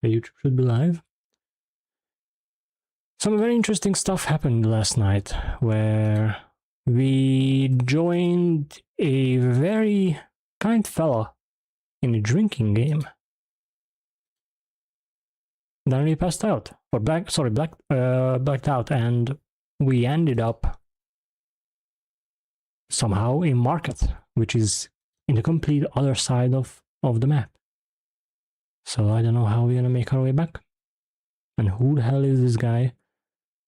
YouTube should be live. Some very interesting stuff happened last night, where we joined a very kind fella in a drinking game. Then we passed out, or blacked out, and we ended up somehow in market, which is in the complete other side of the map. So I don't know how we're gonna make our way back. And who the hell is this guy?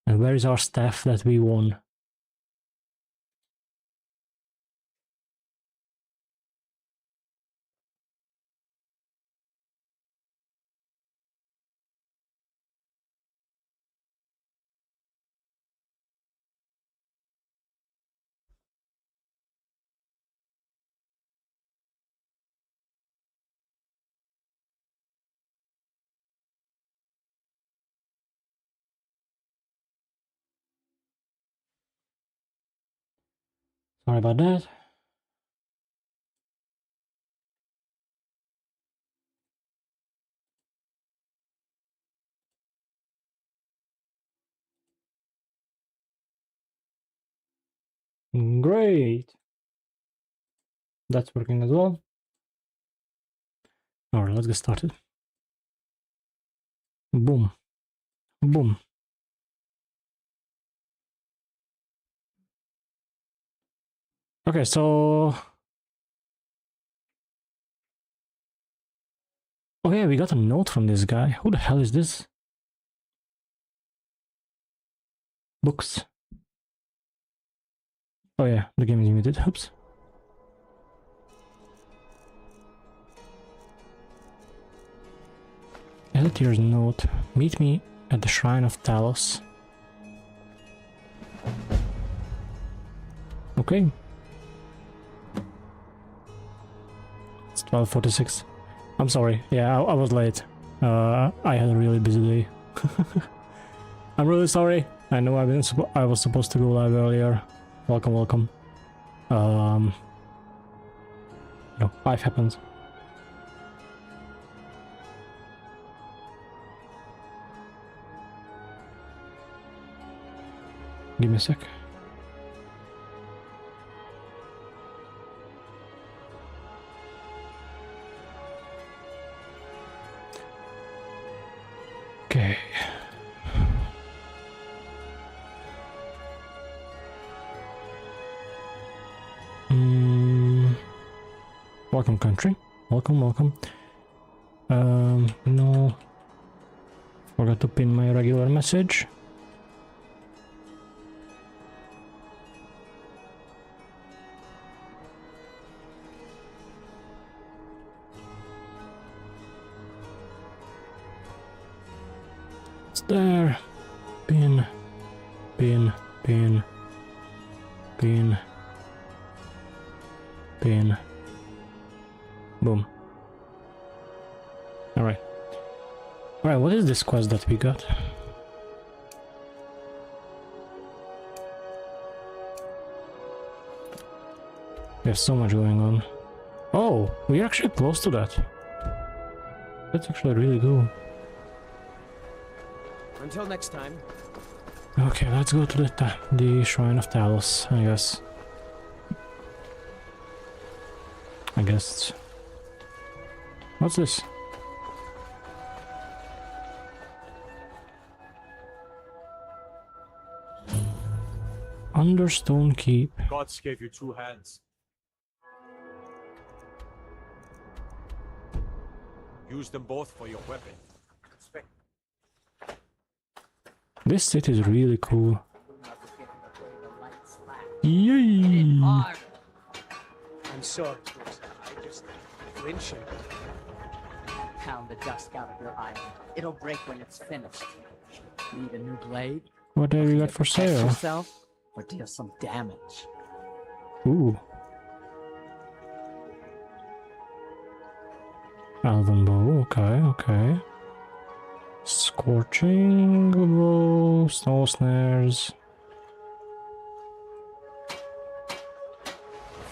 And where is our staff that we won? Sorry about that. Great. That's working as well. Alright, let's get started. Boom. Boom. Okay, so... Oh yeah, we got a note from this guy. Who the hell is this? Books. Oh yeah, the game is muted. Oops. Editor's note. Meet me at the Shrine of Talos. Okay. It's 12:46. I'm sorry. Yeah, I was late. I had a really busy day. I'm really sorry. I know I was supposed to go live earlier. Welcome, welcome. You know, life happens. Give me a sec. Okay. Welcome, country. Welcome, welcome. No. Forgot to pin my regular message. It's there. Pin. Pin. Pin. Pin. Pin. Boom. Alright. Alright, what is this quest that we got? There's so much going on. Oh, we're actually close to that. That's actually really cool. Until next time. Okay, let's go to the Shrine of Talos, I guess. What's this? Understone Keep. Gods gave you two hands. Use them both for your weapon. This city is really cool. Yay! I'm sorry. I just flinching. Pound the dust out of your iron. It'll break when it's finished. Need a new blade? What have you got for sale? Yourself, or deal some damage. Ooh. Elven bow, okay, okay. Scorching bow, snow snares.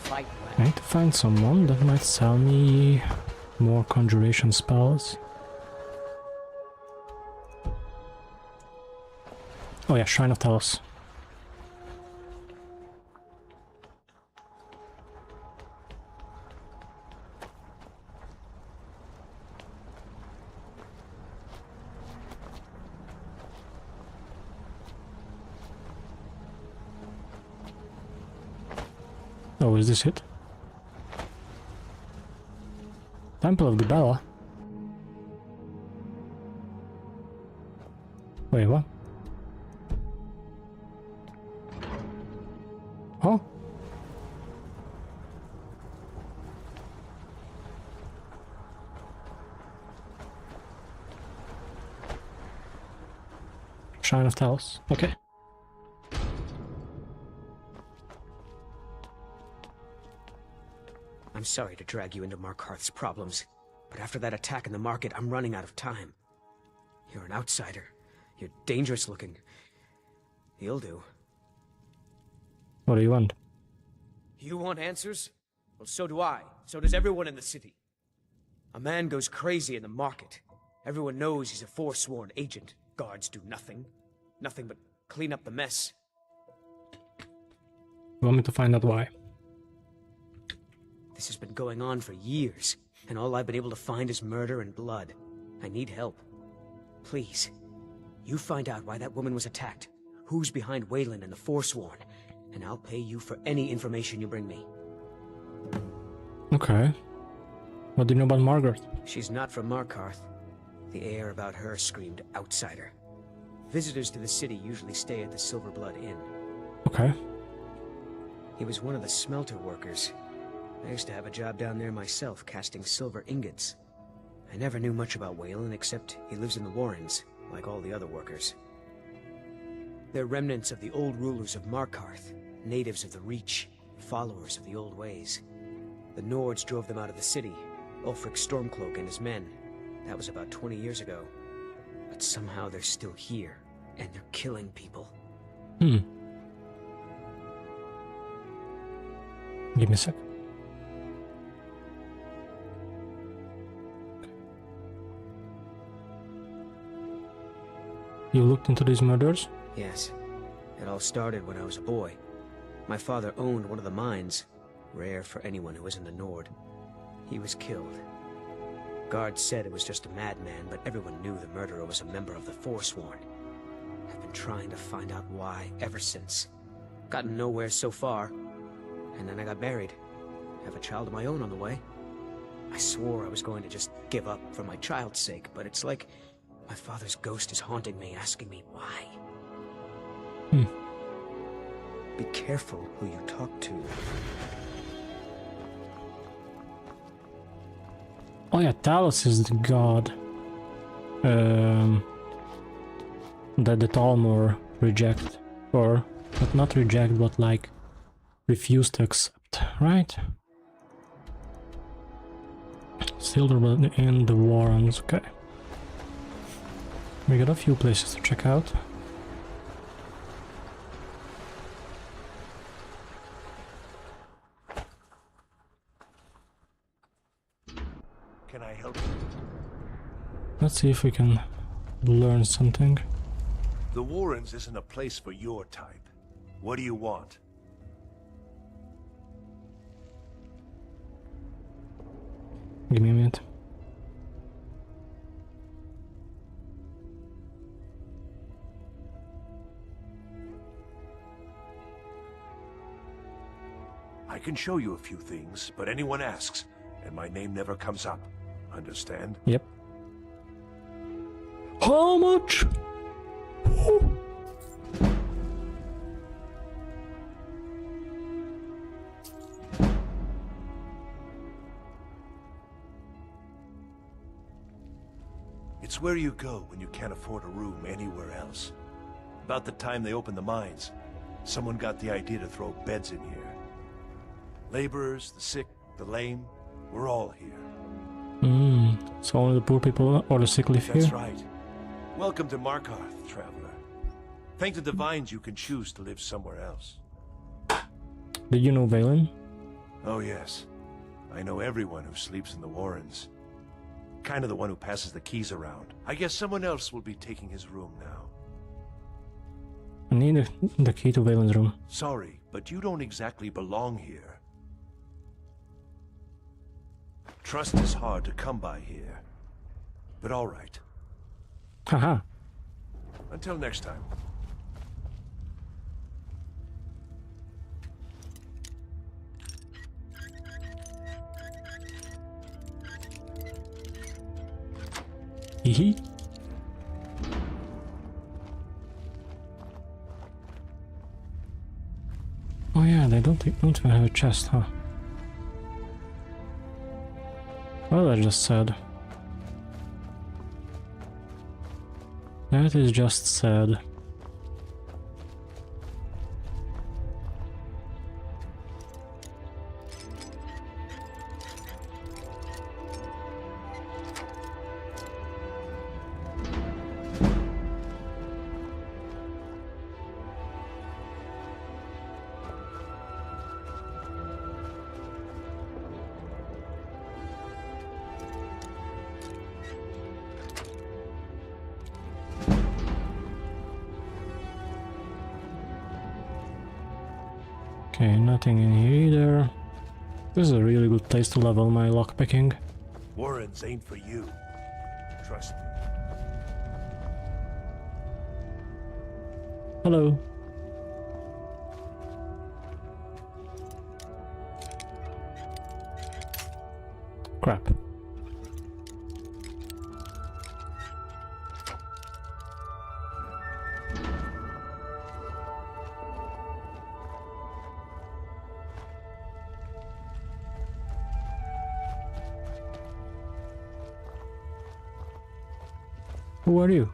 Fight I need to find someone that might sell me more conjuration spells. Oh yeah, Shrine of Talos. Oh, is this it? Temple of Gibella? Wait, what? Oh? Shrine of Talos. Okay. I'm sorry to drag you into Markarth's problems, but after that attack in the market, I'm running out of time. You're an outsider. You're dangerous looking. You'll do. What do you want? You want answers? Well, so do I. So does everyone in the city. A man goes crazy in the market. Everyone knows he's a forsworn agent. Guards do nothing. Nothing but clean up the mess. You want me to find out why? This has been going on for years, and all I've been able to find is murder and blood. I need help. Please, you find out why that woman was attacked, who's behind Wayland and the Forsworn, and I'll pay you for any information you bring me. Okay. What do you know about Margaret? She's not from Markarth. The air about her screamed outsider. Visitors to the city usually stay at the Silverblood Inn. Okay. He was one of the smelter workers. I used to have a job down there myself, casting silver ingots. I never knew much about Wayland, except he lives in the Warrens, like all the other workers. They're remnants of the old rulers of Markarth, natives of the Reach, followers of the old ways. The Nords drove them out of the city, Ulfric Stormcloak and his men. That was about 20 years ago. But somehow they're still here, and they're killing people. Give me a sec. You looked into these murders? Yes. It all started when I was a boy. My father owned one of the mines, rare for anyone who isn't a Nord. He was killed. Guards said it was just a madman, but everyone knew the murderer was a member of the Forsworn. I've been trying to find out why ever since. Gotten nowhere so far. And then I got married. Have a child of my own on the way. I swore I was going to just give up for my child's sake, but it's like my father's ghost is haunting me, asking me why. Be careful who you talk to. Oh yeah, Talos is the god that the Talmor reject, or not reject, but like refuse to accept, right? Silverblood in the Warrens, okay. We got a few places to check out. Can I help you? Let's see if we can learn something. The Warrens isn't a place for your type. What do you want? Give me a minute. I can show you a few things, but anyone asks, and my name never comes up. Understand? Yep. How much? It's where you go when you can't afford a room anywhere else. About the time they opened the mines, someone got the idea to throw beds in here. Laborers, the sick, the lame, we're all here. So only the poor people or the sick live here? That's right. Welcome to Markarth, traveler. Thank the divines you can choose to live somewhere else. Did you know Valen? Oh yes. I know everyone who sleeps in the Warrens. Kind of the one who passes the keys around. I guess someone else will be taking his room now. I need the key to Valen's room. Sorry, but you don't exactly belong here. Trust is hard to come by here. But all right. Haha. Until next time. Hee. Oh yeah, they don't even have a chest, huh? Well, that's just sad. That is just sad. Okay, nothing in here either. This is a really good place to level my lockpicking. Warrens ain't for you. Trust me. Hello. Crap. Who are you?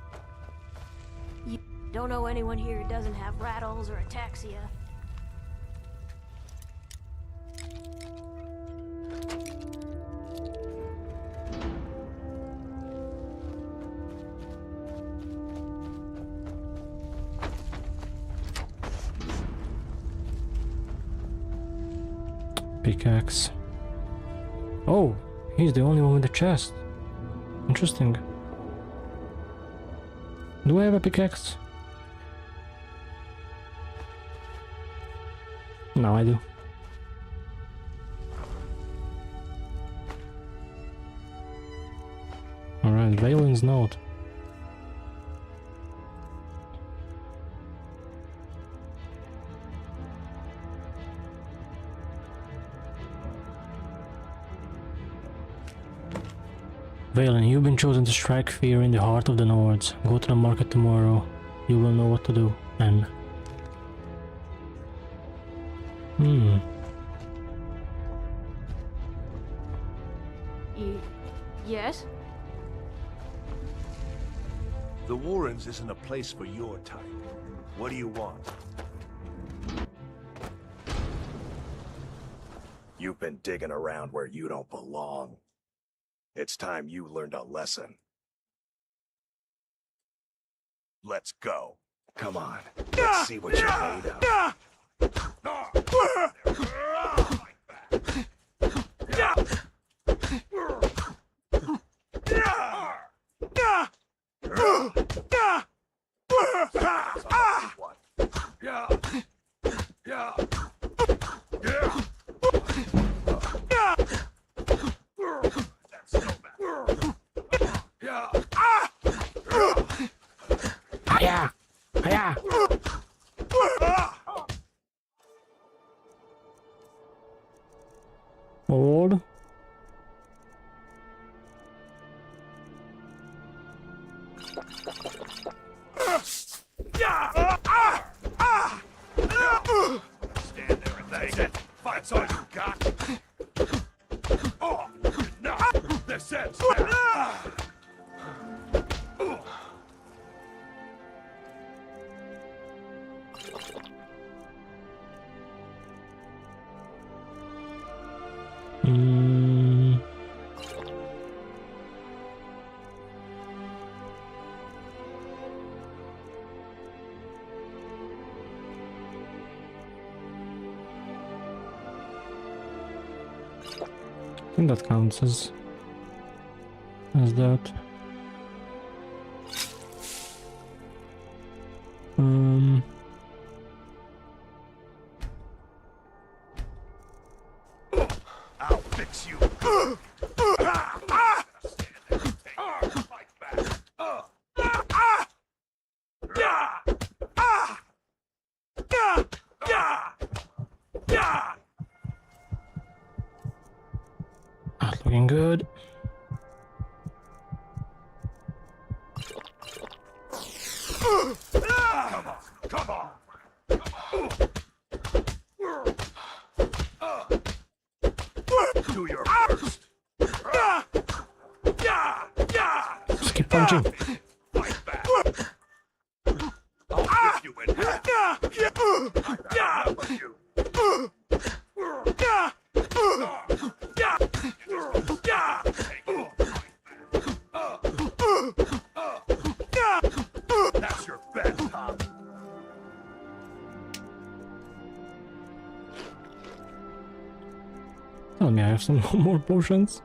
You don't know anyone here who doesn't have rattles or ataxia. Pickaxe. Oh, he's the only one with the chest. Interesting. Do I have a pickaxe? No, I do. Alright, Valen's note. Valen, you've been chosen to strike fear in the heart of the Nords. Go to the market tomorrow. You will know what to do. N. Yes? The Warrens isn't a place for your type. What do you want? You've been digging around where you don't belong. It's time you learned a lesson. Let's go. Come on. Let's see what you're made of. Hiya! Hiya! Lord. Stand there and that's it. That's all you got. Oh, no. This ends now. I think that counts as that. good. Come on! Do your worst! Just keep punching. Fight back! I'll give you in half! Enough of you! That's your bet, Tom. Tell me I have some more potions.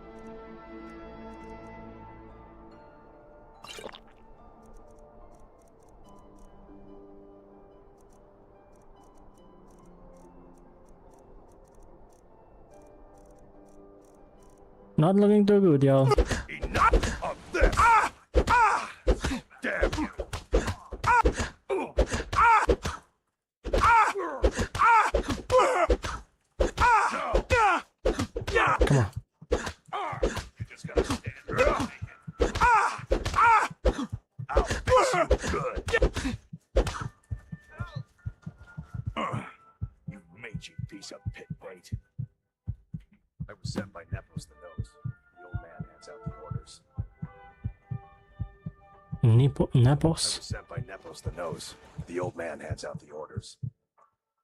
Not looking too good, y'all. Enough of this! Damn you! Come on. You just gotta stand there. I'll fix you good. You mangy piece of pit bait. I was sent by Nepos the Nose. The old man hands out the orders. I Nepos? was sent by Nepos the Nose. The old man hands out the orders.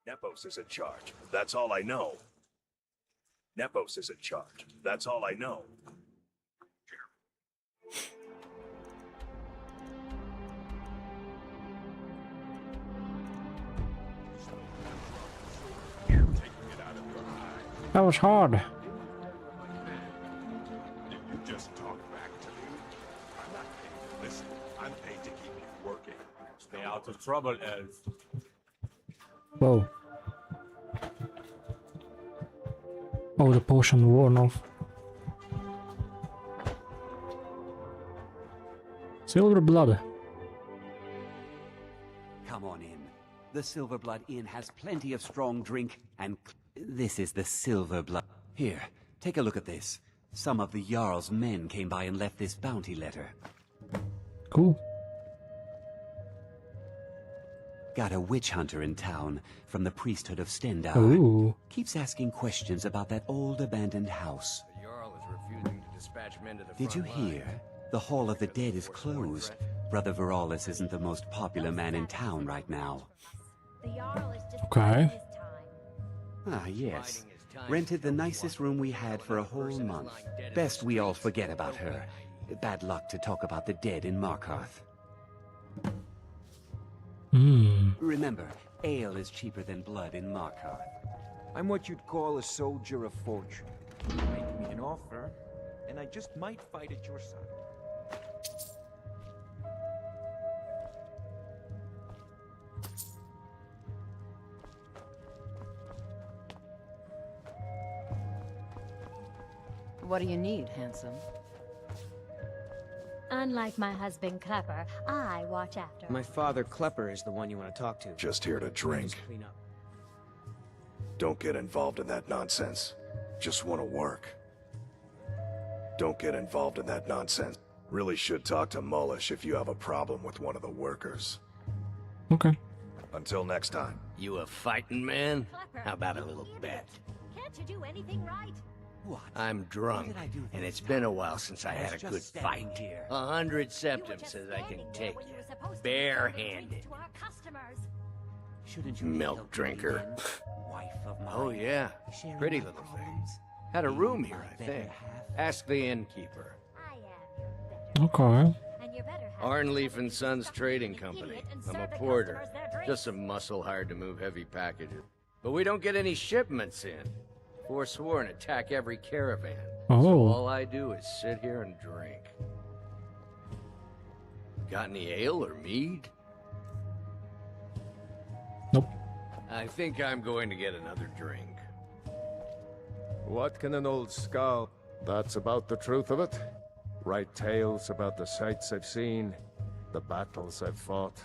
Nepos is in charge. That's all I know. Nepos is in charge. That's all I know. That was hard. Did you just talk back to me? I'm not paid to listen. I'm paid to keep you working. Stay out of trouble, elf. Whoa. Oh, the potion worn off. Silver blood. Come on in. The Silverblood Inn has plenty of strong drink, and this is the Silverblood. Here, take a look at this. Some of the Jarl's men came by and left this bounty letter. Cool. Got a witch hunter in town from the priesthood of Stendar. Ooh. Keeps asking questions about that old abandoned house. The Jarl is refusing to dispatch men to the Did you front line. hear? The Hall of the Dead is closed. Brother Veralis isn't the most popular man in town right now. The Jarl is just Okay. biding his time. Ah, yes. Rented the nicest room we had for a whole month. Best we all forget about her. Bad luck to talk about the dead in Markarth. Hmm. Remember, ale is cheaper than blood in Markarth. I'm what you'd call a soldier of fortune. You make me an offer, and I just might fight at your side. What do you need, handsome? Unlike my husband Klepper, I watch after. My father, Klepper, is the one you want to talk to. Just here to drink. Just clean up. Don't get involved in that nonsense. Just want to work. Don't get involved in that nonsense. Really should talk to Mullish if you have a problem with one of the workers. Okay. Until next time. You a fighting man? Klepper, How about a you little idiot. bet? Can't you do anything right? What? I'm drunk, What did I do and this it's been a time? while since I I had was a just good standing fight. here. 100 You were septums just says I can standing there take when you, were supposed to be serving bare-handed. drinks to our customers. Shouldn't you Milk help drinker. me then, wife of mine? Oh yeah, Sharing pretty my little thing. problems? Had a Being room my here, I better think. half? Ask the innkeeper. I am your better. Okay. And your better half Arnleaf is and Sons stuck Trading being an Company. idiot and I'm a serve the porter. customers their drinks. Just some muscle hired to move heavy packages. But we don't get any shipments in. Forsworn attack every caravan. So Oh. all I do is sit here and drink. Got any ale or mead? Nope. I think I'm going to get another drink. What can an old skull? That's about the truth of it. Write tales about the sights I've seen, the battles I've fought.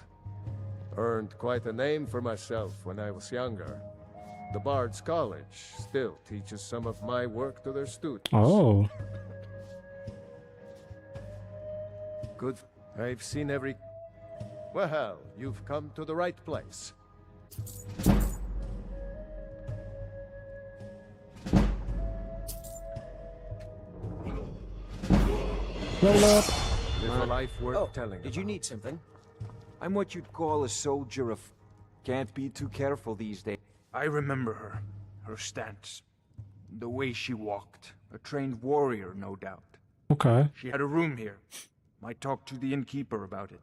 Earned quite a name for myself when I was younger. The Bard's College still teaches some of my work to their students. Oh. Good. I've seen every... Well, you've come to the right place. Level up! Live a life worth telling Did you about. need something? I'm what you'd call a soldier of... Can't be too careful these days. I remember her. Her stance. The way she walked. A trained warrior, no doubt. Okay. She had a room here. Might talk to the innkeeper about it.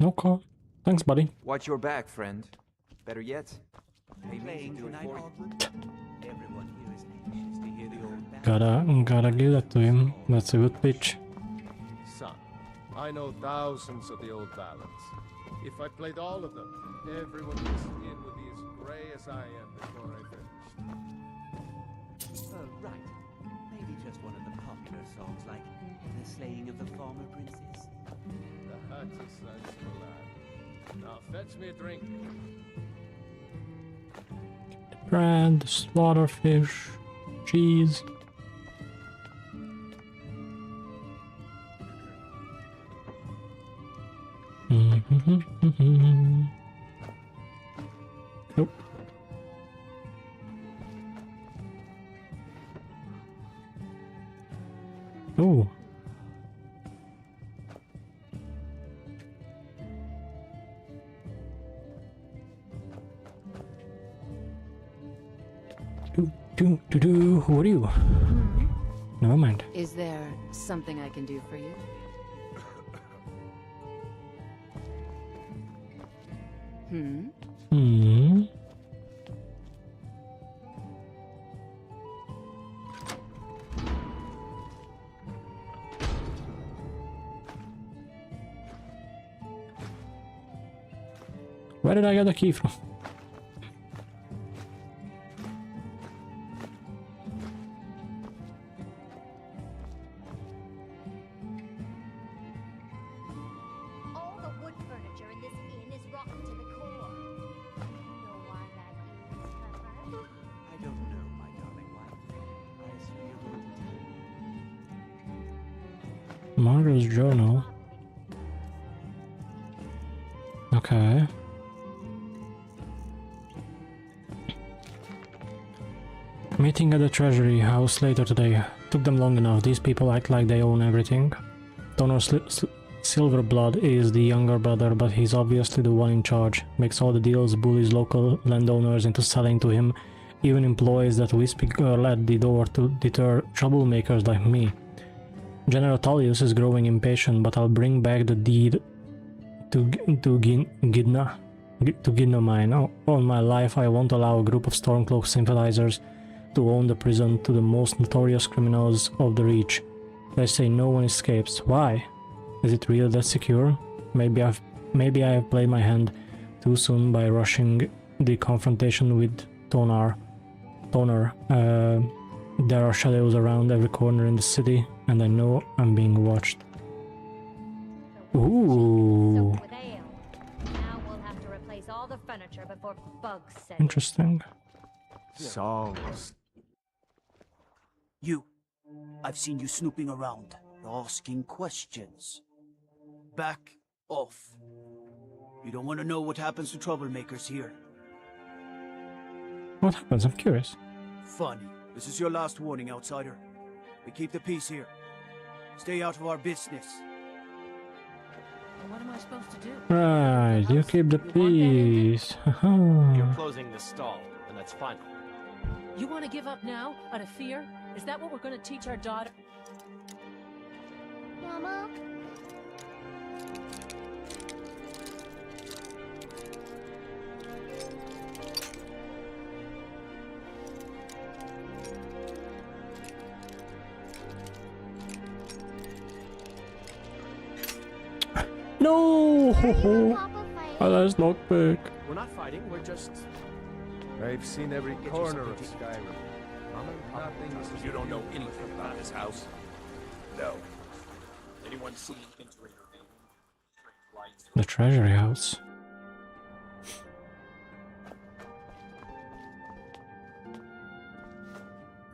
Okay. Thanks, buddy. Watch your back, friend. Better yet, pay me to Playing do it tonight, for you. Alden? Everyone here is anxious to hear the old battle. Gotta give that to him. That's a good pitch. Son, I know thousands of the old ballads. If I played all of them, everyone listening would be as grey as I am before I finished. Oh, right. Maybe just one of the popular songs like The Slaying of the Farmer Princess. That is sensible, lad. Now fetch me a drink. Bread, slaughterfish, cheese. Nope. Oh. Who are you? Never mind. Is there something I can do for you? Hmm. Where did I get the key from? All the wood furniture in this inn is rotten to the core. Know why that is, Pepper? I don't know, my darling wife. I assume you're going to tell me. Margaret's journal. Okay. Meeting at the treasury house later today. Took them long enough. These people act like they own everything. Donor Silverblood is the younger brother, but he's obviously the one in charge. Makes all the deals, bullies local landowners into selling to him, even employs that wispy girl at the door to deter troublemakers like me. General Tullius is growing impatient, but I'll bring back the deed to Gidna mine. All my life I won't allow a group of Stormcloak sympathizers to own the prison to the most notorious criminals of the Reach. They say no one escapes. Why? Is it really that secure? Maybe I have played my hand too soon by rushing the confrontation with Toner. There are shadows around every corner in the city, and I know I'm being watched. Ooh. Soaked with ale. Now we'll have to replace all the furniture before bugs set in. Interesting. Songs. You. I've seen you snooping around, asking questions. Back off. You don't want to know what happens to troublemakers here. What happens? I'm curious. Funny. This is your last warning, outsider. We keep the peace here. Stay out of our business. What am I supposed to do? Right, you keep the peace. You're closing the stall, and that's final. You want to give up now, out of fear? Is that what we're going to teach our daughter? Mama? No! Alas, lockpick. We're not fighting, we're just... I've seen every corner of Skyrim. Nothing is... You don't know anything about this house? No. Anyone seen entering or leaving? The treasury house.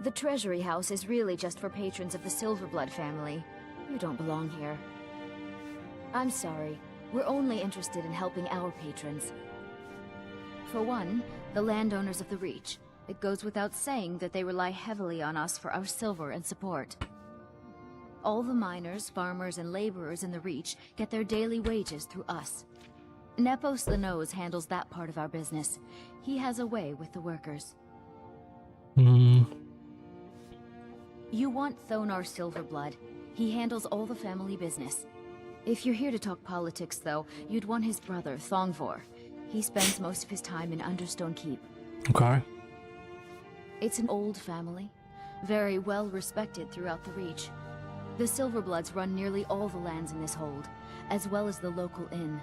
The treasury house is really just for patrons of the Silverblood family. You don't belong here. I'm sorry. We're only interested in helping our patrons. For one, the landowners of the Reach. It goes without saying that they rely heavily on us for our silver and support. All the miners, farmers, and laborers in the Reach get their daily wages through us. Nepos the Nose handles that part of our business. He has a way with the workers. You want Thonar Silverblood. He handles all the family business. If you're here to talk politics, though, you'd want his brother, Thongvor. He spends most of his time in Understone Keep. Okay. It's an old family, very well respected throughout the Reach. The Silverbloods run nearly all the lands in this hold, as well as the local inn.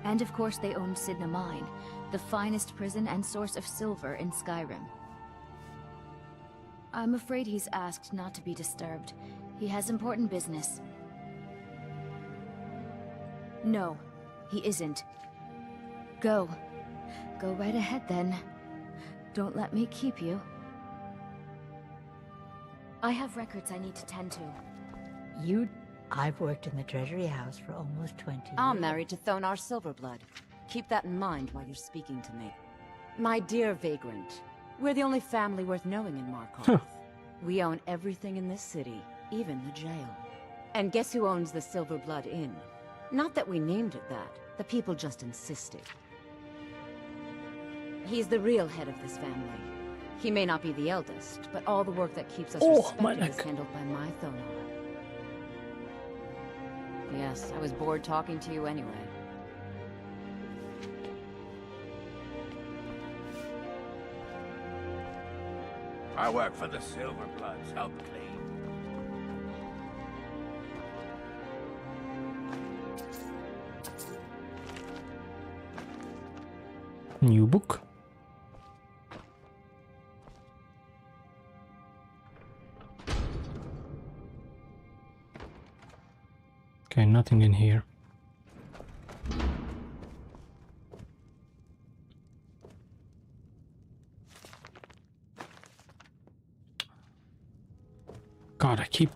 And of course they own Sidna Mine, the finest prison and source of silver in Skyrim. I'm afraid he's asked not to be disturbed. He has important business. No, he isn't. Go. Go right ahead then. Don't let me keep you. I have records I need to tend to. I've worked in the Treasury House for almost 20 years. I'm married to Thonar Silverblood. Keep that in mind while you're speaking to me. My dear vagrant, we're the only family worth knowing in Markarth. We own everything in this city, even the jail. And guess who owns the Silverblood Inn? Not that we named it that. The people just insisted. He's the real head of this family. He may not be the eldest, but all the work that keeps us respected is handled by my Thonar. Yes, I was bored talking to you anyway. I work for the Silverbloods, help clean. New book. Okay, nothing in here. God, I keep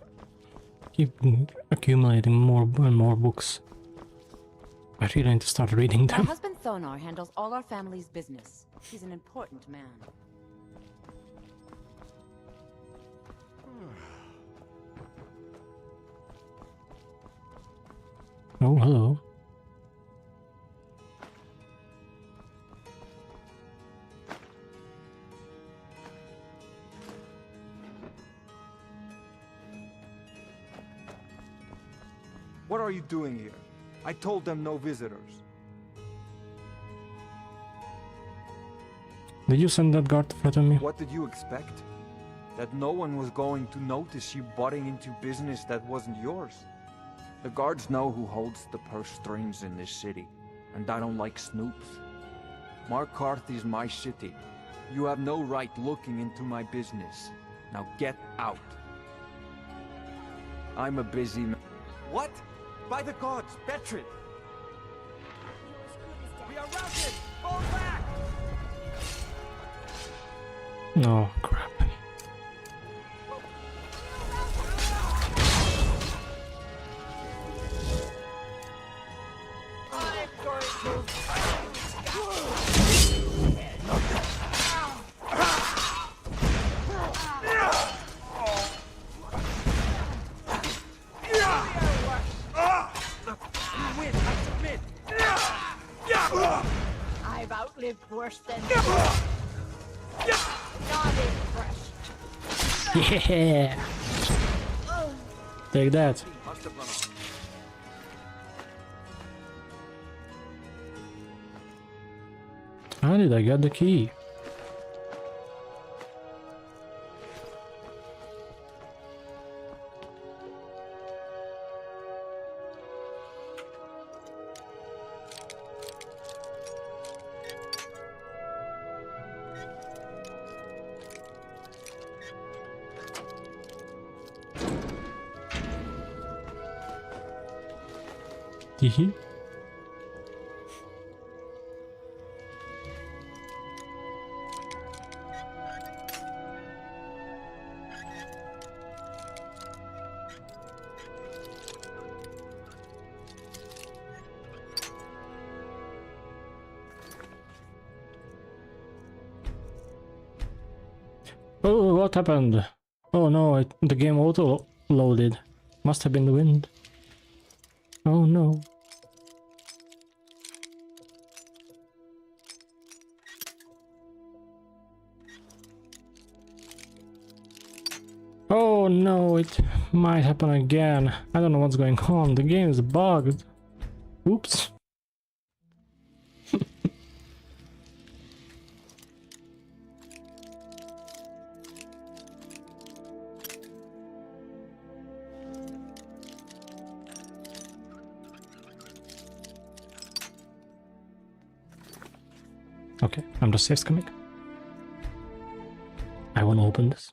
accumulating more and more books. I really need to start reading My them. husband Thonar handles all our family's business. He's an important man. Oh, hello. What are you doing here? I told them no visitors. Did you send that guard to threaten me? What did you expect? That no one was going to notice you butting into business that wasn't yours? The guards know who holds the purse strings in this city, and I don't like snoops. Markarth is my city. You have no right looking into my business. Now get out. I'm a busy man. What? By the gods, Betrid! We are routed! Fall back! Oh, crap. I've outlived worse than this. Not impressed. Yeah. Take that. How did I get the key? Teehee. what happened? Oh no, the game auto-loaded. Must have been the wind. Oh no. Oh no, it might happen again. I don't know what's going on. The game is bugged. Oops. Okay, I'm just safe coming. I want to open this.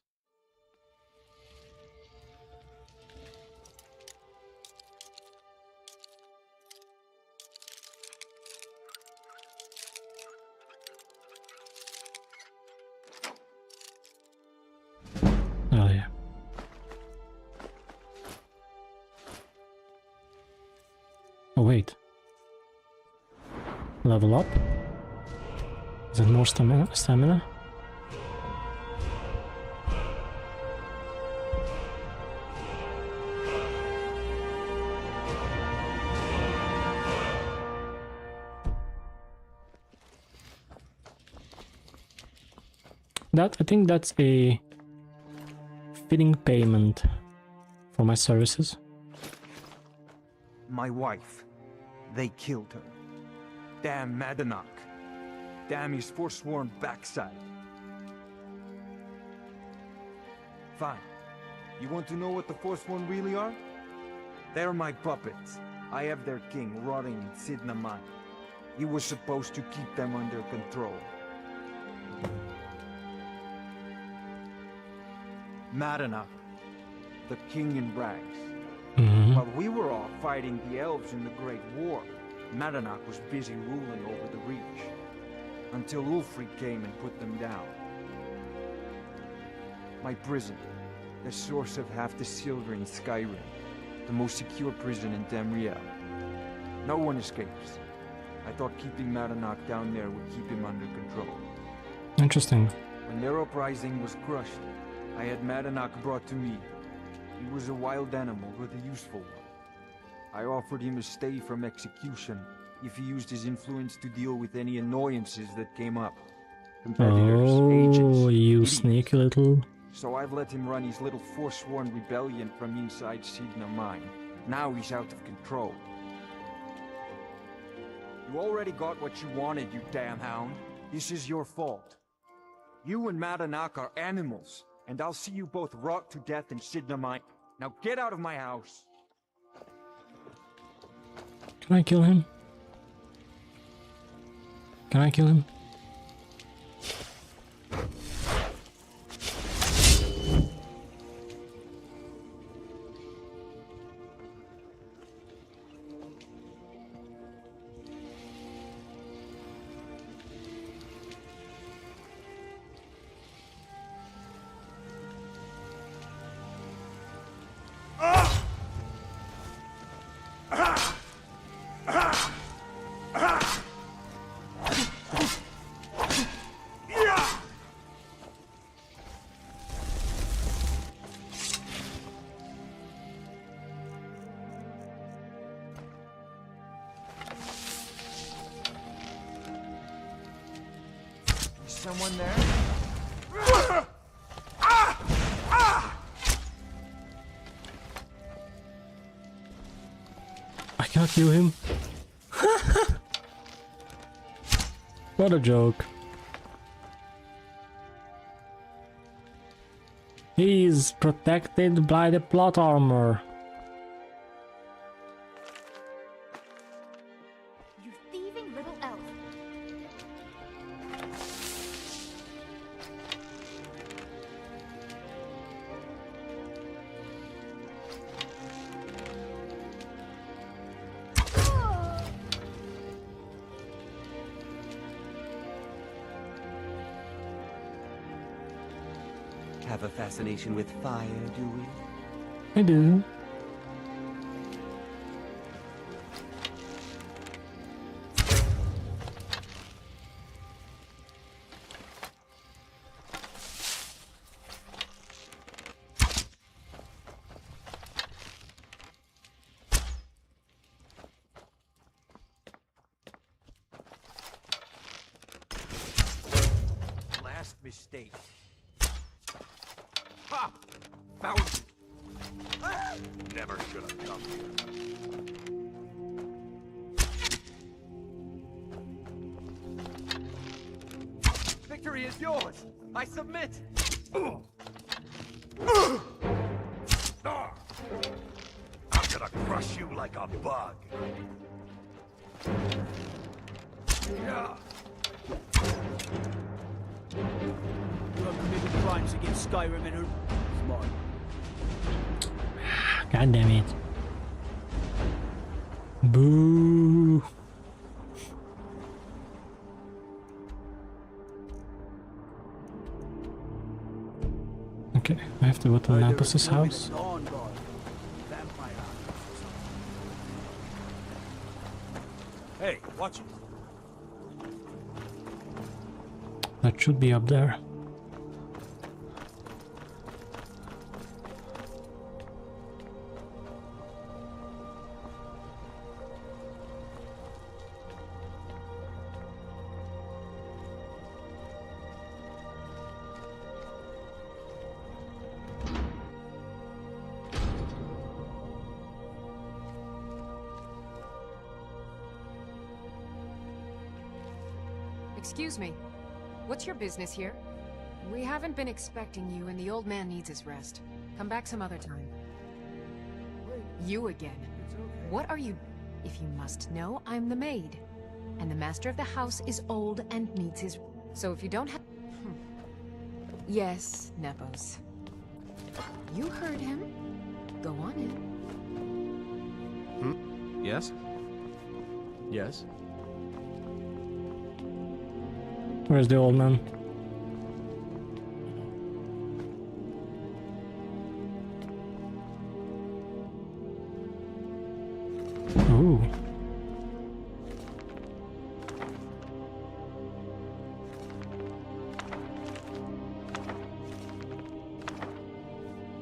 Oh yeah. Oh wait. Level up? Is it more stamina? I think that's a fitting payment for my services. My wife. They killed her. Damn Madanach. Damn his forsworn backside. Fine. You want to know what the Forsworn really are? They're my puppets. I have their king rotting in Sidna Mine. He was supposed to keep them under control. Madanach, the king in rags. While we were off fighting the elves in the Great War, Madanach was busy ruling over the Reach. Until Ulfric came and put them down. My prison, the source of half the silver in Skyrim, the most secure prison in Tamriel. No one escapes. I thought keeping Madanach down there would keep him under control. Interesting. When their uprising was crushed, I had Madanach brought to me. He was a wild animal, but a useful one. I offered him a stay from execution if he used his influence to deal with any annoyances that came up. Competitors, agents, you idiots. sneaky little. So I've let him run his little forsworn rebellion from inside Sidna Mine. Now he's out of control. You already got what you wanted, you damn hound. This is your fault. You and Madanach are animals, and I'll see you both rot to death in Sidna Mine. Now get out of my house! Can I kill him? Can I kill him? Someone there? I cannot kill him. What a joke. He's protected by the plot armor. You thieving little elf. Have a fascination with fire, do we? I do. mistake. Ha! Found you! Never should have come here. Victory is yours! I submit! I'm gonna crush you like a bug. Yeah. You have committed crimes against Skyrim and her... Smart. God damn it. Boo. Okay, I have to go to Lampus's house. Hey, watch it. That should be up there. Excuse me. What's your business here? We haven't been expecting you, and the old man needs his rest. Come back some other time. You again. What are you... If you must know, I'm the maid. And the master of the house is old and needs his... So if you don't have... Yes, Nepos. You heard him. Go on in. Yes? Yes? Where's the old man? Ooh.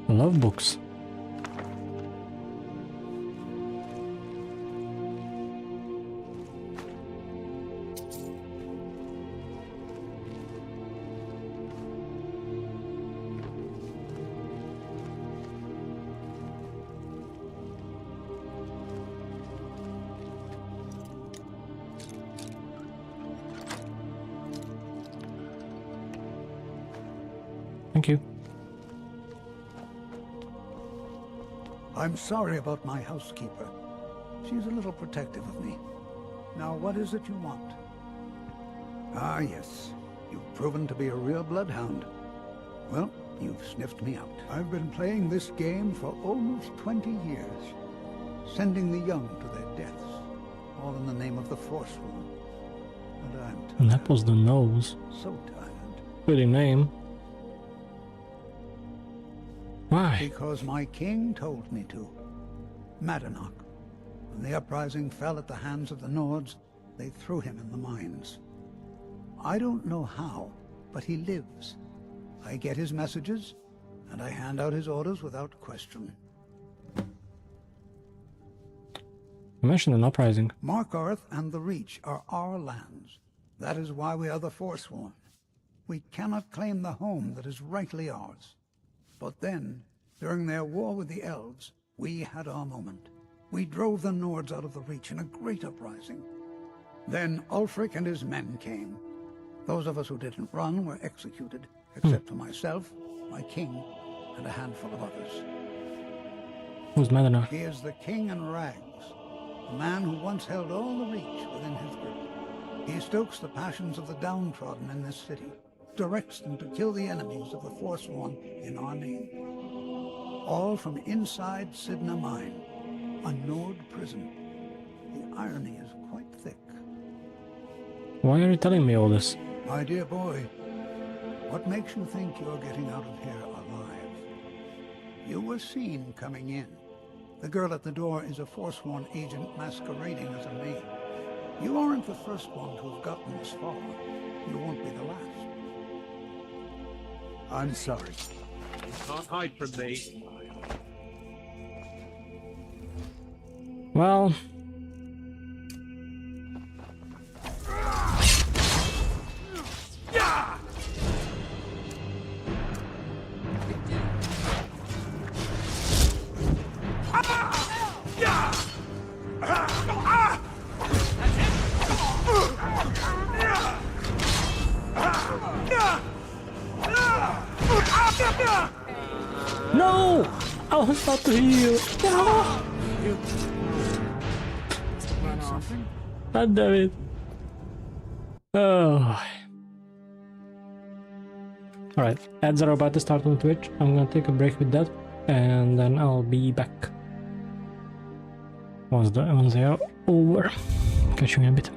Love books. Thank you. I'm sorry about my housekeeper. She's a little protective of me. Now, what is it you want? Ah, yes. You've proven to be a real bloodhound. Well, you've sniffed me out. I've been playing this game for almost 20 years, sending the young to their deaths, all in the name of the Forsworn. And I'm tired. And that was the nose. So tired. Pretty name. Why? Because my king told me to. Madanach. When the uprising fell at the hands of the Nords, they threw him in the mines. I don't know how, but he lives. I get his messages, and I hand out his orders without question. You mentioned an uprising. Markarth and the Reach are our lands. That is why we are the Forsworn. We cannot claim the home that is rightly ours. But then, during their war with the elves, we had our moment. We drove the Nords out of the Reach in a great uprising. Then Ulfric and his men came. Those of us who didn't run were executed, except for myself, my king, and a handful of others. Who's Madanach? He is the king in rags, a man who once held all the Reach within his grip. He stokes the passions of the downtrodden in this city, directs them to kill the enemies of the Forsworn in our name. All from inside Sidna Mine, a Nord prison. The irony is quite thick. Why are you telling me all this? My dear boy, what makes you think you're getting out of here alive? You were seen coming in. The girl at the door is a Forsworn agent masquerading as a maid. You aren't the first one to have gotten this far. You won't be the last. I'm sorry. You can't hide from me. Well... No, it's not to heal. No. God damn it. Oh. Alright, ads are about to start on Twitch. I'm gonna take a break with that, and then I'll be back once they are over. Catch you in a bit.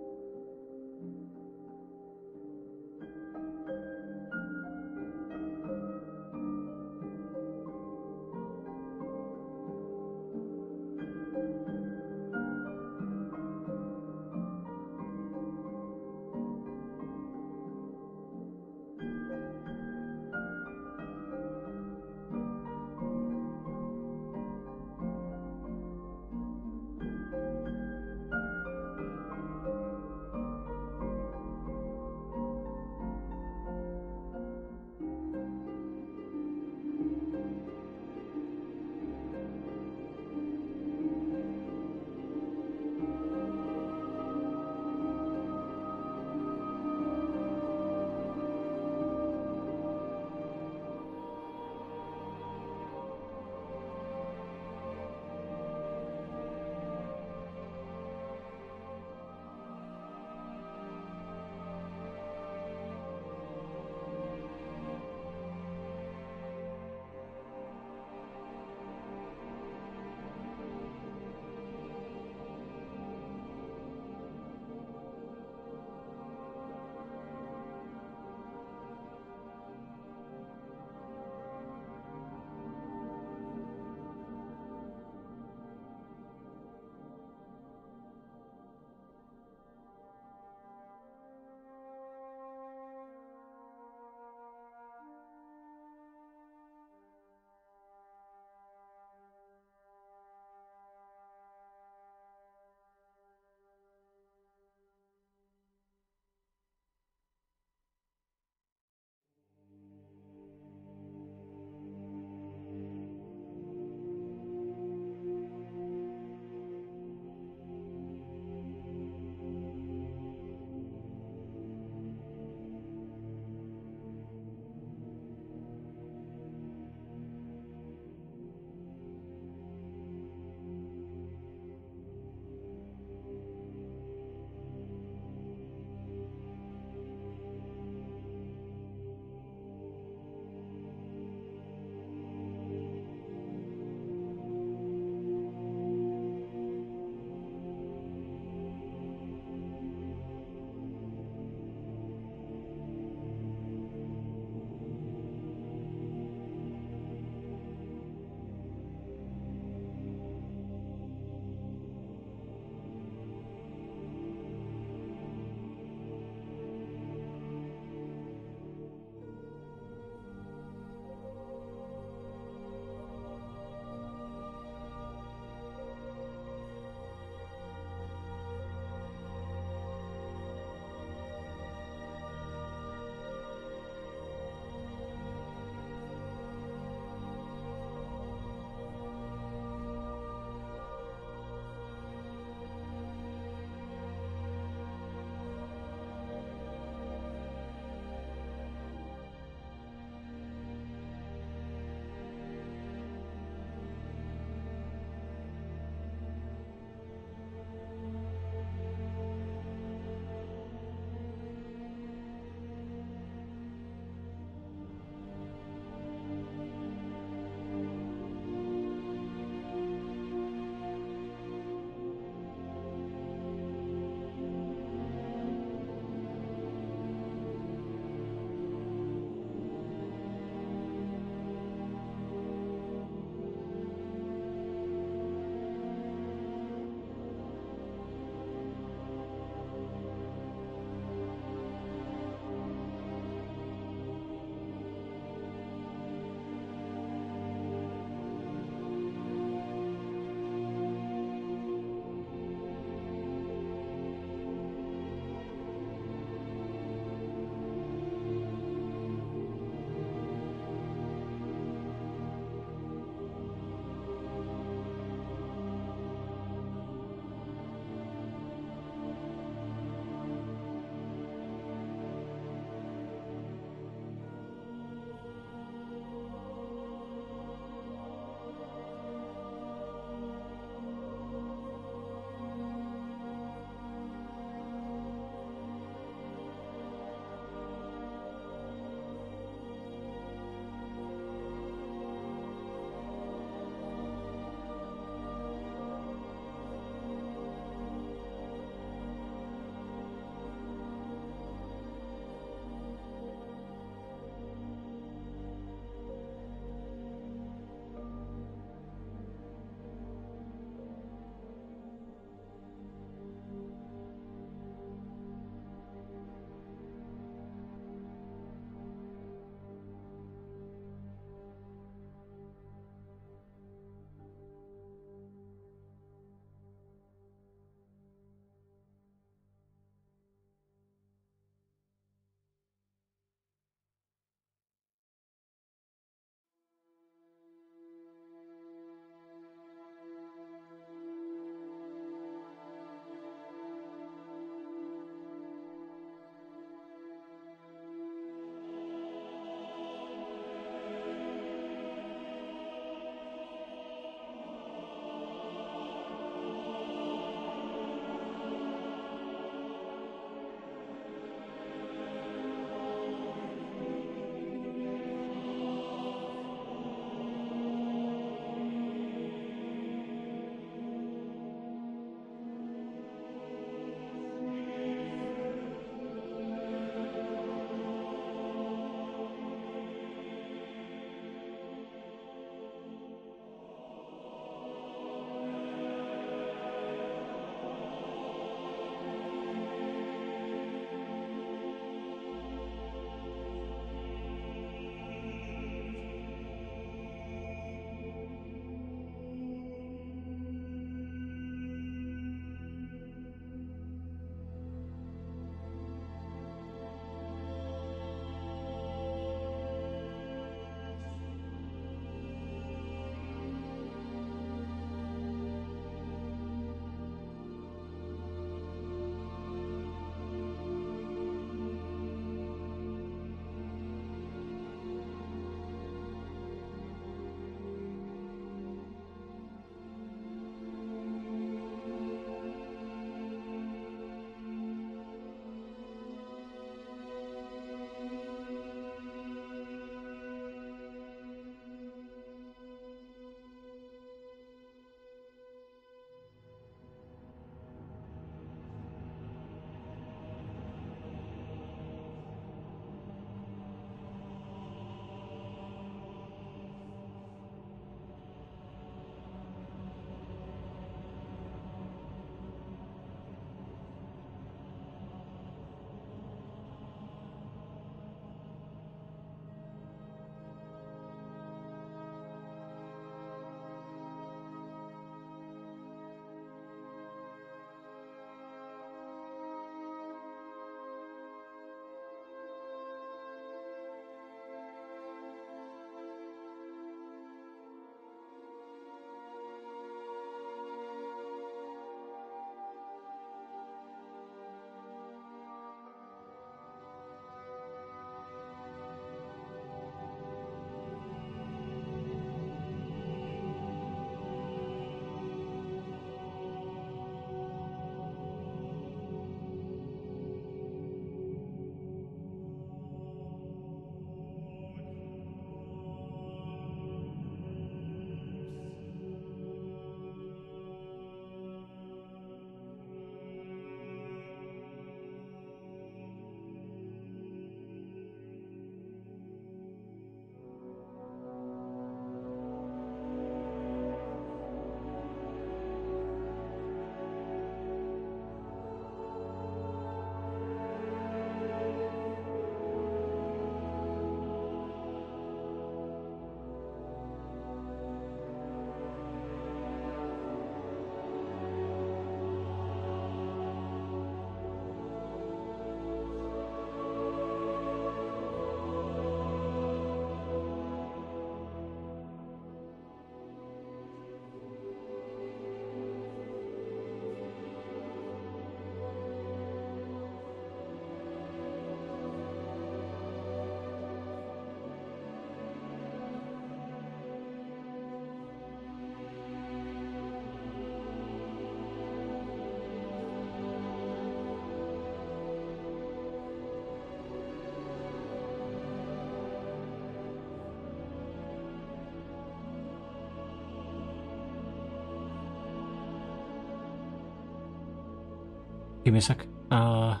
Give me a sec. I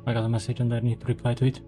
got a message and I need to reply to it.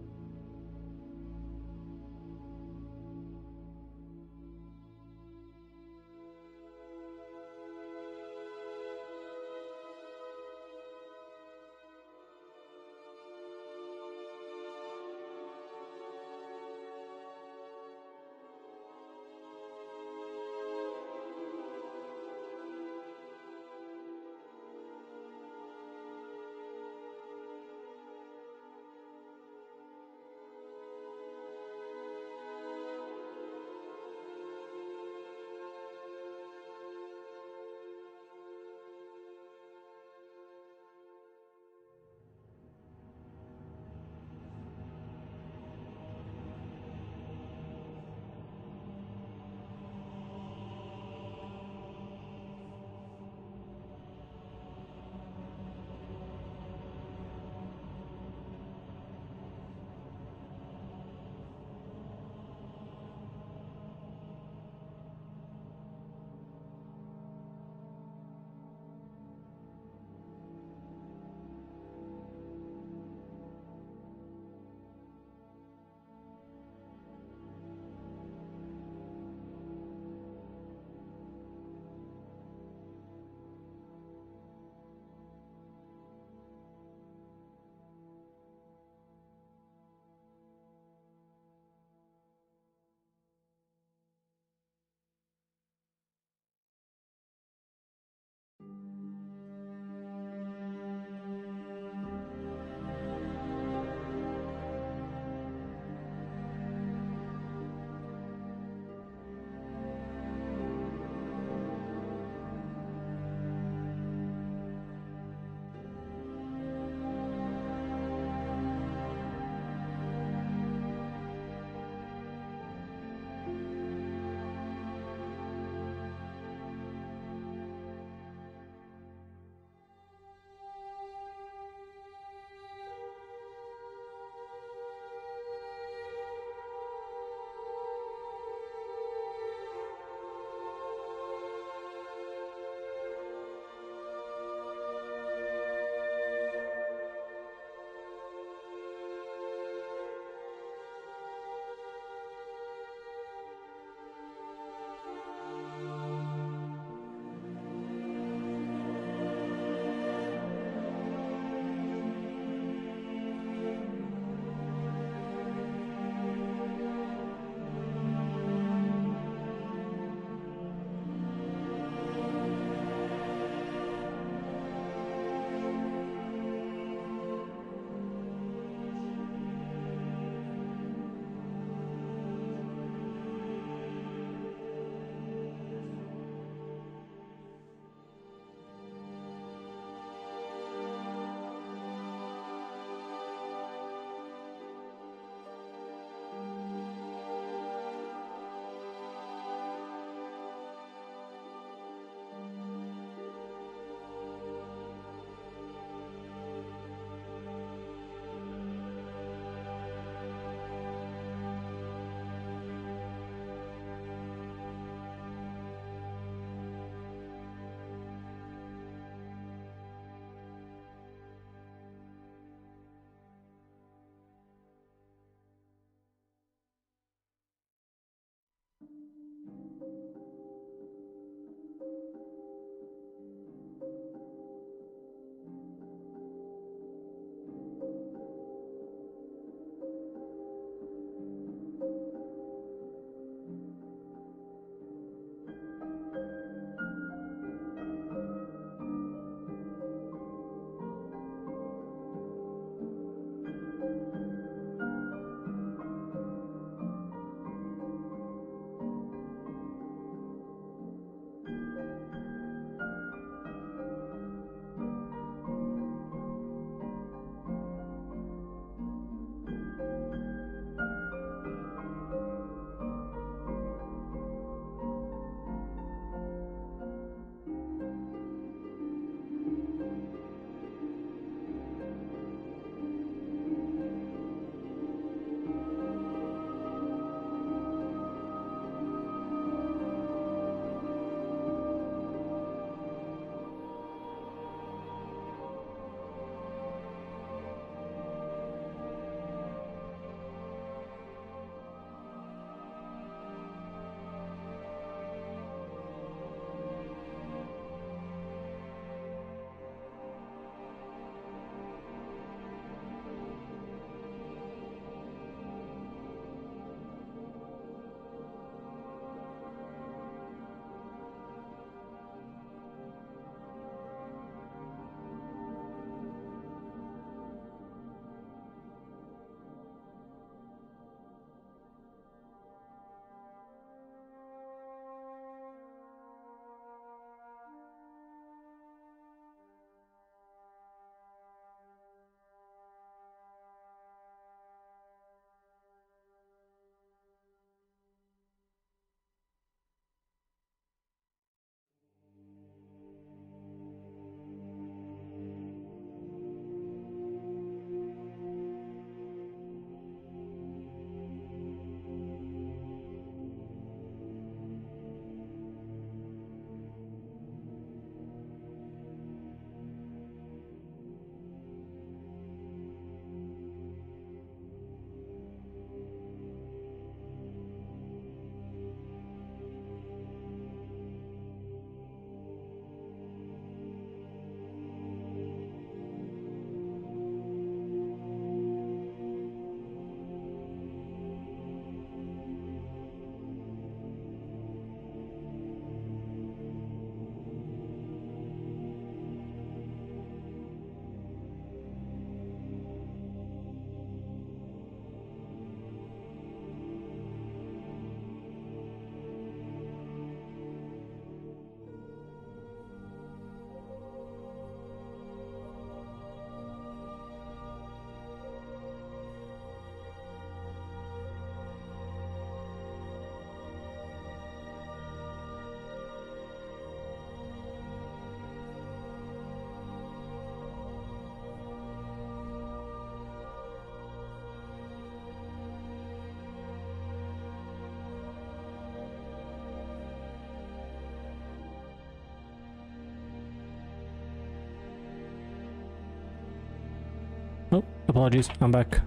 Apologies, I'm back.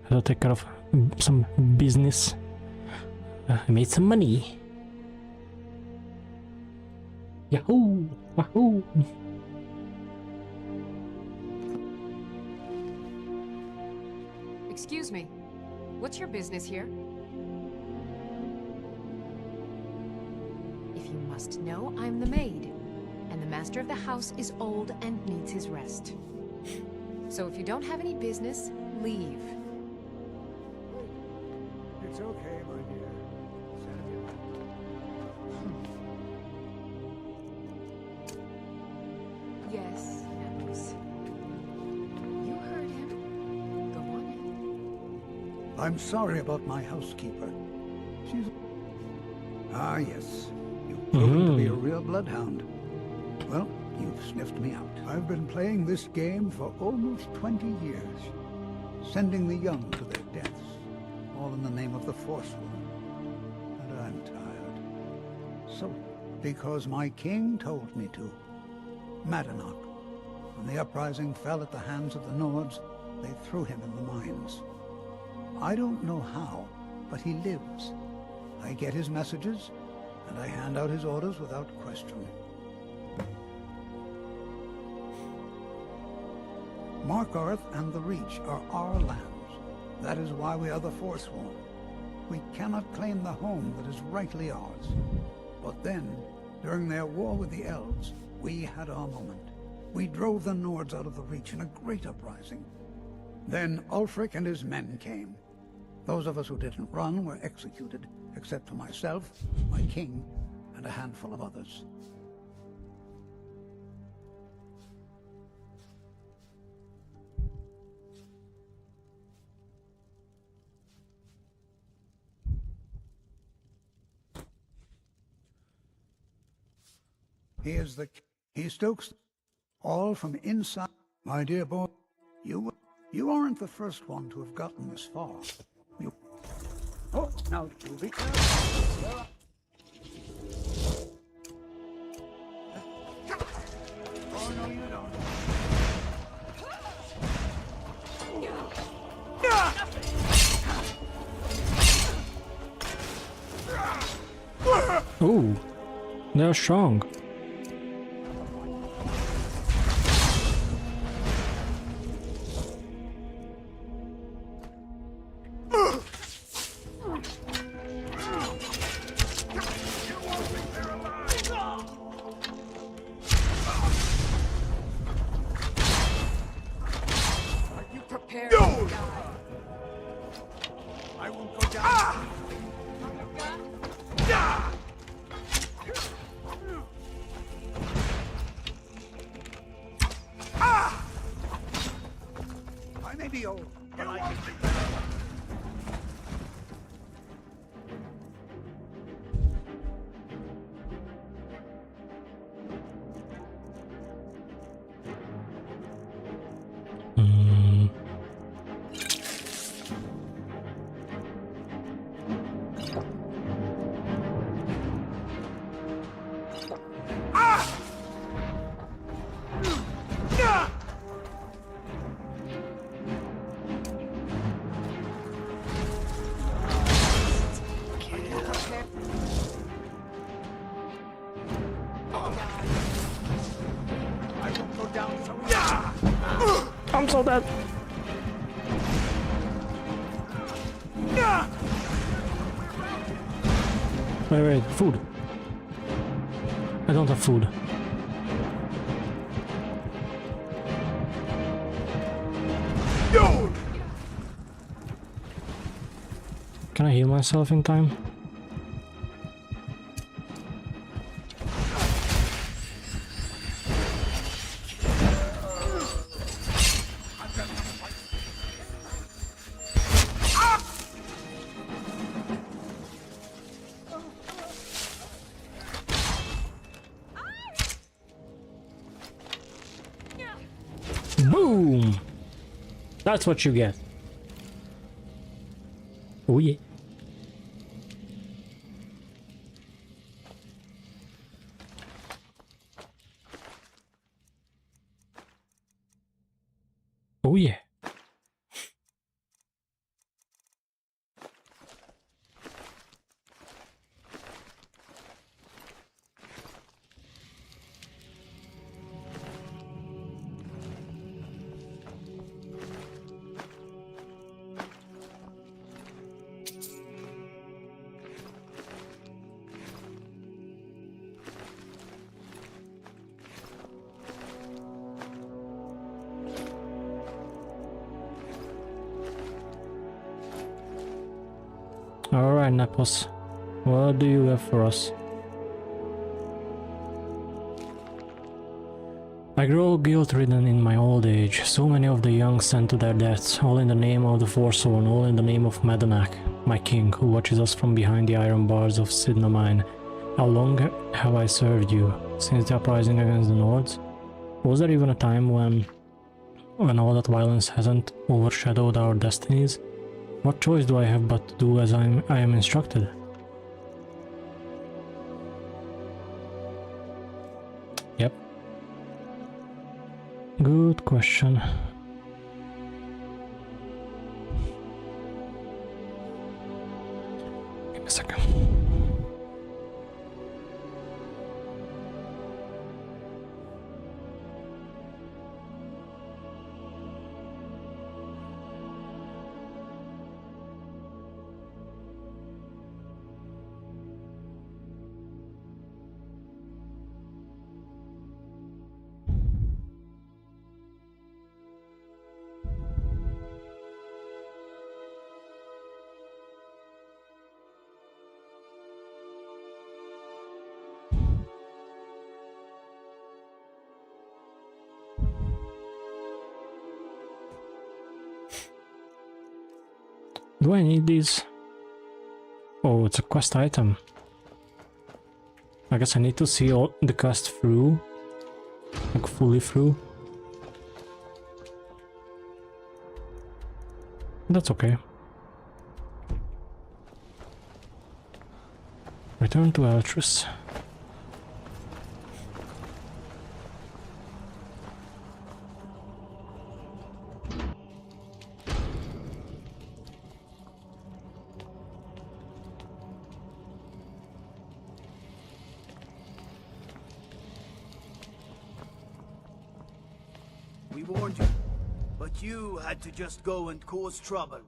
Had to take care of some business. I made some money. Yahoo! Wahoo! Excuse me. What's your business here? If you must know, I'm the maid. And the master of the house is old and needs his rest. So if you don't have any business, leave. It's okay, my dear. Yes, Nebus. You heard him. Go on in. I'm sorry about my housekeeper. She's... Ah, yes. You've proven to be a real bloodhound. Well, you've sniffed me out. I've been playing this game for almost 20 years, sending the young to their deaths, all in the name of the Forsworn. And I'm tired. So, because my king told me to. Madanach. When the uprising fell at the hands of the Nords, they threw him in the mines. I don't know how, but he lives. I get his messages, and I hand out his orders without question. Markarth and the Reach are our lands. That is why we are the Forsworn. We cannot claim the home that is rightly ours. But then, during their war with the Elves, we had our moment. We drove the Nords out of the Reach in a great uprising. Then Ulfric and his men came. Those of us who didn't run were executed, except for myself, my king, and a handful of others. He stokes all from inside. My dear boy, you aren't the first one to have gotten this far. Oh, now you be careful. Oh, no, you don't. Ooh, they're strong. I'm so dead. Wait, food. I don't have food. Can I heal myself in time? Boom! That's what you get. Oh yeah. Oh yeah. Alright, Nepos. What do you have for us? I grow guilt-ridden in my old age. So many of the young sent to their deaths, all in the name of the Forsworn, all in the name of Medanak, my king, who watches us from behind the iron bars of Sidna Mine. How long have I served you? Since the uprising against the Nords? Was there even a time when all that violence hasn't overshadowed our destinies? What choice do I have but to do as I am instructed? Yep. Good question. Give me a second. Do I need these? Oh, it's a quest item. I guess I need to see all the quest through. Like fully through. That's okay. Return to Eltrus. We warned you, but you had to just go and cause trouble.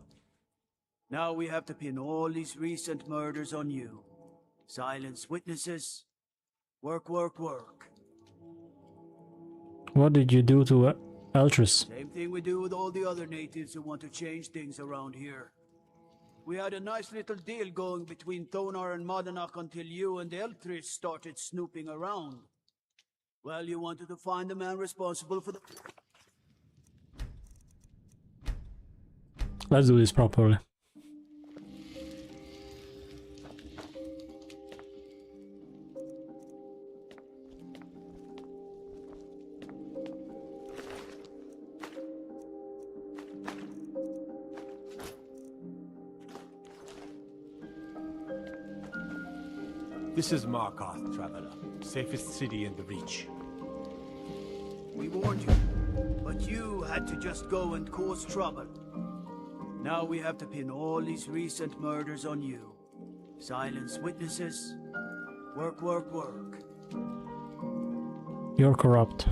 Now we have to pin all these recent murders on you. Silence witnesses. Work, work, work. What did you do to Eltrus? Same thing we do with all the other natives who want to change things around here. We had a nice little deal going between Thonar and Modanak until you and Eltrus started snooping around. Well, you wanted to find the man responsible for the... Let's do this properly. This is Markarth, traveler. Safest city in the Reach. We warned you, but you had to just go and cause trouble. Now we have to pin all these recent murders on you. Silence witnesses. Work, work, work. You're corrupt.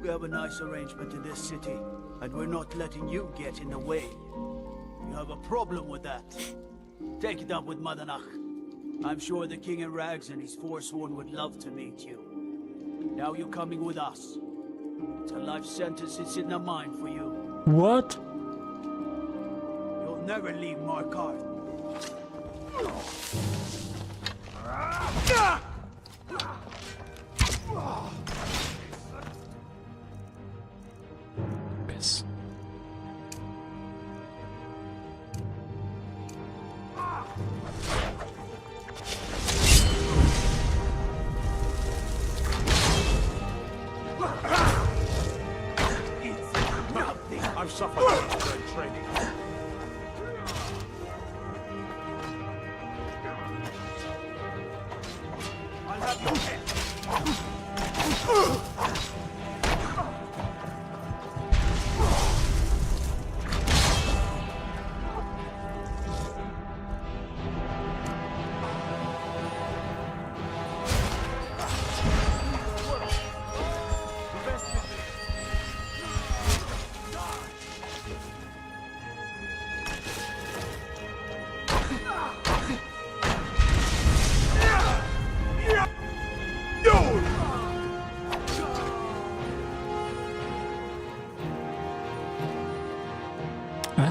We have a nice arrangement in this city, and we're not letting you get in the way. You have a problem with that. Take it up with Modanak. I'm sure the King in Rags and his Forsworn would love to meet you. Now you're coming with us. It's a life sentence in Sidna Mine for you. What? You'll never leave Markarth. Piss. I've suffered in training. I'll have your head.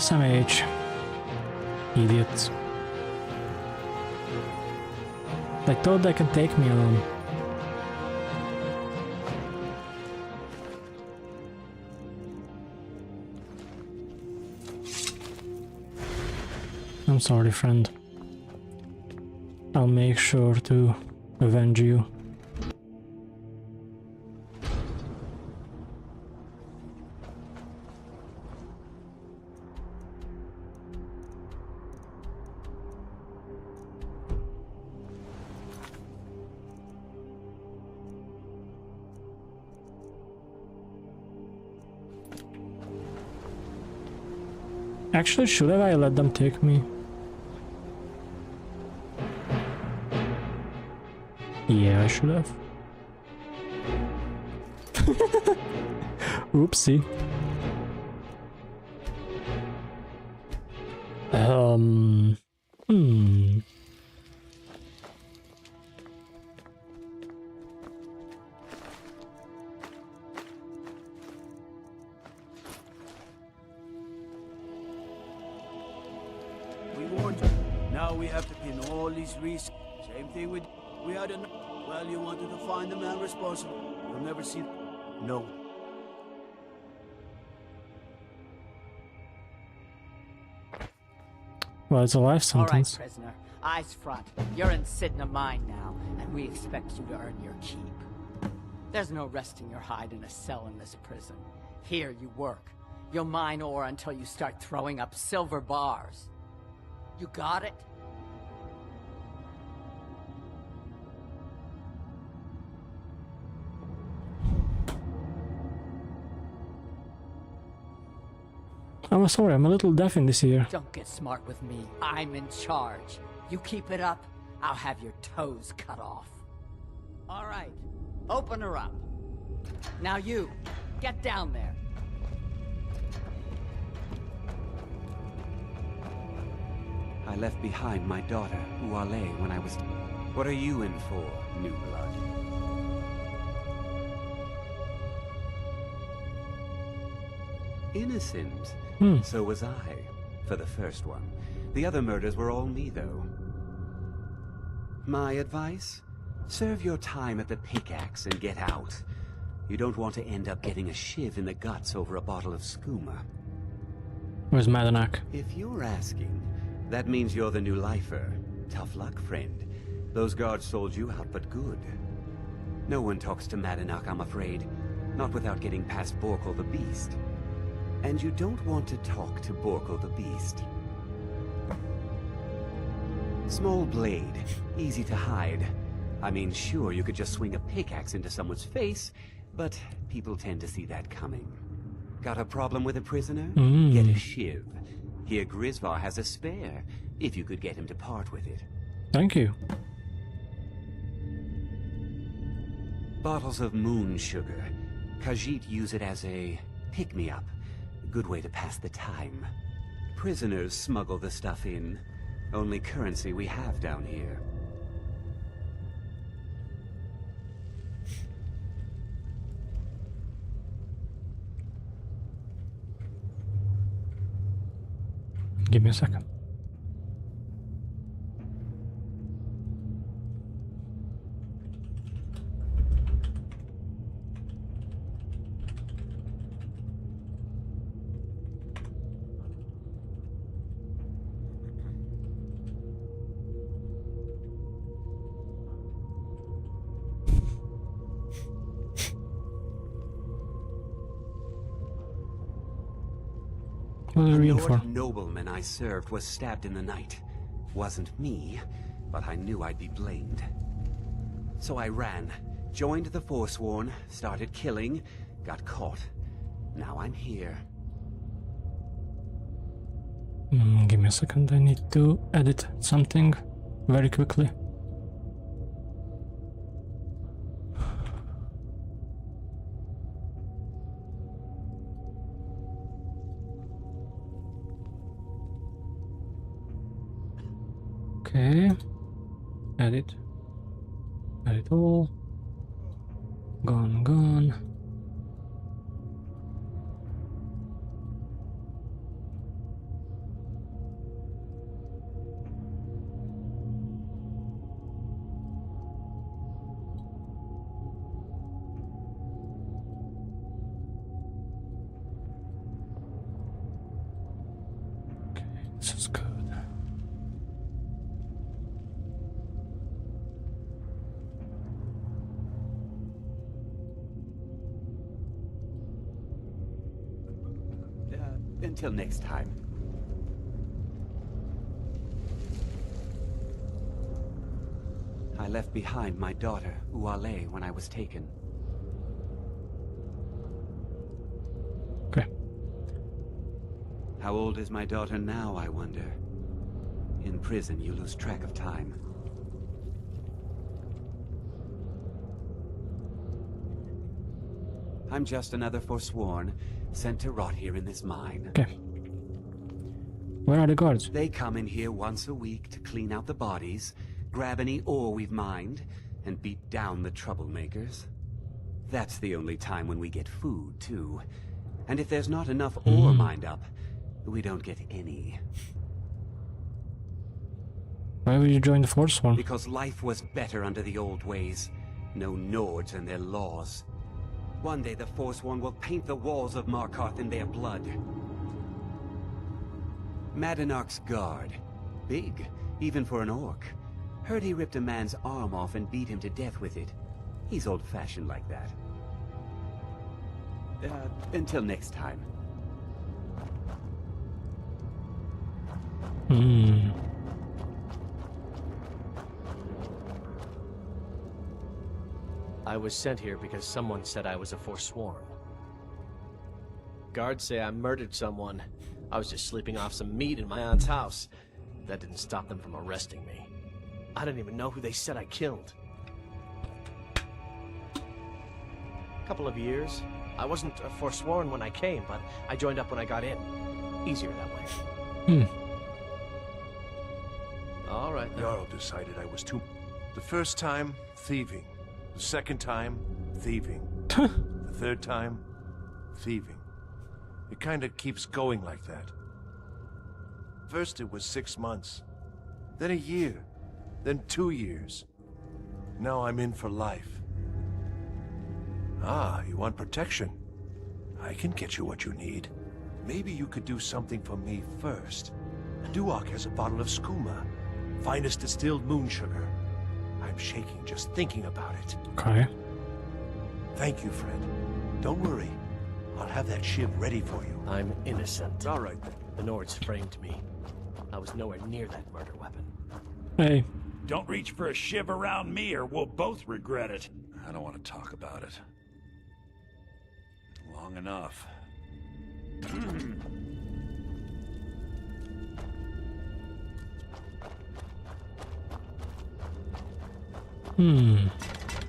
SMH. Idiots. They thought they could take me on. I'm sorry, friend. I'll make sure to avenge you. Actually, should I let them take me? Yeah, I should have. Oopsie. Hmm. We warned you. Now we have to pin all these risks. Same thing with... We had an... Well, you wanted to find the man responsible. You'll never see... No. Well, it's a life All right, sentence. prisoner. Eyes front. You're in Sidna Mine now, and we expect you to earn your keep. There's no resting your hide in a cell in this prison. Here you work. You'll mine ore until you start throwing up silver bars. You got it? I'm sorry, I'm a little deaf in this ear. Don't get smart with me. I'm in charge. You keep it up, I'll have your toes cut off. All right, open her up. Now you, get down there. I left behind my daughter, Uale, when I was... What are you in for, new blood? Innocent. So was I, for the first one. The other murders were all me, though. My advice? Serve your time at the pickaxe and get out. You don't want to end up getting a shiv in the guts over a bottle of skooma. Where's Madanak? If you're asking, that means you're the new lifer. Tough luck, friend. Those guards sold you out, but good. No one talks to Madanak, I'm afraid. Not without getting past Borkle the Beast. And you don't want to talk to Borkle the Beast. Small blade, easy to hide. I mean, sure, you could just swing a pickaxe into someone's face, but people tend to see that coming. Got a problem with a prisoner? Get a shiv. Here Grisvar has a spare, if you could get him to part with it. Thank you. Bottles of moon sugar. Khajiit use it as a pick-me-up. Good way to pass the time. Prisoners smuggle the stuff in. Only currency we have down here. Give me a second. What are you in for? The nobleman I served was stabbed in the night. Wasn't me, but I knew I'd be blamed. So I ran, joined the Forsworn, started killing, got caught. Now I'm here. Give me a second, I need to edit something very quickly. Okay, edit all, gone. this is good. Until next time. I left behind my daughter, Uale, when I was taken. Okay. How old is my daughter now, I wonder? In prison, you lose track of time. I'm just another Forsworn, sent to rot here in this mine. Okay. Where are the guards? They come in here once a week to clean out the bodies, grab any ore we've mined, and beat down the troublemakers. That's the only time when we get food, too. And if there's not enough ore mined up, we don't get any. Why would you join the Forsworn? Because life was better under the old ways. No Nords and their laws. One day the Forsworn will paint the walls of Markarth in their blood. Madanark's guard. Big, even for an orc. Heard he ripped a man's arm off and beat him to death with it. He's old-fashioned like that. Until next time. I was sent here because someone said I was a Forsworn. Guards say I murdered someone. I was just sleeping off some meat in my aunt's house. That didn't stop them from arresting me. I don't even know who they said I killed. Couple of years. I wasn't a Forsworn when I came, but I joined up when I got in. Easier that way. All right. Jarl decided I was too... The first time, thieving. The second time, thieving. The third time, thieving. It kind of keeps going like that. First it was 6 months. Then a year. Then 2 years. Now I'm in for life. Ah, you want protection? I can get you what you need. Maybe you could do something for me first. Duak has a bottle of skooma. Finest distilled moon sugar. I'm shaking just thinking about it. Okay. Thank you, friend. Don't worry. I'll have that shiv ready for you. I'm innocent. All right, then. The Nords framed me. I was nowhere near that murder weapon. Hey. Don't reach for a shiv around me or we'll both regret it. I don't want to talk about it. Long enough.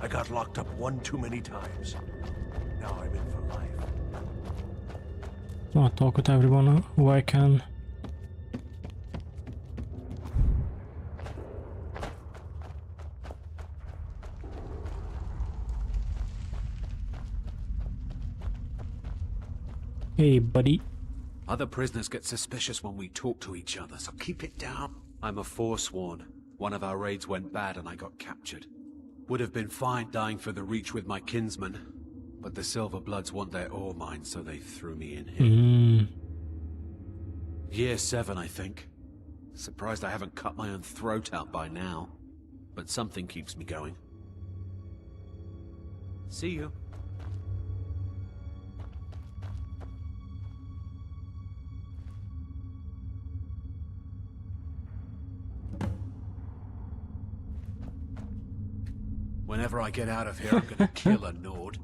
I got locked up one too many times. Now I'm in for life. I'll talk with everyone who I can. Hey, buddy. Other prisoners get suspicious when we talk to each other, so keep it down. I'm a Forsworn. One of our raids went bad and I got captured. Would have been fine dying for the Reach with my kinsmen, but the Silverbloods want their ore mine, so they threw me in here. Year 7, I think. Surprised I haven't cut my own throat out by now, but something keeps me going. See you. Whenever I get out of here, I'm gonna kill a Nord.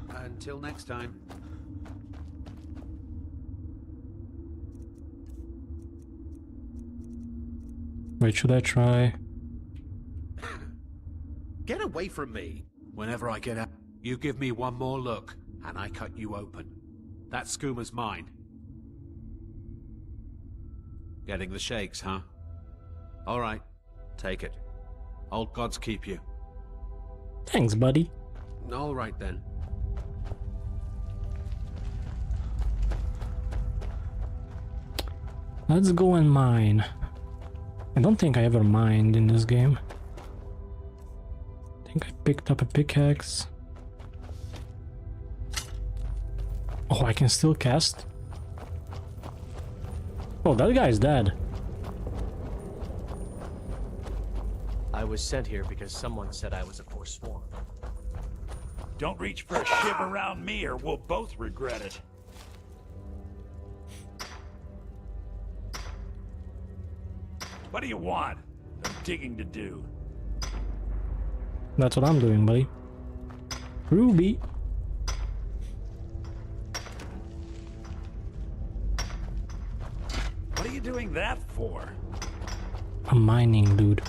Until next time. Wait, should I try? Get away from me! Whenever I get out, you give me one more look, and I cut you open. That skooma's mine. Getting the shakes, huh? All right, take it. Old gods keep you. Thanks, buddy. All right, then. Let's go and mine. I don't think I ever mined in this game. I think I picked up a pickaxe. Oh, I can still cast? Oh, that guy's dead. I was sent here because someone said I was a Forsworn. Don't reach for a shiv around me or we'll both regret it. What do you want? There's digging to do. That's what I'm doing, buddy. Ruby. What are you doing that for? I'm mining, dude.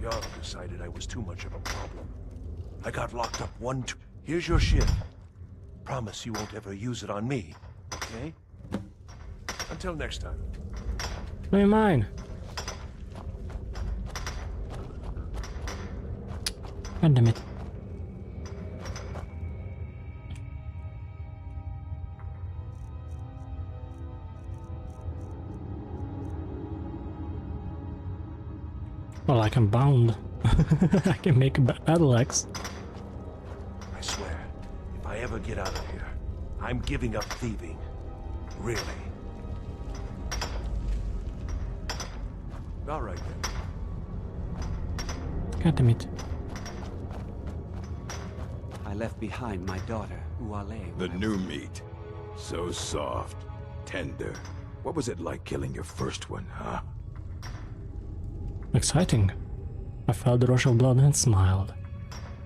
Jarl decided I was too much of a problem. I got locked up Here's your shiv. Promise you won't ever use it on me, okay? Until next time. Let me mine. God damn it. Well, I can bound. I can make a battle axe. I swear, if I ever get out of here, I'm giving up thieving. Really. All right then. God damn it. I left behind my daughter, Uale. The new meat. So soft, tender. What was it like killing your first one, huh? Exciting. I felt the rush of blood and smiled.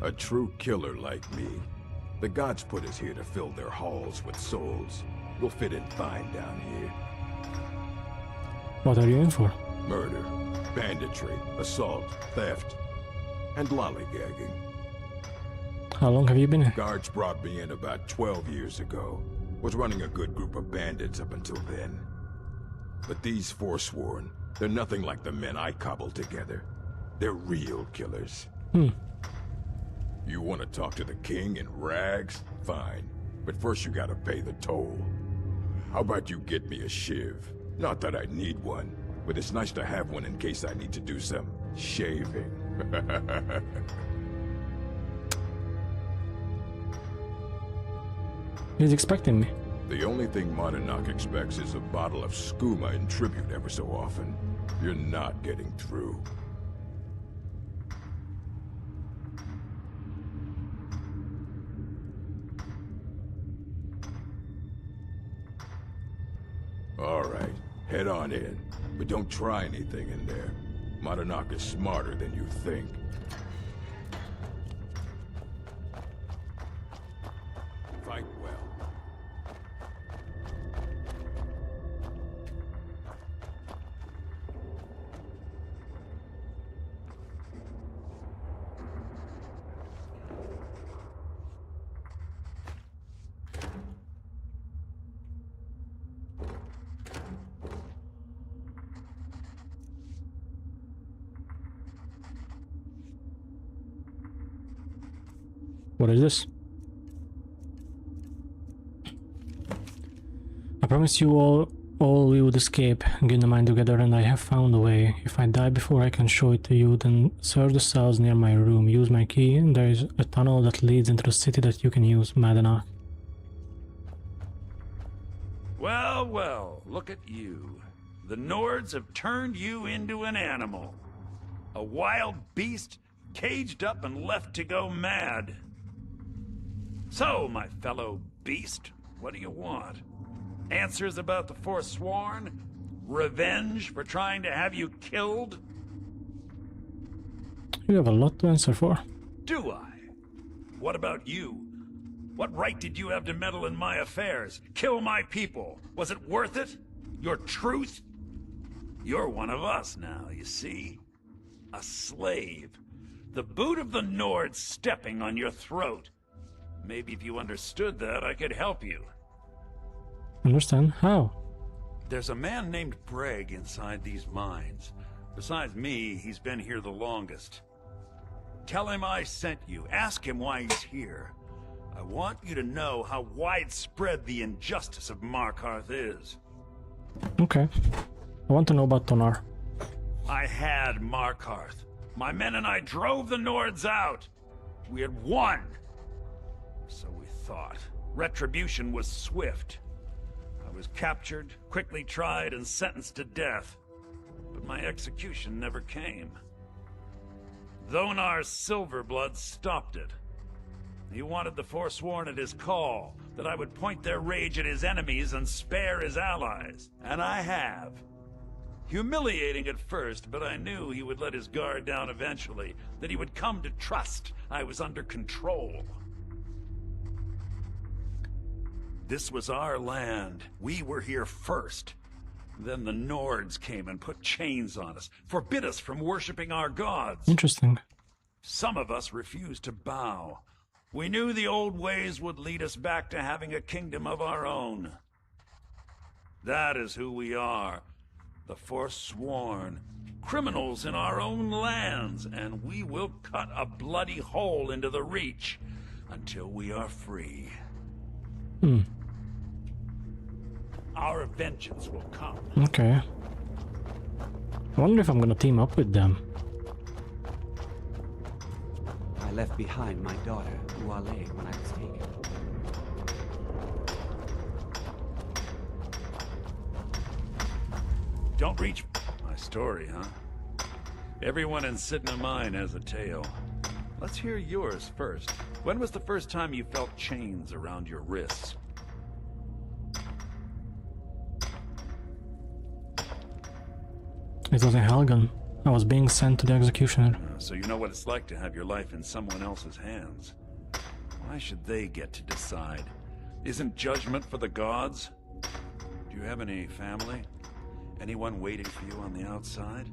A true killer like me. The gods put us here to fill their halls with souls. You'll fit in fine down here. What are you in for? Murder, banditry, assault, theft, and lollygagging. How long have you been here? Guards brought me in about 12 years ago. Was running a good group of bandits up until then. But these Forsworn, they're nothing like the men I cobbled together. They're real killers. You want to talk to the king in rags? Fine. But first you gotta pay the toll. How about you get me a shiv? Not that I need one, but it's nice to have one in case I need to do some shaving. He's expecting me. The only thing Monarch expects is a bottle of skooma in tribute every so often. You're not getting through. All right, head on in. But don't try anything in there. Monarch is smarter than you think. Fight well. What is this? I promised you all we would escape, get the mind together, and I have found a way. If I die before I can show it to you, then search the cells near my room. Use my key, and there is a tunnel that leads into the city that you can use, Madana. Well, well, look at you. The Nords have turned you into an animal. A wild beast, caged up and left to go mad. So, my fellow beast, what do you want? Answers about the Forsworn? Revenge for trying to have you killed? You have a lot to answer for. Do I? What about you? What right did you have to meddle in my affairs? Kill my people? Was it worth it? Your truth? You're one of us now, you see? A slave. The boot of the Nords stepping on your throat. Maybe if you understood that, I could help you. Understand? How? There's a man named Breg inside these mines. Besides me, he's been here the longest. Tell him I sent you. Ask him why he's here. I want you to know how widespread the injustice of Markarth is. Okay. I want to know about Tonar. I had Markarth. My men and I drove the Nords out. We had won. So we thought. Retribution was swift. I was captured, quickly tried, and sentenced to death. But my execution never came. Dhonar's Silverblood stopped it. He wanted the Forsworn at his call, that I would point their rage at his enemies and spare his allies. And I have. Humiliating at first, but I knew he would let his guard down eventually, that he would come to trust I was under control. This was our land. We were here first. Then the Nords came and put chains on us, forbid us from worshipping our gods. Interesting. Some of us refused to bow. We knew the old ways would lead us back to having a kingdom of our own. That is who we are, the Forsworn, criminals in our own lands, and we will cut a bloody hole into the Reach until we are free. Our vengeance will come. Okay. I wonder if I'm gonna team up with them. I left behind my daughter, Uale, when I was taken. Don't reach my story, huh? Everyone in Sidna Mine has a tale. Let's hear yours first. When was the first time you felt chains around your wrists? It was in Helgen. I was being sent to the executioner. So you know what it's like to have your life in someone else's hands. Why should they get to decide? Isn't judgment for the gods? Do you have any family? Anyone waiting for you on the outside?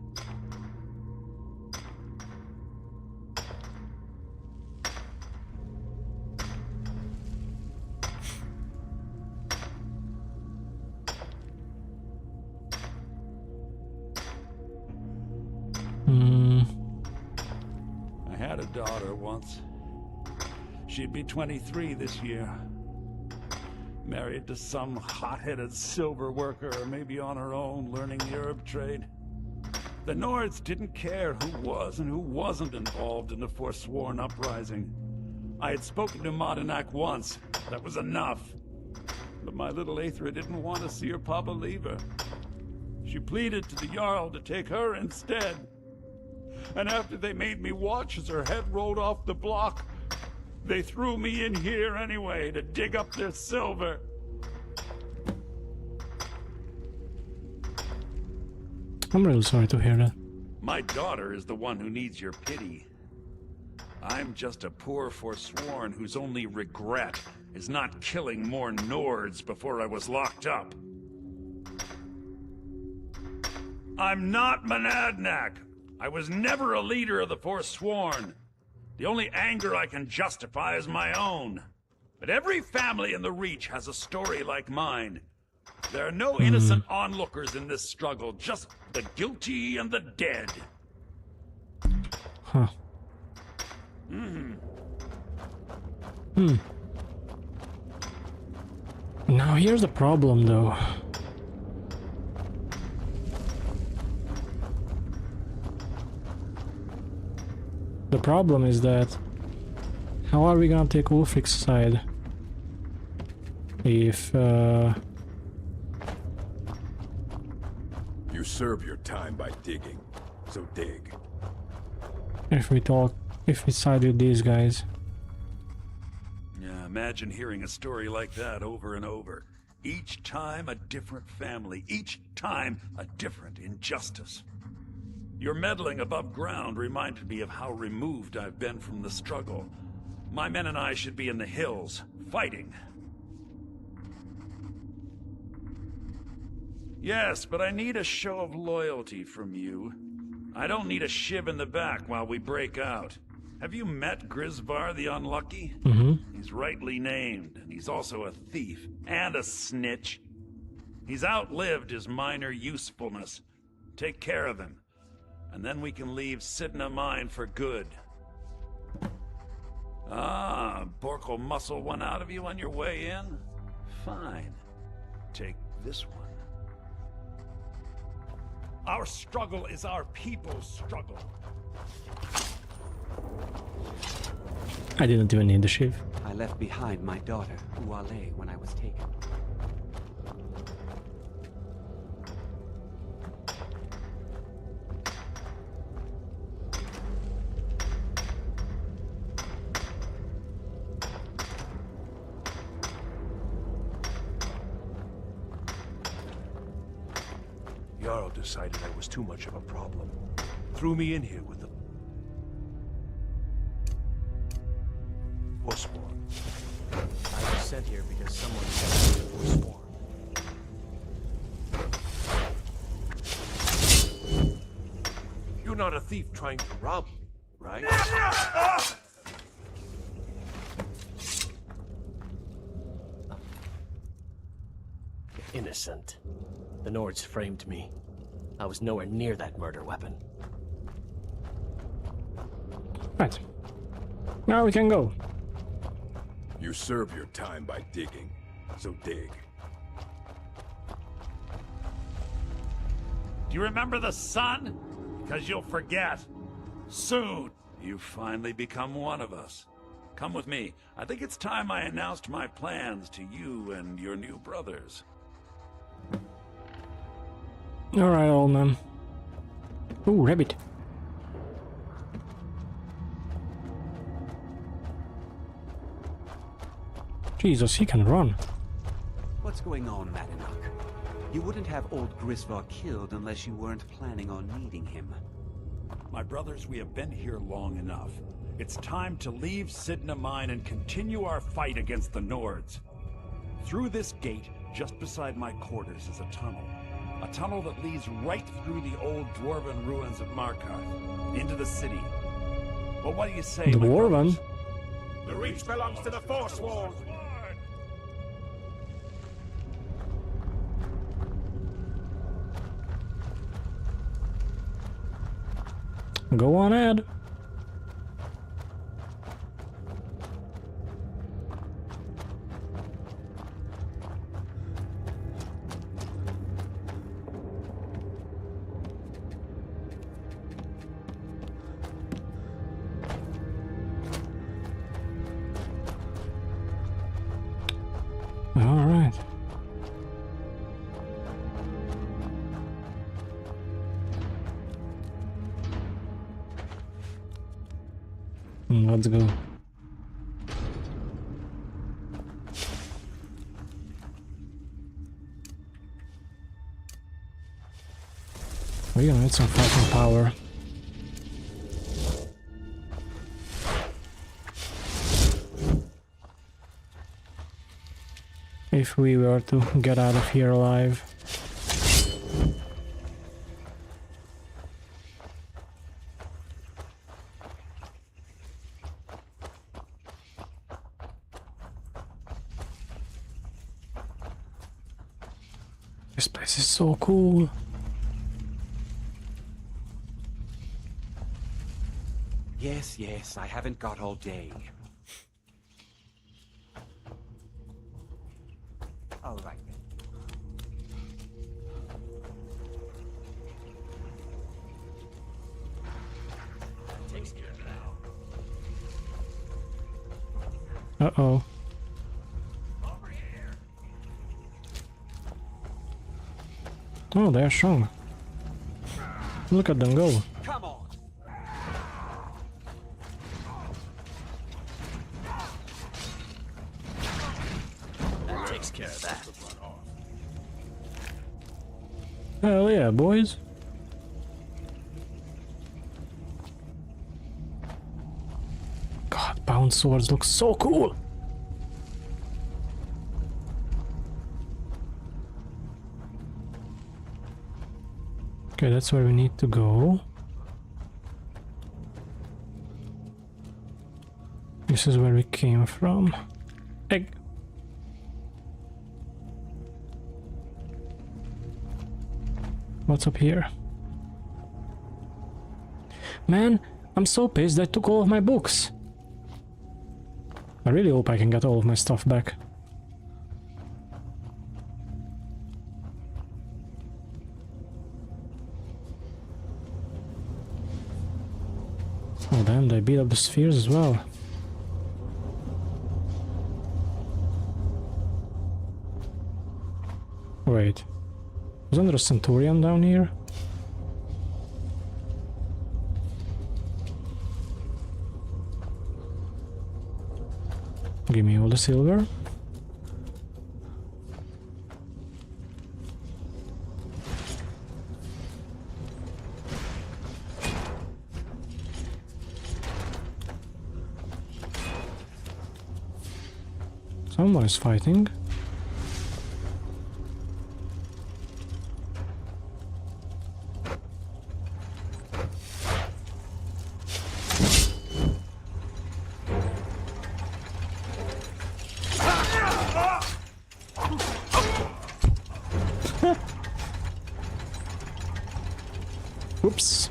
I had a daughter once. She'd be 23 this year. Married to some hot-headed silver worker, or maybe on her own, learning the herb trade. The Nords didn't care who was and who wasn't involved in the Forsworn uprising. I had spoken to Madanak once. That was enough. But my little Aethra didn't want to see her papa leave her. She pleaded to the Jarl to take her instead. And after they made me watch as her head rolled off the block, they threw me in here anyway to dig up their silver. I'm really sorry to hear that. My daughter is the one who needs your pity. I'm just a poor Forsworn whose only regret is not killing more Nords before I was locked up. I'm not Monadnac. I was never a leader of the Forsworn. The only anger I can justify is my own. But every family in the Reach has a story like mine. There are no innocent onlookers in this struggle, just the guilty and the dead. Huh. Now here's the problem though. The problem is that how are we gonna take Ulfric's side if You serve your time by digging, so dig. if we side with these guys? Yeah, imagine hearing a story like that over and over. Each time a different family, each time a different injustice. Your meddling above ground reminded me of how removed I've been from the struggle. My men and I should be in the hills, fighting. Yes, but I need a show of loyalty from you. I don't need a shiv in the back while we break out. Have you met Grisvar the Unlucky? He's rightly named, and he's also a thief and a snitch. He's outlived his minor usefulness. Take care of him, and then we can leave Sidna Mine for good. Ah, Bork will muscle one out of you on your way in? Fine. Take this one. Our struggle is our people's struggle. I didn't even need the shiv. I left behind my daughter, Uale, when I was taken. Jarl decided I was too much of a problem. Threw me in here with the Forsworn. I was sent here because someone was forsworn. You're not a thief trying to rob me, right? Innocent. The Nords framed me. I was nowhere near that murder weapon. Right. Now we can go. You serve your time by digging, so dig. Do you remember the sun? Because you'll forget. Soon, you finally become one of us. Come with me. I think it's time I announced my plans to you and your new brothers. Alright, old man. Ooh, rabbit. Jesus, he can run. What's going on, Madanach? You wouldn't have old Grisvar killed unless you weren't planning on needing him. My brothers, we have been here long enough. It's time to leave Sidna Mine and continue our fight against the Nords. Through this gate, just beside my quarters, is a tunnel. A tunnel that leads right through the old dwarven ruins of Markarth, into the city. Well, what do you say, my brothers? Dwarven? The Reach belongs to the Forsworn. Go on, Ed. All right. Let's go. We're gonna need some fucking power. If we were to get out of here alive. This place is so cool. Yes, yes, I haven't got all day. All right. That takes care of that. Uh-oh. Oh, they're strong. Look at them go. Come on. That takes care of that. Hell yeah, boys. God, bound swords look so cool. Okay, that's where we need to go. This is where we came from. Egg. What's up here? Man, I'm so pissed I took all of my books. I really hope I can get all of my stuff back. Oh damn, they beat up the spheres as well. Wait. Wasn't there a Centurion down here? Give me all the silver. Someone is fighting. Oops.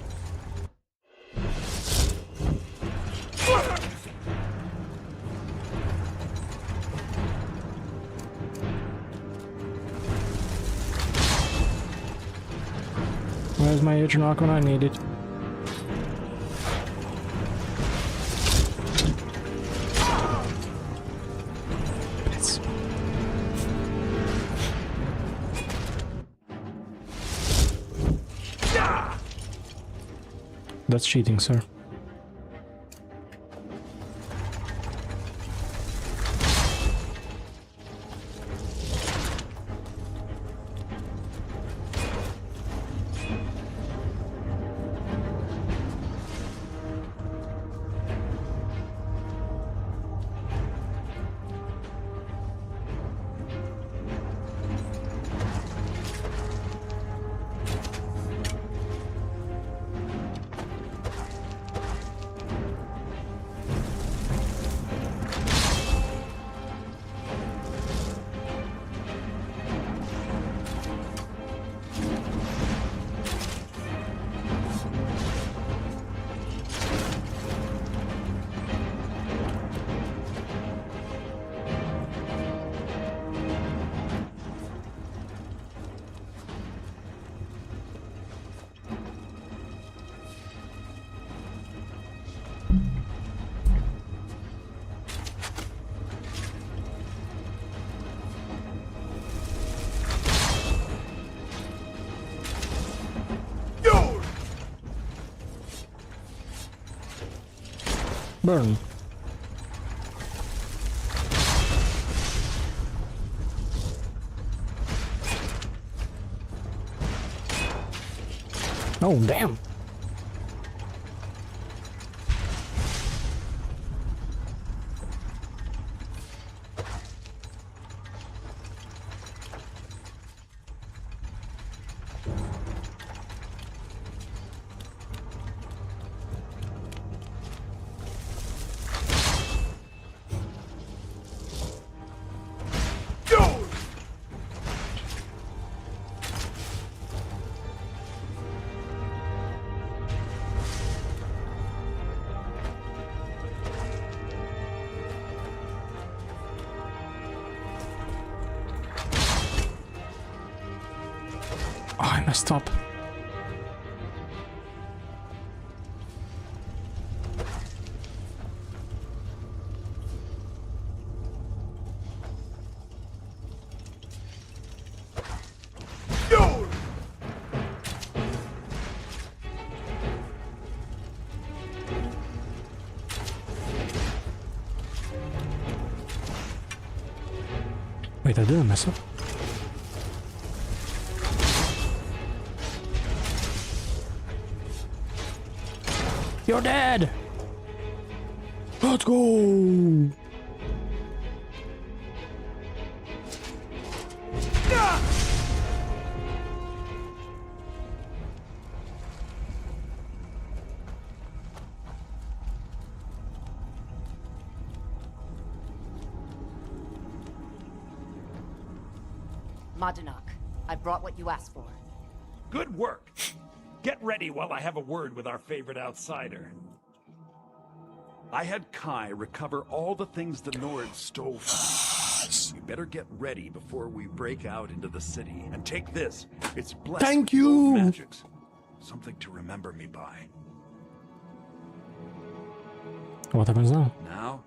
Where's my H-Knock when I need it? It's... That's cheating, sir. Burn. Oh, damn. Oh, I messed up. Wait, I didn't mess up. You're dead! Let's go! Madanach, I brought what you asked for. Good work. Get ready while I have a word with our favorite outsider. I had Kai recover all the things the Nords stole from me. You better get ready before we break out into the city. And take this. It's blessed Thank with gold you. magics. Something to remember me by. What happens now? Now,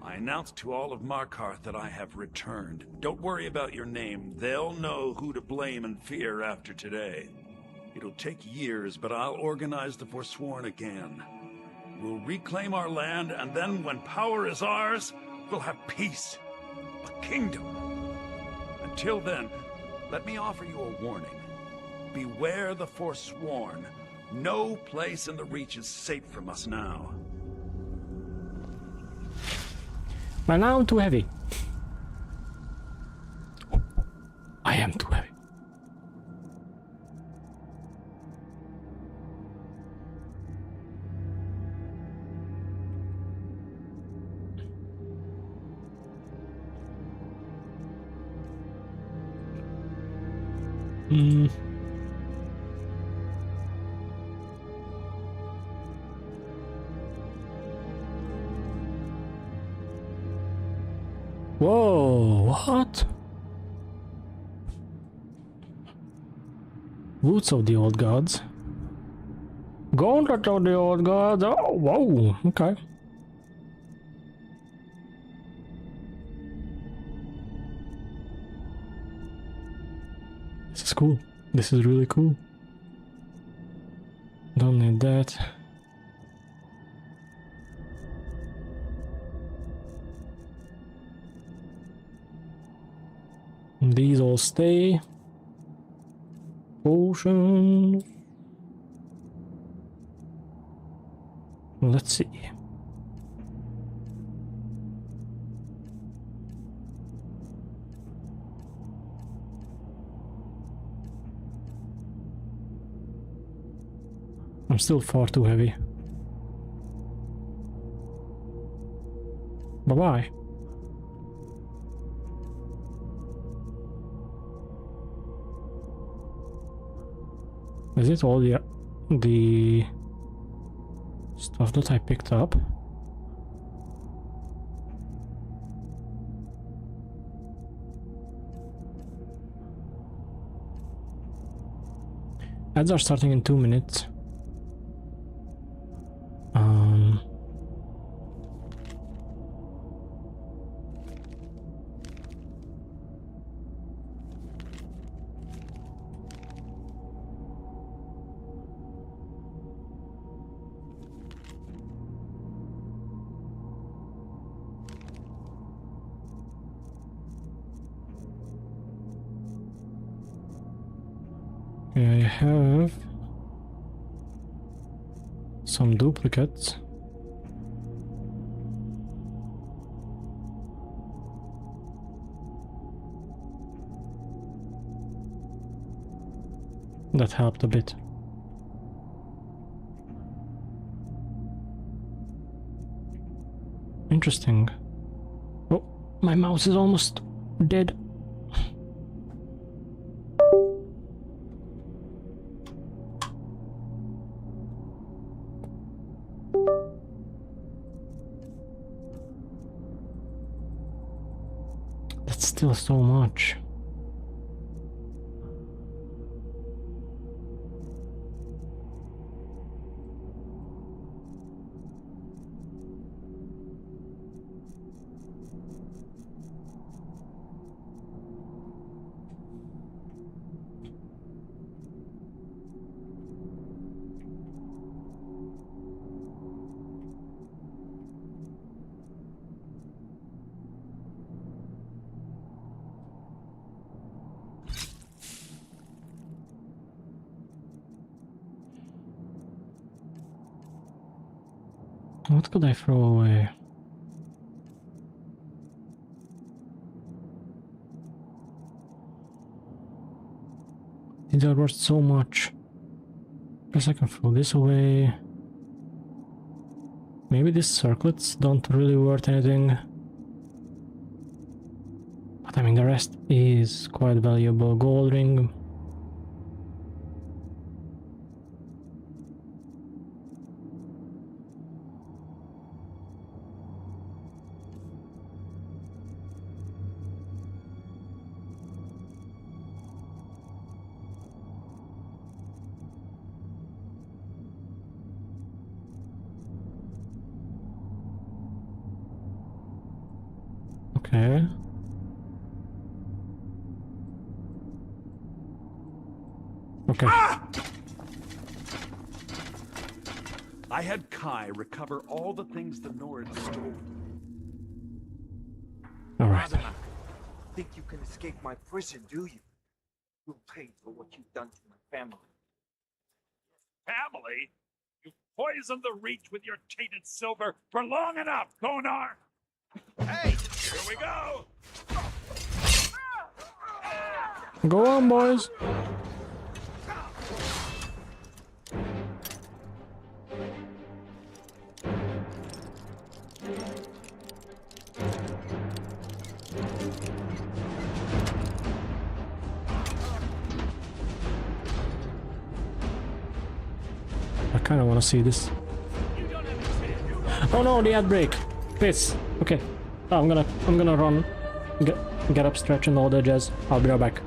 I announce to all of Markarth that I have returned. Don't worry about your name. They'll know who to blame and fear after today. It'll take years, but I'll organize the Forsworn again. We'll reclaim our land, and then when power is ours, we'll have peace. A kingdom. Until then, let me offer you a warning. Beware the Forsworn. No place in the Reach is safe from us now. But now I'm too heavy. I am too heavy. Whoa, what? Roots of the old gods. Gauntlet of the old gods. Oh, whoa, okay. This is cool. This is really cool. Don't need that. These all stay. Potion. Let's see. I'm still far too heavy. Bye-bye. Is it all the stuff that I picked up? Ads are starting in 2 minutes. I have some duplicates. That helped a bit. Interesting. Oh, my mouse is almost dead. That's still so much. What could I throw away? These are worth so much. Guess I can throw this away. Maybe these circlets don't really worth anything. But I mean the rest is quite valuable. Gold ring. Okay. Okay. I had Kai recover all the things the Nords stole. All right. Think you can escape my prison, do you? You'll pay for what you've done to my family. Family? You poisoned the Reach with your tainted silver for long enough, Konar! Hey, here we go! Go on, boys. I kind of want to see this. Oh no, the ad break. Piss. Okay. Oh, I'm gonna run. Get up, stretch, and all that jazz. I'll be right back.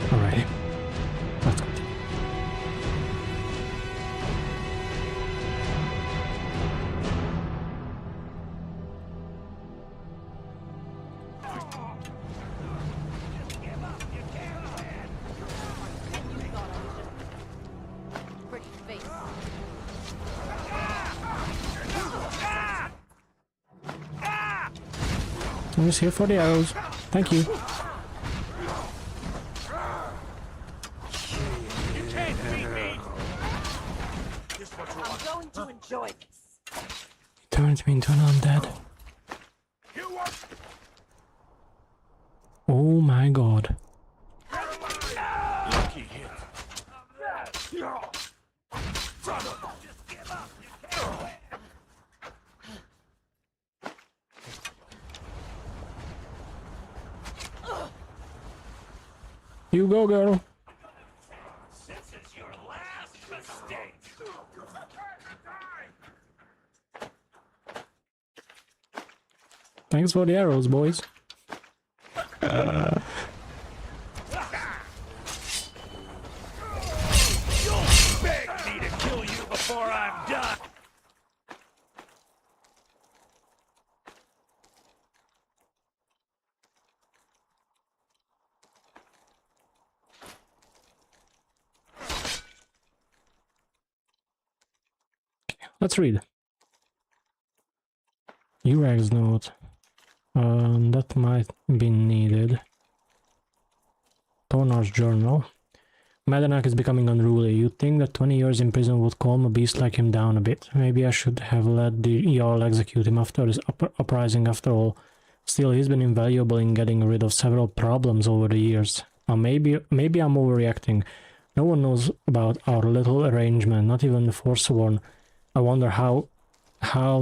Alrighty. Let's go. Pretty face. I'm just here for the arrows. Thank you. I'm going to enjoy this. Turns me into an undead. Oh my god. Lucky hit. You go, girl. This is your last mistake. Thanks for the arrows, boys. You beg me to kill you before I'm done. Let's read. Urag's note. That might be needed. Tornar's journal. Madanak is becoming unruly. You'd think that 20 years in prison would calm a beast like him down a bit. Maybe I should have let the Jarl execute him after this uprising after all. Still, he's been invaluable in getting rid of several problems over the years. Maybe I'm overreacting. No one knows about our little arrangement, not even the Forsworn. I wonder how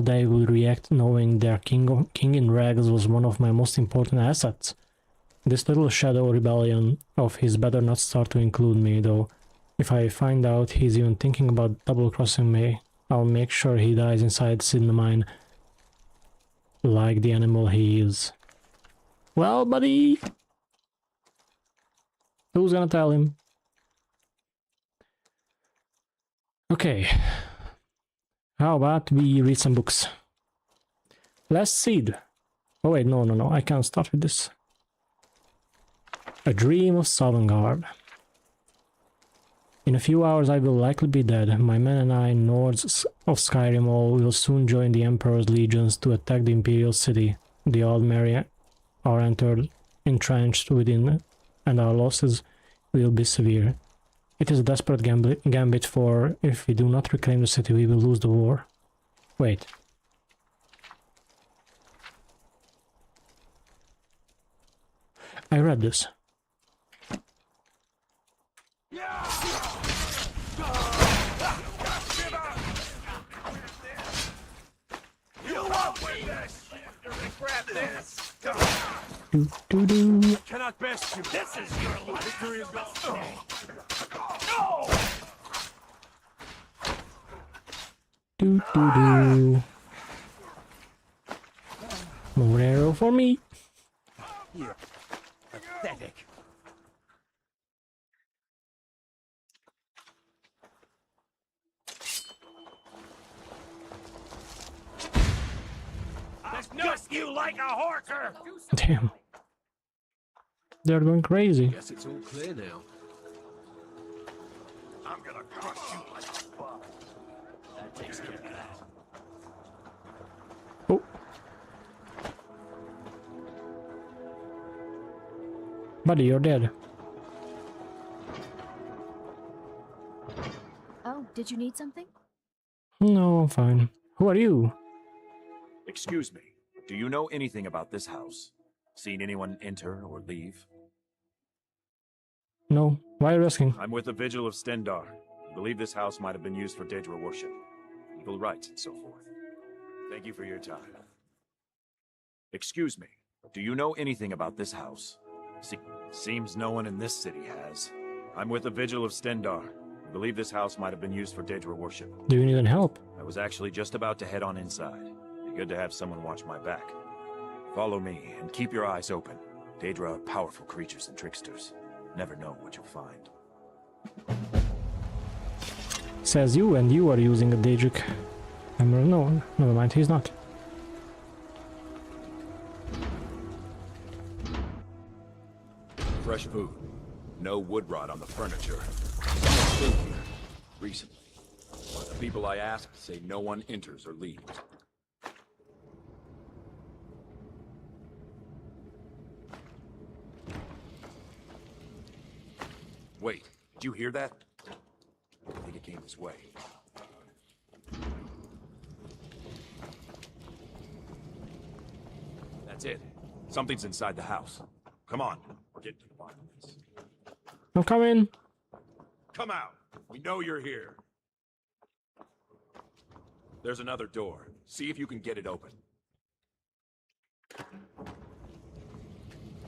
they will react knowing their king in rags was one of my most important assets. This little shadow rebellion of his better not start to include me, though. If I find out he's even thinking about double-crossing me, I'll make sure he dies inside Sidna Mine. Like the animal he is. Well, buddy! Who's gonna tell him? Okay. How about we read some books? Last Seed. Oh wait, no, I can't start with this. A Dream of Sovngarde. In a few hours I will likely be dead. My men and I, Nords of Skyrim all, will soon join the Emperor's legions to attack the Imperial City. The Aldmeri are entrenched within, and our losses will be severe. It is a desperate gambit, for if we do not reclaim the city, we will lose the war. Wait. I read this. I cannot best you. This is your life. Victory is gone. No! More arrow for me. You're pathetic. I'll gut you like a horker. Damn. They're going crazy. Guess it's all clear now. I'm gonna crush you like a bug. That takes care of that. Oh. Buddy, you're dead. Oh, did you need something? No, I'm fine. Who are you? Excuse me. Do you know anything about this house? Seen anyone enter or leave? No. Why are you asking? I'm with the Vigil of Stendar. I believe this house might have been used for Daedra worship, evil rites, and so forth. Thank you for your time. Excuse me. Do you know anything about this house? Seems no one in this city has. I'm with the Vigil of Stendar. I believe this house might have been used for Daedra worship. Do you need any help? I was actually just about to head on inside. Be good to have someone watch my back. Follow me, and keep your eyes open. Daedra are powerful creatures and tricksters. Never know what you'll find. Says you, and you are using a Daedric hammer. No, never mind, he's not. Fresh food. No wood rot on the furniture. Someone's been here recently. But the people I asked say no one enters or leaves. Wait, did you hear that? I think it came this way. That's it. Something's inside the house. Come on, we're getting to the bottom of this. I'm coming. Come out! We know you're here. There's another door. See if you can get it open.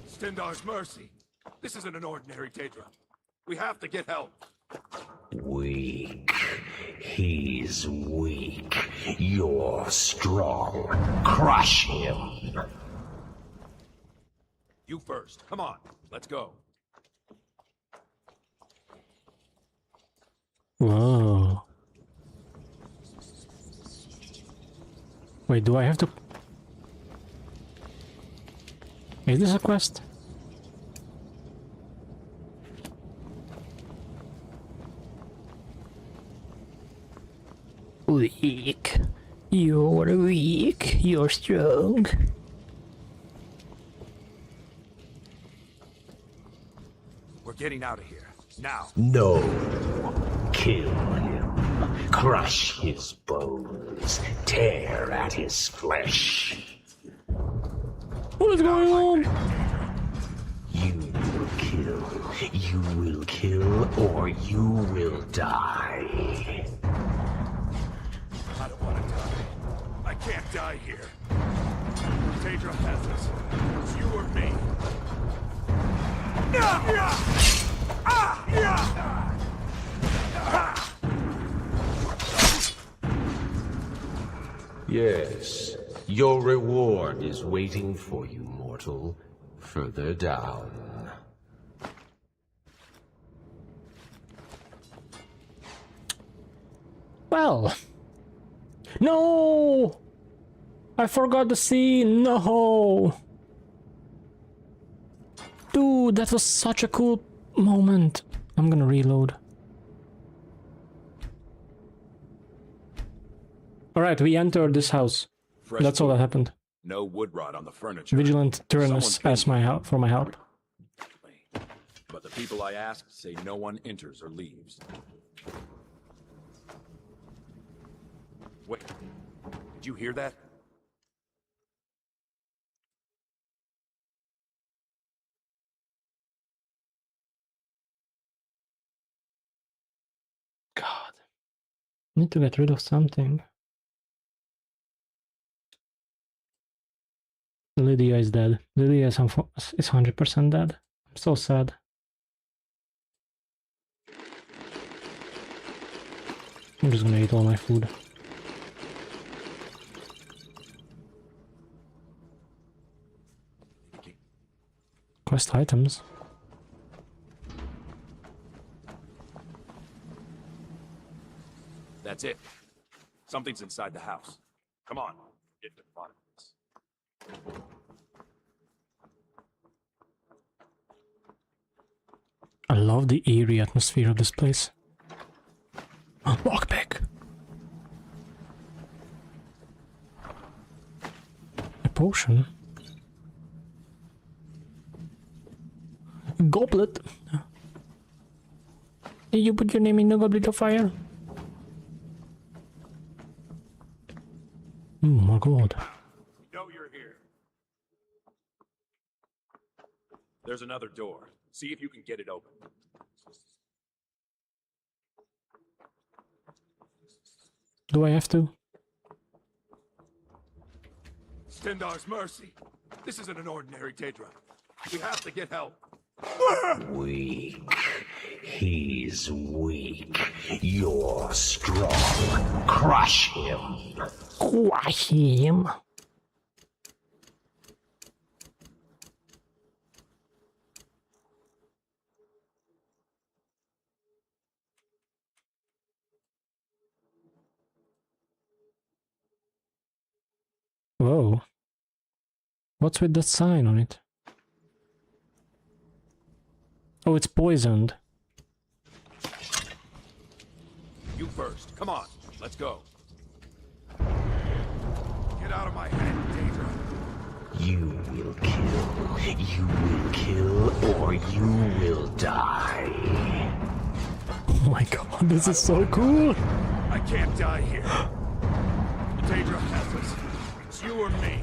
Stendar's mercy. This isn't an ordinary Daedra. We have to get help. Weak. He's weak. You're strong. Crush him. You first. Come on. Let's go. Whoa. Wait, do I have to... Is this a quest? Ooh. weak. You're weak. You're strong. We're getting out of here. Now. No. Kill him. Crush his bones. Tear at his flesh. What is going on? You will kill. You will kill, or you will die. I don't want to die. I can't die here. Daedra has us. It's you or me. Yes, your reward is waiting for you, mortal, further down. Well. No! I forgot the scene. No! Dude, that was such a cool moment. I'm gonna reload. Alright, we entered this house. Fresh That's all that happened. No wood rot on the furniture. Vigilant Tyrannus asked my help for my help. But the people I asked say no one enters or leaves. Wait, did you hear that? God. Need to get rid of something. Lydia is dead. Lydia is 100% dead. I'm so sad. I'm just gonna eat all my food. Quest items. That's it. Something's inside the house. Come on, get to the bottom of this. I love the eerie atmosphere of this place. Lockpick! A potion? A goblet? Did you put your name in the goblet of fire? Oh my god. We know you're here. There's another door. See if you can get it open. Do I have to? Stendar's mercy. This isn't an ordinary Daedra. We have to get help. Weak. He's weak. You're strong. Crush him. Crush him. Whoa. What's with that sign on it? Oh, it's poisoned. You first. Come on, let's go. Get out of my head, Daedra. You will kill. You will kill, or you will die. Oh my god, this is so cool. I can't die here. Daedra has us. It's you or me.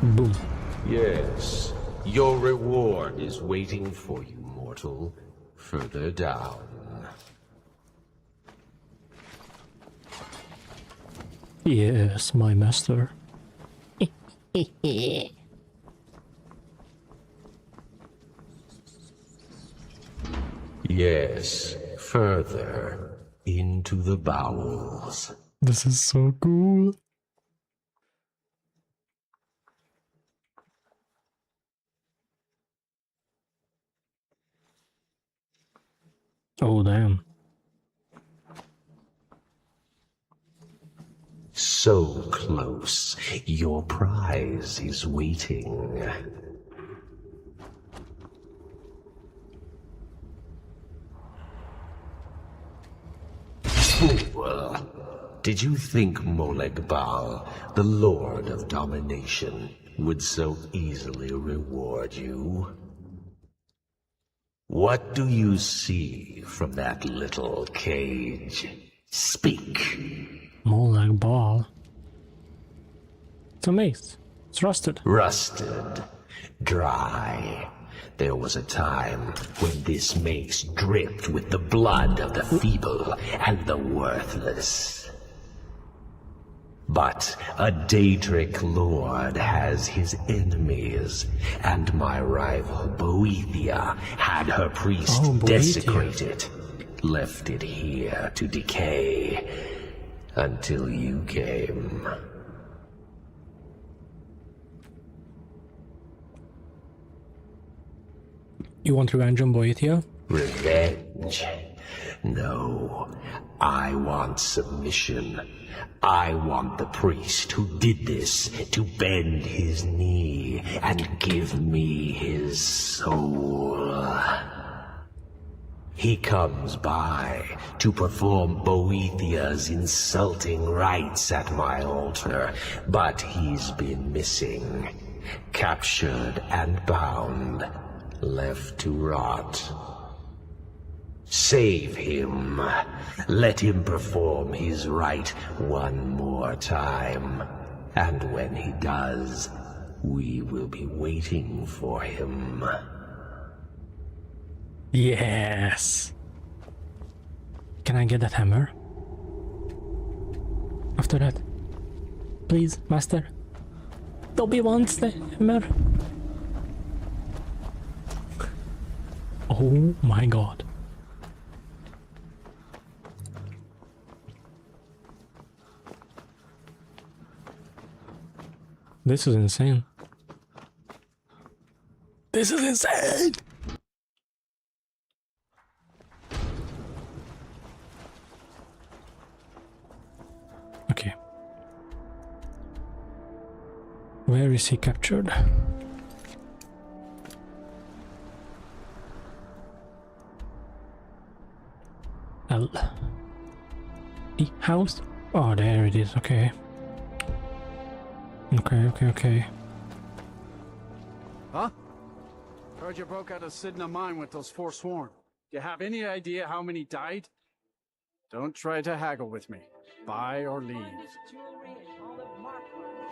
Boom. Yes, your reward is waiting for you, mortal, further down. Yes, my master. Yes, further into the bowels. This is so cool. Oh, damn. So close. Your prize is waiting. Fool. Did you think Moleg Bal, the Lord of Domination, would so easily reward you? What do you see from that little cage? Speak. Moleg Bal. It's a mace. It's rusted. Rusted. Dry. There was a time when this mace dripped with the blood of the feeble and the worthless. But a Daedric lord has his enemies, and my rival Boethia had her priest desecrated, left it here to decay, until you came. You want revenge on Boethia? Revenge? No. I want submission. I want the priest who did this to bend his knee and give me his soul. He comes by to perform Boethia's insulting rites at my altar, but he's been missing, captured and bound, left to rot. Save him. Let him perform his rite one more time. And when he does, we will be waiting for him. Yes. Can I get that hammer? After that. Please, master. Dobby wants the hammer. Oh my god. This is insane. This is insane! Okay. Where is he captured? L. E house? Oh, there it is, okay. Okay. Huh? Heard you broke out of Sidna mine with those Forsworn. Do you have any idea how many died? Don't try to haggle with me. Buy or leave.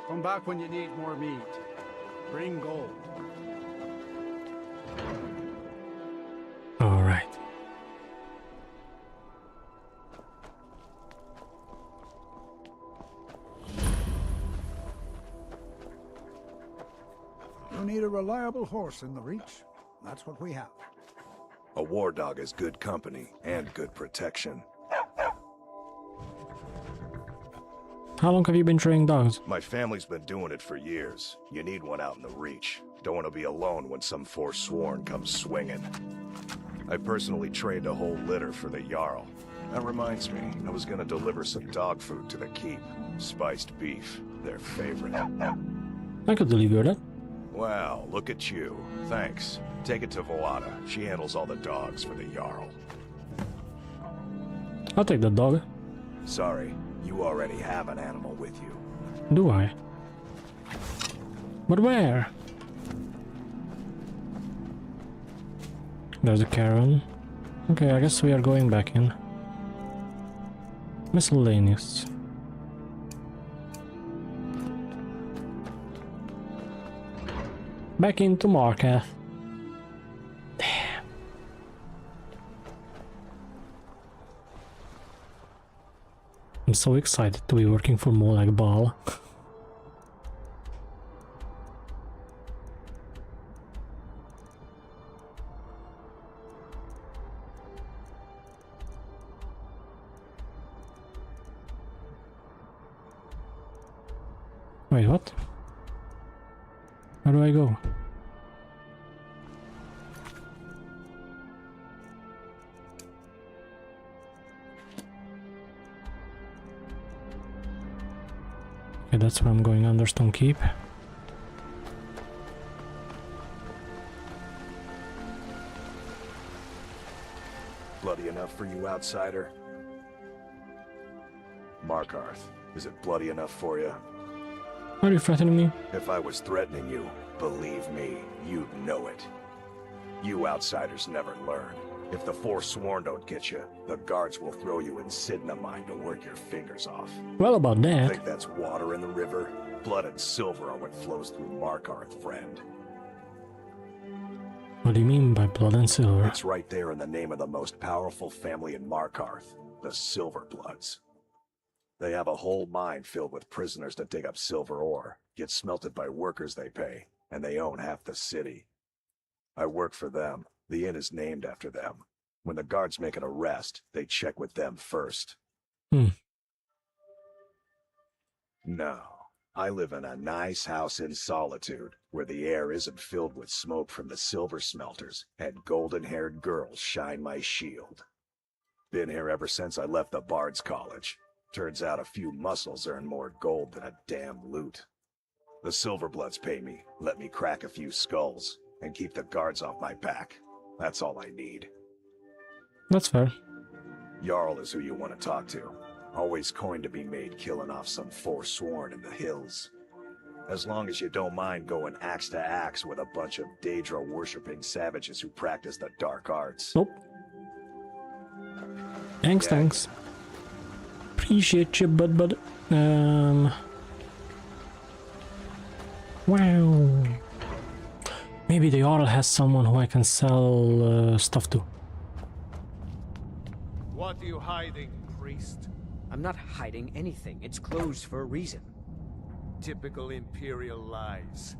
Come back when you need more meat. Bring gold. All right. You need a reliable horse in the Reach. That's what we have. A war dog is good company and good protection. How long have you been training dogs? My family's been doing it for years. You need one out in the Reach. Don't want to be alone when some Forsworn comes swinging. I personally trained a whole litter for the Jarl. That reminds me, I was gonna deliver some dog food to the keep. Spiced beef, their favorite. I could deliver that. Wow, look at you. Thanks. Take it to Voada. She handles all the dogs for the Jarl. I'll take the dog. Sorry, you already have an animal with you. Do I? But where? There's a caravan. Okay, I guess we are going back in. Miscellaneous. Back into Markarth. Damn. I'm so excited to be working for Moleg Bal. Wait, what? Where do I go? Okay, that's where I'm going, Understone Keep. Bloody enough for you, outsider? Markarth, is it bloody enough for you? Are you threatening me? If I was threatening you, believe me, you'd know it. You outsiders never learn. If the Forsworn don't get you, the guards will throw you in Sidna mine to work your fingers off. Well, about that. Think that's water in the river? Blood and silver are what flows through Markarth, friend. What do you mean by blood and silver? It's right there in the name of the most powerful family in Markarth, the Silverbloods. They have a whole mine filled with prisoners that dig up silver ore, get smelted by workers they pay, and they own half the city. I work for them. The inn is named after them. When the guards make an arrest, they check with them first. No, I live in a nice house in solitude, where the air isn't filled with smoke from the silver smelters, and golden-haired girls shine my shield. Been here ever since I left the Bard's College. Turns out a few muscles earn more gold than a damn loot. The Silverbloods pay me, let me crack a few skulls, and keep the guards off my back. That's all I need. That's fair. Jarl is who you want to talk to. Always coin to be made killing off some Forsworn in the hills. As long as you don't mind going axe to axe with a bunch of Daedra-worshipping savages who practice the dark arts. Nope. Thanks, thanks. Appreciate you, bud. Wow. Maybe the Jarl has someone who I can sell stuff to. What are you hiding, priest? I'm not hiding anything. It's closed for a reason. Typical Imperial lies.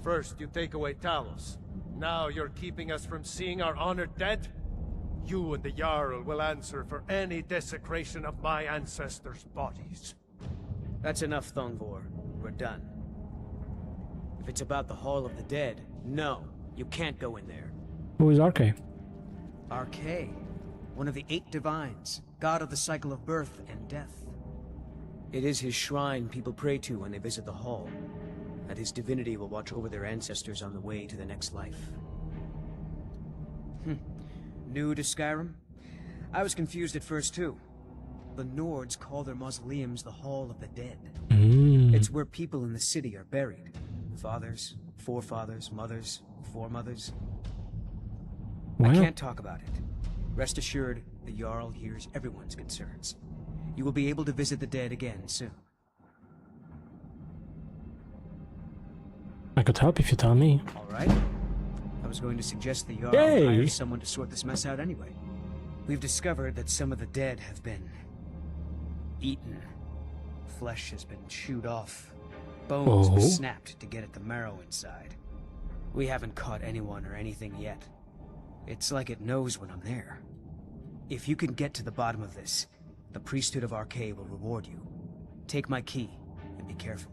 First, you take away Talos. Now you're keeping us from seeing our honored dead? You and the Jarl will answer for any desecration of my ancestors' bodies. That's enough, Thongvor. We're done. If it's about the Hall of the Dead, no, you can't go in there. Who is Arke? Arke, one of the 8 divines, god of the cycle of birth and death. It is his shrine people pray to when they visit the hall, and his divinity will watch over their ancestors on the way to the next life. New to Skyrim? I was confused at first too. The Nords call their mausoleums the Hall of the Dead. It's where people in the city are buried. Fathers, forefathers, mothers, foremothers. Wow. I can't talk about it. Rest assured, the Jarl hears everyone's concerns. You will be able to visit the dead again soon. I could help if you tell me. Alright. I was going to suggest the Jarl hire someone to sort this mess out anyway. We've discovered that some of the dead have been eaten. Flesh has been chewed off. Bones were snapped to get at the marrow inside. We haven't caught anyone or anything yet. It's like it knows when I'm there. If you can get to the bottom of this, the priesthood of Arcade will reward you. Take my key, and be careful.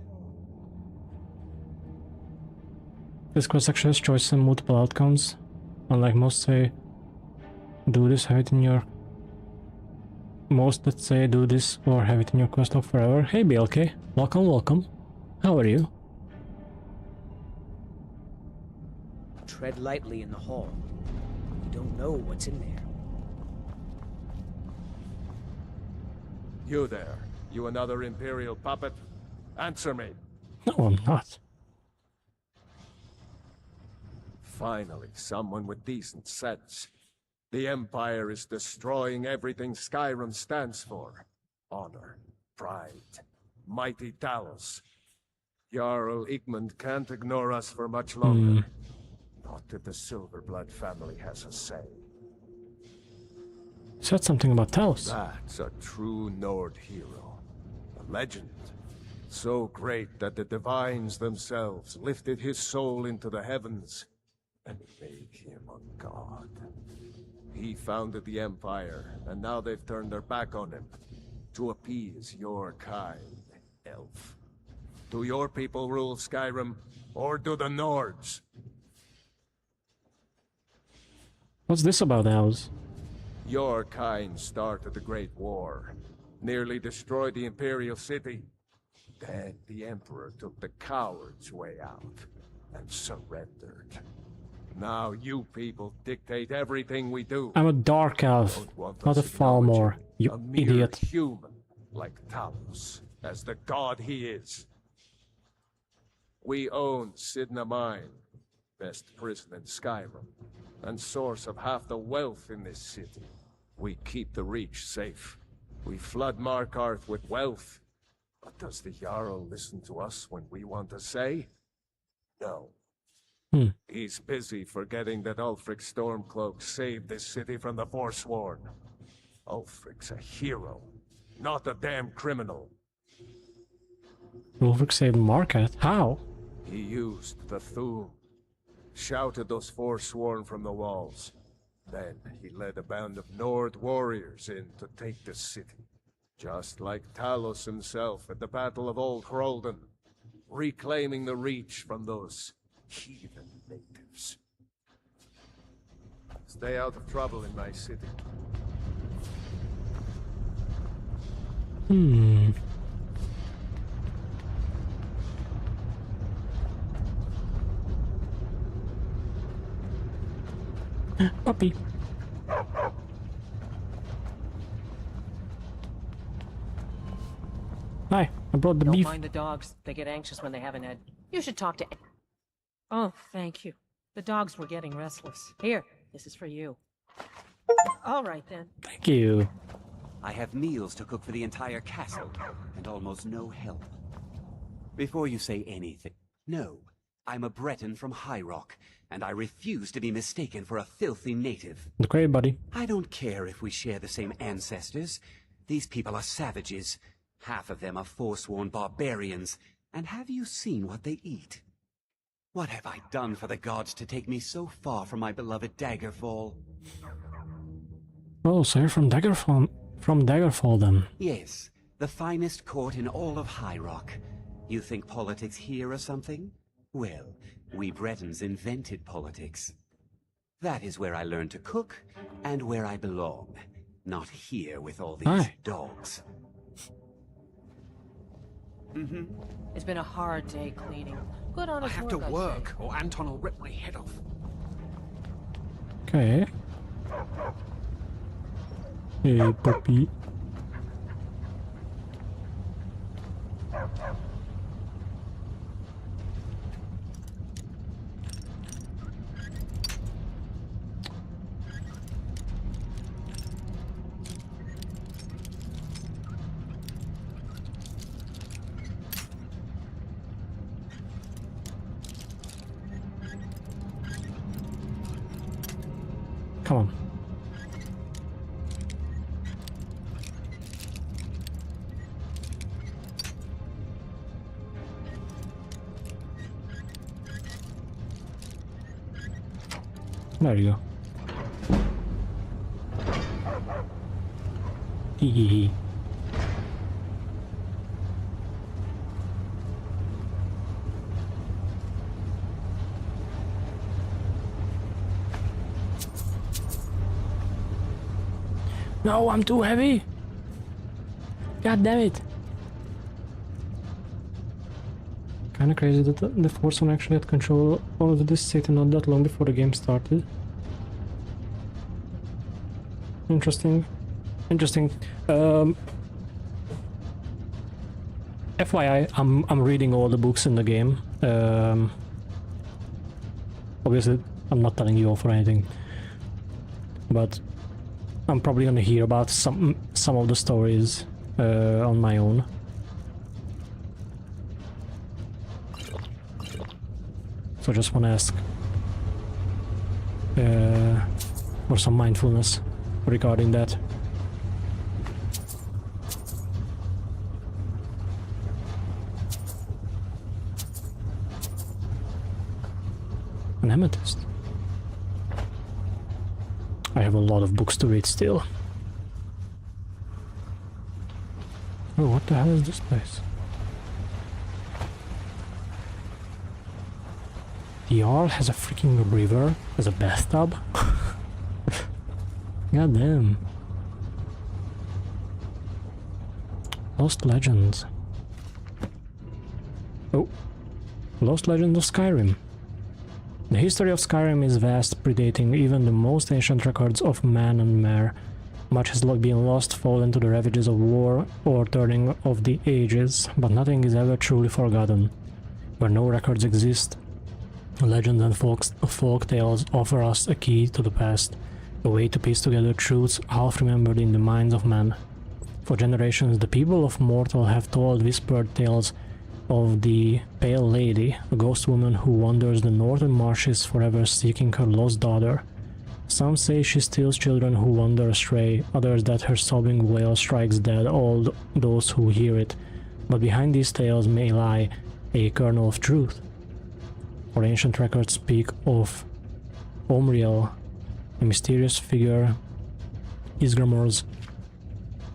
This quest actually has choices and multiple outcomes. Unlike most say, do this, have it in your... Most that say do this or have it in your quest log forever. Hey BLK, welcome, welcome. How are you? Tread lightly in the hall. You don't know what's in there. You there. You another Imperial puppet? Answer me. No, I'm not. Finally, someone with decent sense. The Empire is destroying everything Skyrim stands for. Honor, pride, mighty Talos. Jarl Igmund can't ignore us for much longer. Not if the Silverblood family has a say. Said something about Talos. That's a true Nord hero. A legend. So great that the divines themselves lifted his soul into the heavens and made him a god. He founded the Empire, and now they've turned their back on him to appease your kind, elf. Do your people rule Skyrim, or do the Nords? What's this about the house? Your kind started the Great War, nearly destroyed the Imperial City. Then the Emperor took the coward's way out and surrendered. Now you people dictate everything we do. I'm a dark elf, not a Falmor, you idiot. Human, like Talos, as the god he is. We own Sidna Mine, best prison in Skyrim, and source of half the wealth in this city. We keep the Reach safe. We flood Markarth with wealth. But does the Jarl listen to us when we want to say? No. He's busy forgetting that Ulfric Stormcloak saved this city from the Forsworn. Ulfric's a hero, not a damn criminal. Ulfric saved Markarth? How? He used the Thum, shouted those Forsworn from the walls. Then he led a band of Nord warriors in to take the city. Just like Talos himself at the Battle of Old Hroldan, reclaiming the Reach from those heathen natives. Stay out of trouble in my city. Puppy. Hi, I brought the Don't beef. mind the dogs. They get anxious when they haven't had. You should talk to. Oh, thank you. The dogs were getting restless. Here, this is for you. All right then. Thank you. I have meals to cook for the entire castle, and almost no help. Before you say anything, no. I'm a Breton from High Rock, and I refuse to be mistaken for a filthy native. Okay, buddy. I don't care if we share the same ancestors. These people are savages. Half of them are forsworn barbarians. And have you seen what they eat? What have I done for the gods to take me so far from my beloved Daggerfall? Oh, so you're from Daggerfall. From Daggerfall, then. Yes, the finest court in all of High Rock. You think politics here or something? Well, we Bretons invented politics. That is where I learned to cook, and where I belong. Not here with all these dogs. It's been a hard day cleaning. Good on I us have to work, or Anton will rip my head off. Okay. Hey, puppy. Come on. There you go. Hee. No, I'm too heavy. God damn it. Kinda crazy that the Forsworn actually had control over this city not that long before the game started. Interesting. Interesting. FYI, I'm reading all the books in the game. Obviously, I'm not telling you off or anything, but I'm probably gonna hear about some of the stories on my own. So I just want to ask for some mindfulness regarding that. An amethyst. I have a lot of books to read still. Oh, what the hell is this place? The Jarl has a freaking river as a bathtub? God damn. Lost Legends. Oh. Lost Legends of Skyrim. The history of Skyrim is vast, predating even the most ancient records of man and mare. Much has been lost, fallen to the ravages of war or turning of the ages, but nothing is ever truly forgotten. Where no records exist, legends and folk tales offer us a key to the past, a way to piece together truths half-remembered in the minds of men. For generations, the people of Mortal have told whispered tales of the Pale Lady, a ghost woman who wanders the northern marshes forever seeking her lost daughter. Some say she steals children who wander astray, others that her sobbing wail strikes dead all those who hear it, but behind these tales may lie a kernel of truth. For ancient records speak of Omriel, a mysterious figure Isgramor's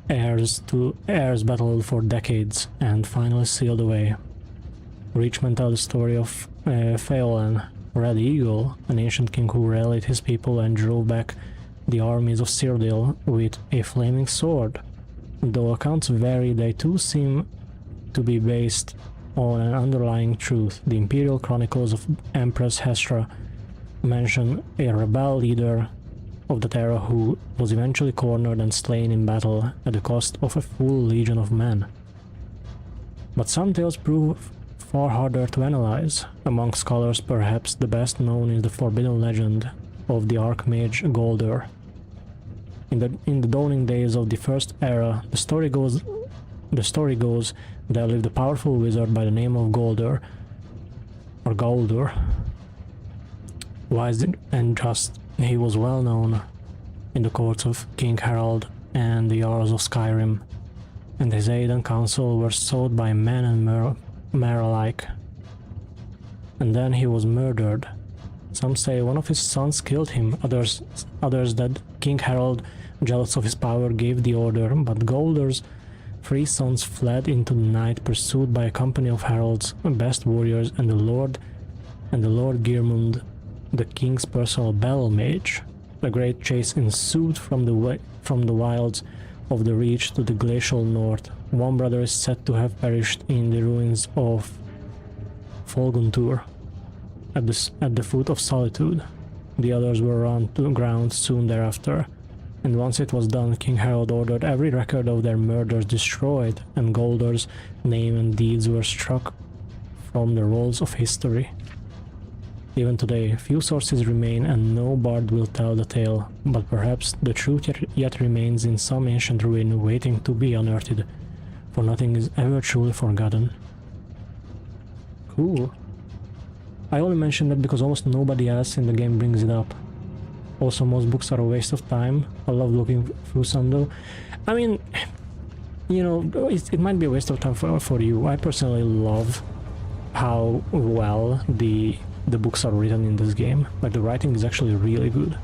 heirs battled for decades and finally sealed away. Reachman tells the story of Pheolan, Red Eagle, an ancient king who rallied his people and drove back the armies of Cyrodiil with a flaming sword. Though accounts vary, they too seem to be based on an underlying truth. The imperial chronicles of Empress Hestra mention a rebel leader of that era who was eventually cornered and slain in battle at the cost of a full legion of men. But some tales prove far harder to analyze. Among scholars, perhaps the best known is the forbidden legend of the Archmage Goldur. In the dawning days of the First Era, the story goes there lived a powerful wizard by the name of Goldur, or Goldur. Wise and just, he was well known in the courts of King Harald and the Jarls of Skyrim, and his aid and counsel were sought by men and mare alike. And then he was murdered. Some say one of his sons killed him, others that King Harald, jealous of his power, gave the order, but Goldur's 3 sons fled into the night, pursued by a company of Harald's best warriors and the Lord Geirmund, the king's personal battle mage. A great chase ensued from the wilds of the Reach to the glacial north. One brother is said to have perished in the ruins of Folguntur, at the foot of Solitude. The others were run to the ground soon thereafter, and once it was done, King Harald ordered every record of their murders destroyed, and Goldur's name and deeds were struck from the rolls of history. Even today, few sources remain and no bard will tell the tale, but perhaps the truth yet remains in some ancient ruin waiting to be unearthed, for nothing is ever truly forgotten. Cool. I only mention that because almost nobody else in the game brings it up. Also, most books are a waste of time. I love looking through some though. I mean, you know, it might be a waste of time for you. I personally love how well the books are written in this game. Like, the writing is actually really good.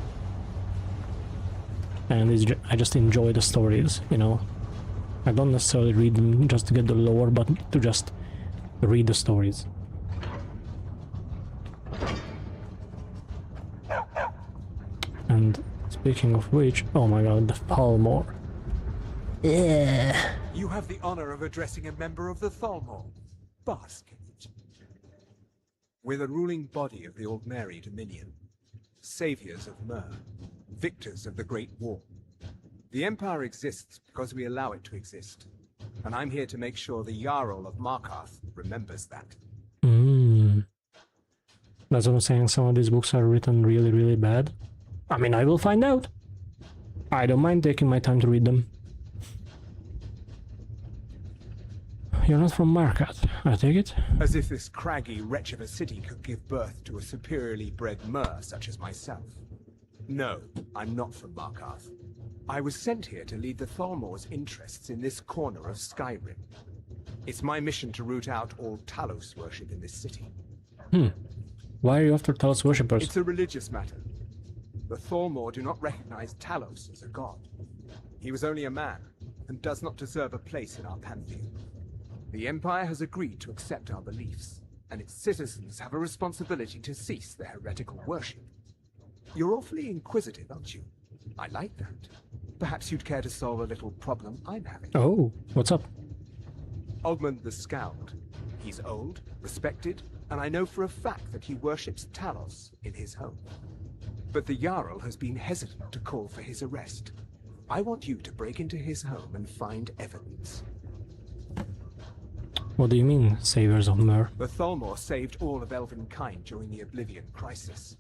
And I just enjoy the stories, you know. I don't necessarily read them just to get the lore, but to just read the stories. And speaking of which, oh my god, the Thalmor. Yeah. You have the honor of addressing a member of the Thalmor. Bask in it. We're the ruling body of the Aldmeri Dominion, saviors of Mer, victors of the Great War. The Empire exists because we allow it to exist, and I'm here to make sure the Jarl of Markarth remembers that. That's what I'm saying, some of these books are written really, really bad. I mean, I will find out. I don't mind taking my time to read them. You're not from Markarth, I take it? As if this craggy wretch of a city could give birth to a superiorly bred Mer such as myself. No, I'm not from Markarth. I was sent here to lead the Thalmor's interests in this corner of Skyrim. It's my mission to root out all Talos worship in this city. Why are you after Talos worshippers? It's a religious matter. The Thalmor do not recognize Talos as a god. He was only a man, and does not deserve a place in our pantheon. The Empire has agreed to accept our beliefs, and its citizens have a responsibility to cease their heretical worship. You're awfully inquisitive, aren't you? I like that. Perhaps you'd care to solve a little problem I'm having. Oh, what's up? Ogmund the Scowled. He's old, respected, and I know for a fact that he worships Talos in his home. But the Jarl has been hesitant to call for his arrest. I want you to break into his home and find evidence. What do you mean, Saviors of Myr? The Thalmor saved all of Elvenkind during the Oblivion Crisis.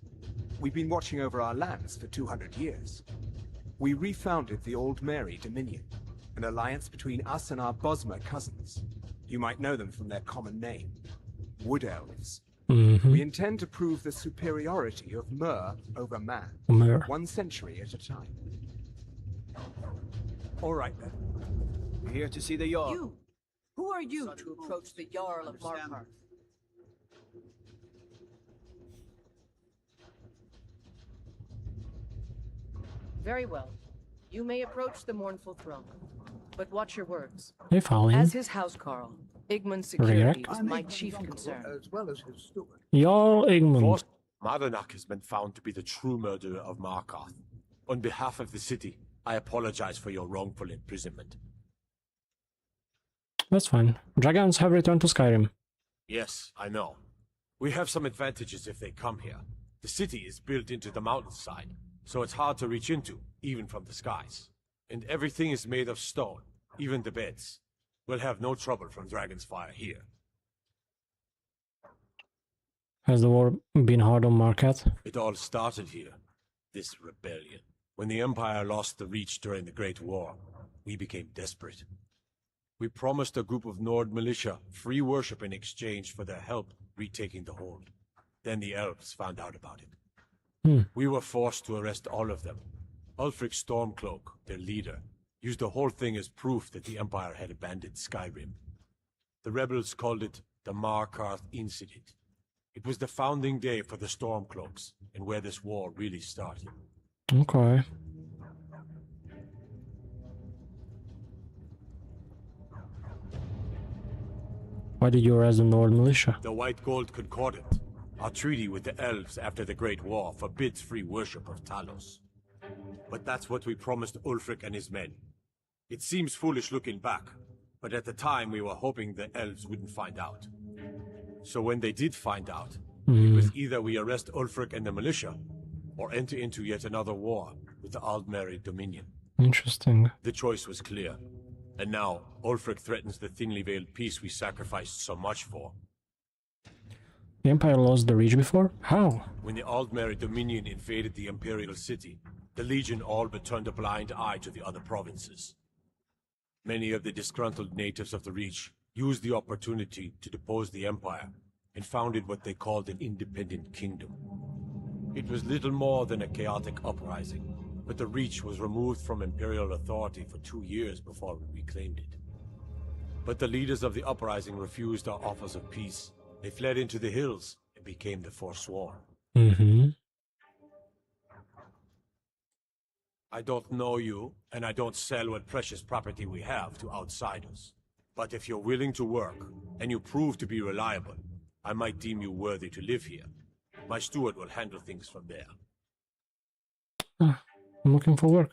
We've been watching over our lands for 200 years. We refounded the Old Mary Dominion, an alliance between us and our Bosmer cousins. You might know them from their common name, Wood Elves. We intend to prove the superiority of Myr over man, Myr. 1 century at a time. All right then. We're here to see the Jarl. You! Who are you to approach the Jarl of Markarth? Very well. You may approach the mournful throne, but watch your words. Hey, Falling. As his housecarl, Igmund's security is my chief concern. As well as his steward. Jarl Igmund. Madanach has been found to be the true murderer of Markarth. On behalf of the city, I apologize for your wrongful imprisonment. That's fine. Dragons have returned to Skyrim. Yes, I know. We have some advantages if they come here. The city is built into the mountainside, so it's hard to reach into, even from the skies. And everything is made of stone, even the beds. We'll have no trouble from Dragon's Fire here. Has the war been hard on Markarth? It all started here, this rebellion. When the Empire lost the Reach during the Great War, we became desperate. We promised a group of Nord militia free worship in exchange for their help retaking the hold. Then the elves found out about it. We were forced to arrest all of them. Ulfric Stormcloak, their leader, used the whole thing as proof that the Empire had abandoned Skyrim. The rebels called it the Markarth Incident. It was the founding day for the Stormcloaks, and where this war really started. Okay. Why did you arrest the Nord militia? The White Gold Concordant, our treaty with the elves after the Great War, forbids free worship of Talos. But that's what we promised Ulfric and his men. It seems foolish looking back, but at the time we were hoping the elves wouldn't find out. So when they did find out, it was either we arrest Ulfric and the militia, or enter into yet another war with the Aldmeri Dominion. Interesting. The choice was clear. And now, Ulfric threatens the thinly veiled peace we sacrificed so much for. The Empire lost the Reach before? How? When the Aldmeri Dominion invaded the Imperial City, the Legion all but turned a blind eye to the other provinces. Many of the disgruntled natives of the Reach used the opportunity to depose the Empire and founded what they called an independent kingdom. It was little more than a chaotic uprising, but the Reach was removed from Imperial authority for 2 years before we reclaimed it. But the leaders of the uprising refused our offers of peace. They fled into the hills and became the Forsworn. I don't know you, and I don't sell what precious property we have to outsiders. But if you're willing to work, and you prove to be reliable, I might deem you worthy to live here. My steward will handle things from there. I'm looking for work.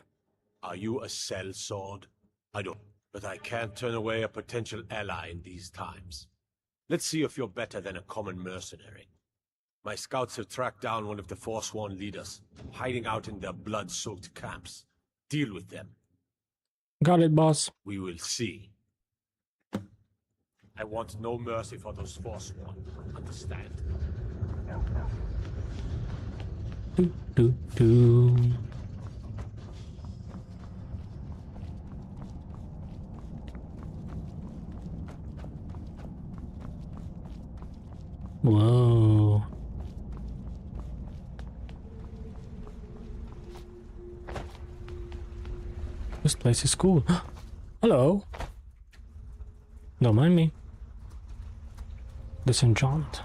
Are you a sellsword? I don't, but I can't turn away a potential ally in these times. Let's see if you're better than a common mercenary. My scouts have tracked down one of the Forsworn leaders, hiding out in their blood-soaked camps. Deal with them. Got it, boss. We will see. I want no mercy for those Forsworn. Understand? Do. Whoa. This place is cool. Hello. Don't mind me. Disenchant.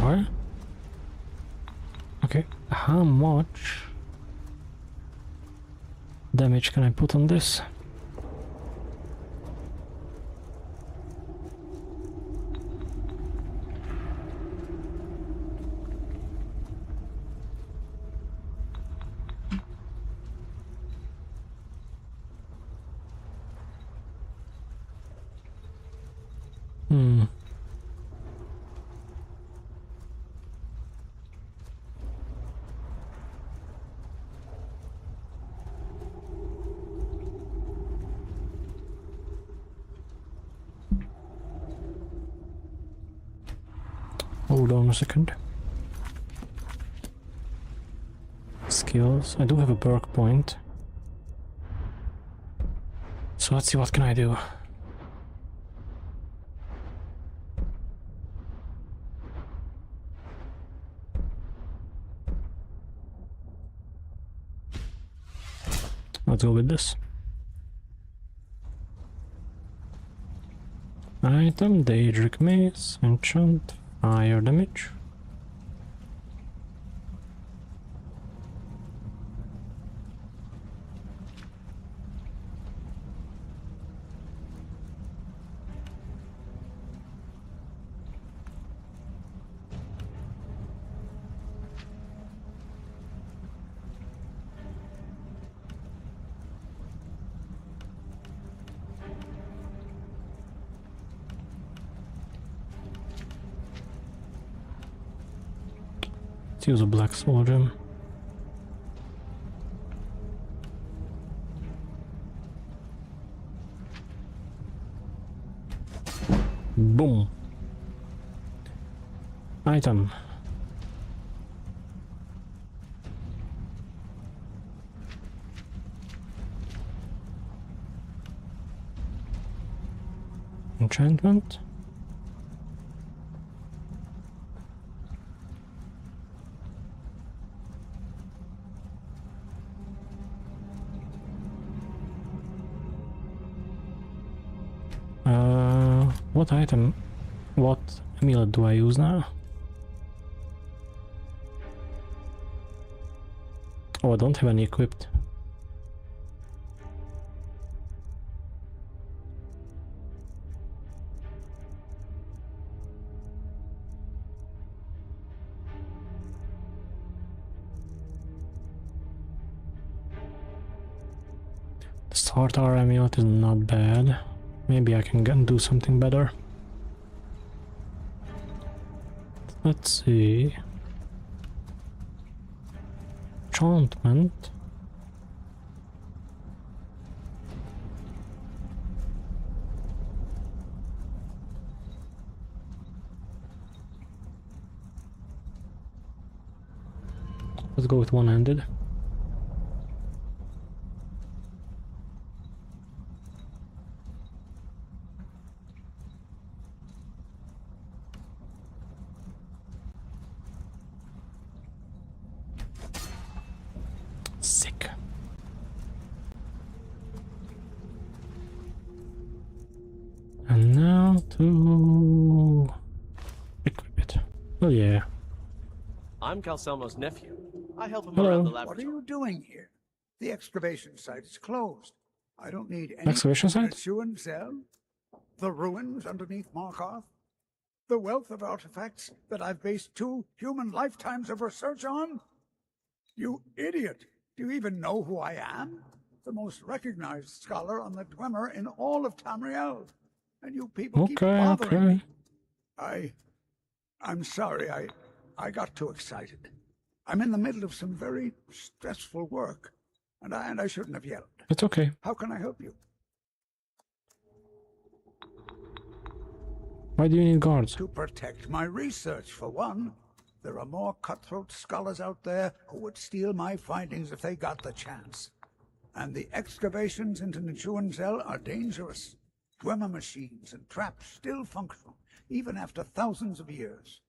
are. Okay, how much damage can I put on this? Hold on a second. Skills. I do have a perk point. So let's see, what can I do? Let's go with this. Item, Daedric Mace, enchant, fire damage. Let's use a black soul gem. Boom. Item. Enchantment. What item? What amulet do I use now? Oh, I don't have any equipped. The starter amulet is not bad. Maybe I can do something better. Let's see. Enchantment. Let's go with one-handed. Sick. And now to equip it. Oh yeah. I'm Calselmo's nephew. I help him Hello. around the What are laboratory. you doing here? The excavation site is closed. I don't need any Excavation site? Neshuan cell. The ruins underneath Markarth. The wealth of artifacts that I've based 2 human lifetimes of research on. You idiot! Do you even know who I am? The most recognized scholar on the Dwemer in all of Tamriel. And you people keep bothering me. I'm sorry, I got too excited. I'm in the middle of some very stressful work, and I shouldn't have yelled. It's okay. How can I help you? Why do you need guards? To protect my research, for one. There are more cutthroat scholars out there who would steal my findings if they got the chance. And the excavations into Neshuan are dangerous. Dwemer machines and traps still functional, even after thousands of years.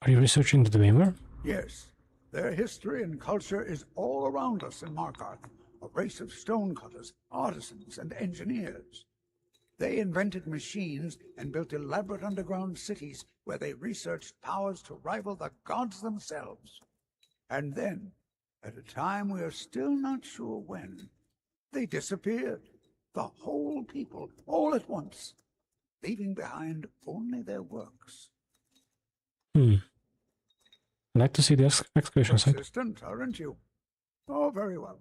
Are you researching the Dwemer? Yes, their history and culture is all around us in Markarth. a race of stonecutters, artisans, and engineers. They invented machines and built elaborate underground cities where they researched powers to rival the gods themselves. And then, at a time we are still not sure when, they disappeared. The whole people, all at once, leaving behind only their works. I'd like to see the excavation site. Persistent, aren't you? Oh, very well.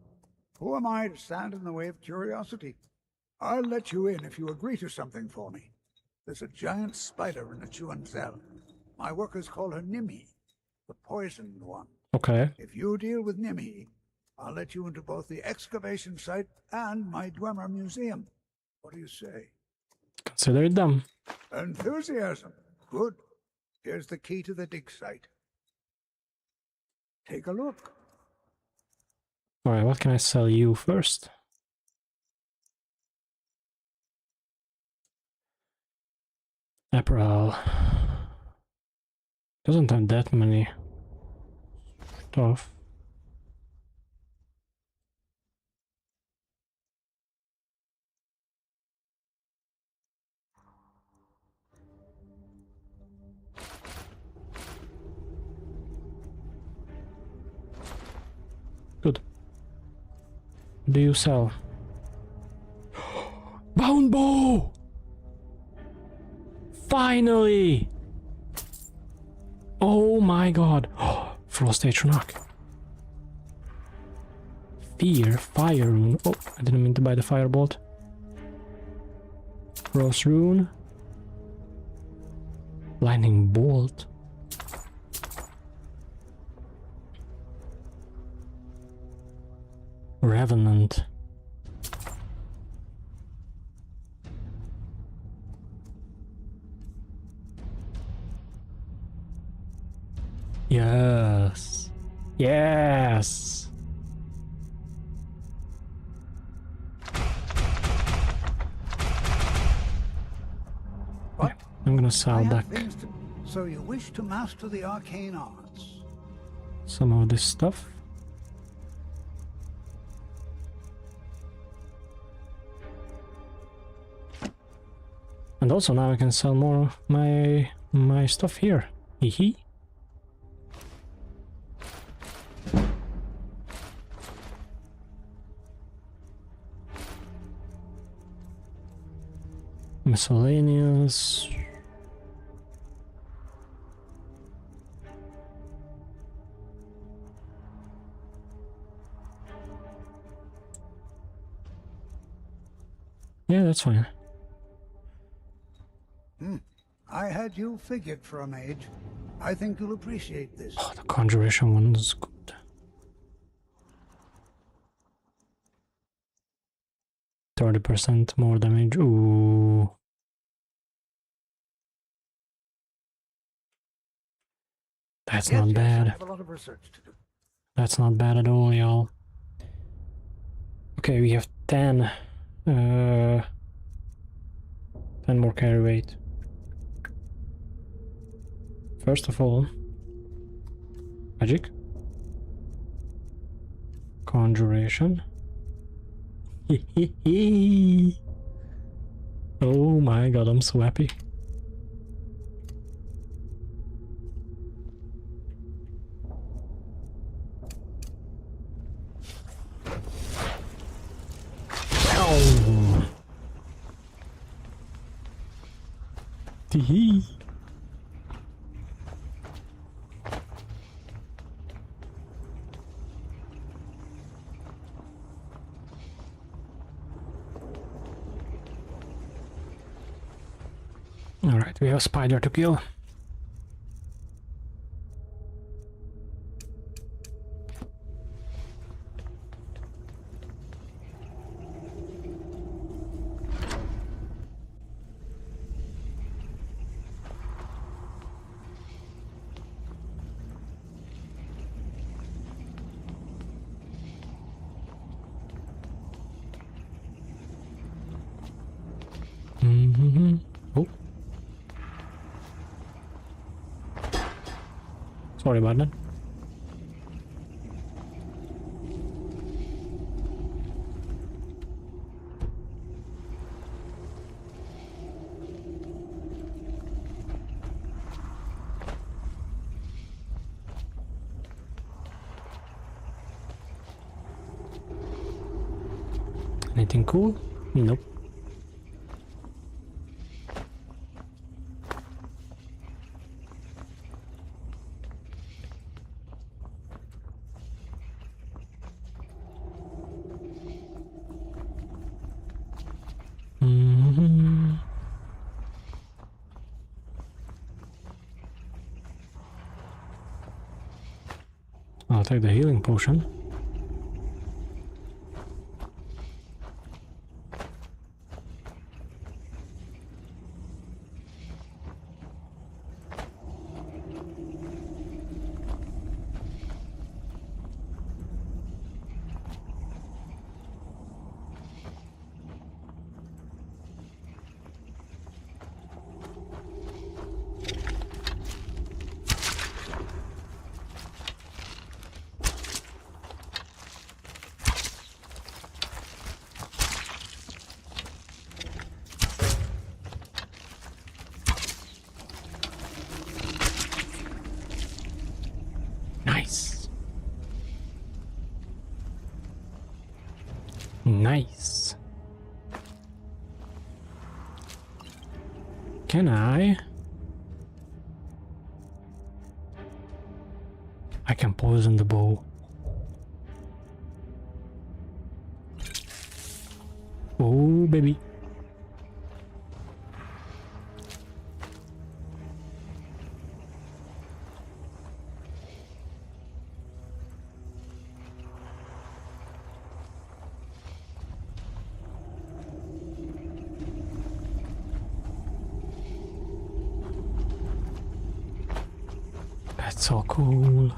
Who am I to stand in the way of curiosity? I'll let you in if you agree to something for me. There's a giant spider in a chewing cell. My workers call her Nimi, the poisoned one. Okay. If you deal with Nimi, I'll let you into both the excavation site and my Dwemer museum. What do you say? Consider it done. Enthusiasm. Good. Here's the key to the dig site. Take a look. Alright, what can I sell you first? April. Doesn't have that many stuff. Good. What do you sell? Bound bow! Finally! Oh my god. Frost Atronach. Fear, fire rune. Oh, I didn't mean to buy the firebolt. Frost rune. Lightning bolt. Revenant. Yes. Yes. What? I'm gonna sell back So you wish to master the arcane arts? some of this stuff. And also now I can sell more of my stuff here. Hee. Miscellaneous. Yeah, that's fine. I had you figured for a mage. I think you'll appreciate this. Oh, the conjuration one is good. %30 more damage. Ooh. That's not bad. I have a lot of research to do. That's not bad at all, y'all. Okay, we have 10. 10 more carry weight. First of all, magic. Conjuration. Oh my god, I'm so happy. Tee. Alright, we have a spider to kill. Oh. Sorry about that. Anything cool? Nope. I'll take the healing potion. Nice. Nice. Can I? I can poison the bow. Oh, baby. That's so cool.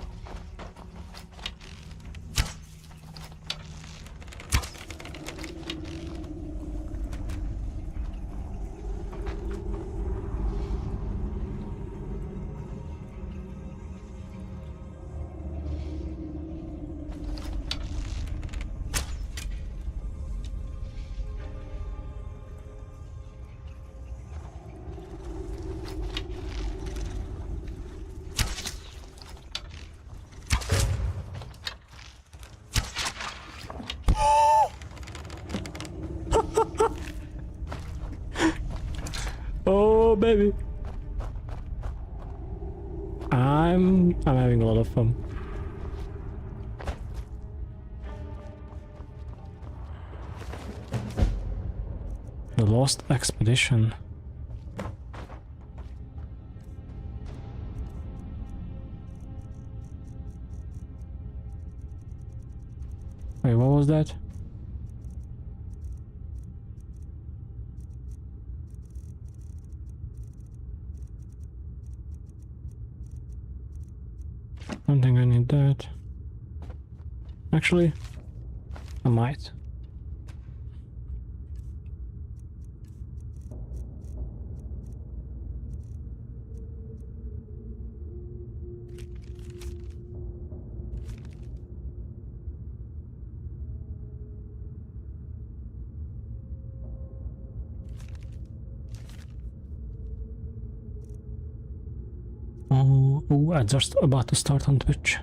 Oh baby, I'm having a lot of fun. The Lost Expedition. Wait, what was that? I don't think I need that. Actually, I might. Oh, I'm just about to start on Twitch.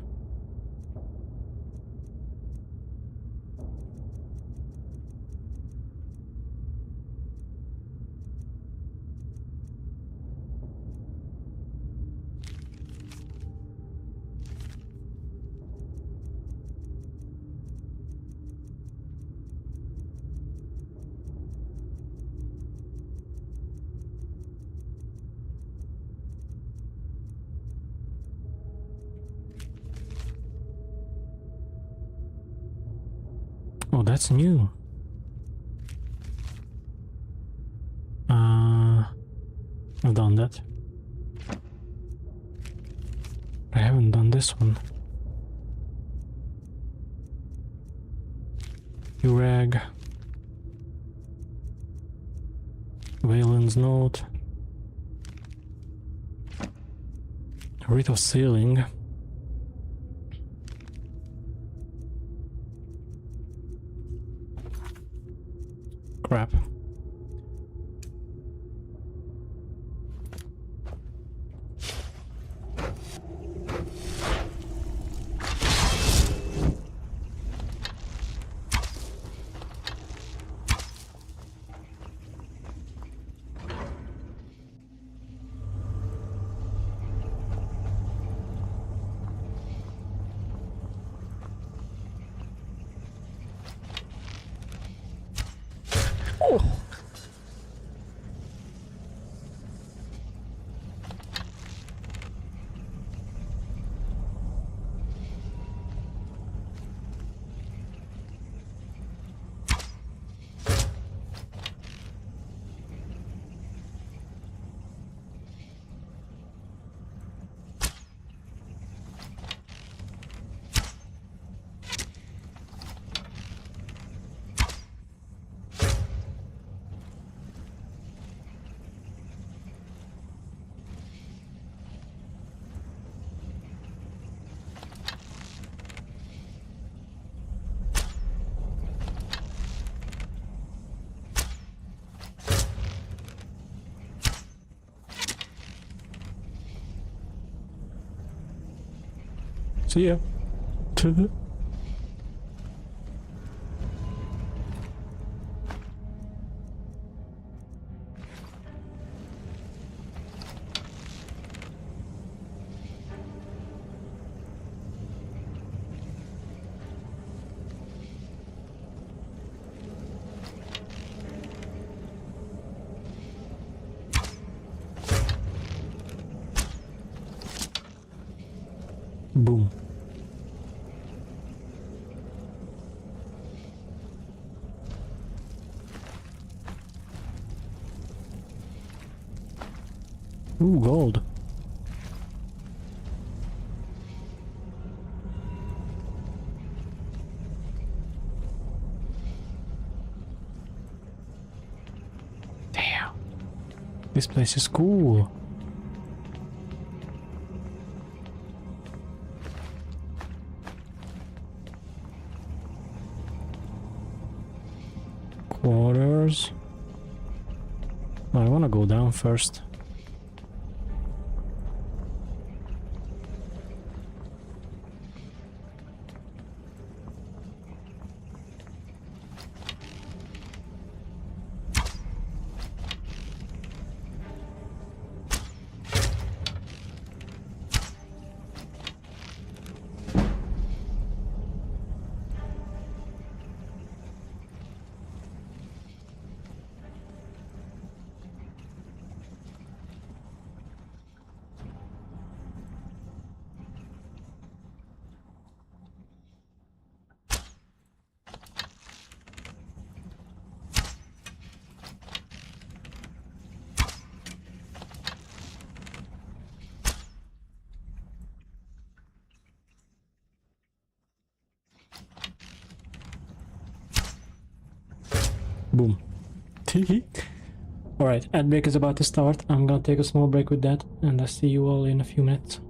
Oh, that's new. I've done that. I haven't done this one. Urag. Valen's Note. Rite of Sealing. Crap. Oh. See ya. Boom. Ooh, gold. Damn. This place is cool. Quarters. I wanna go down first. Boom. Alright, ad break is about to start. I'm gonna take a small break with that, and I'll see you all in a few minutes.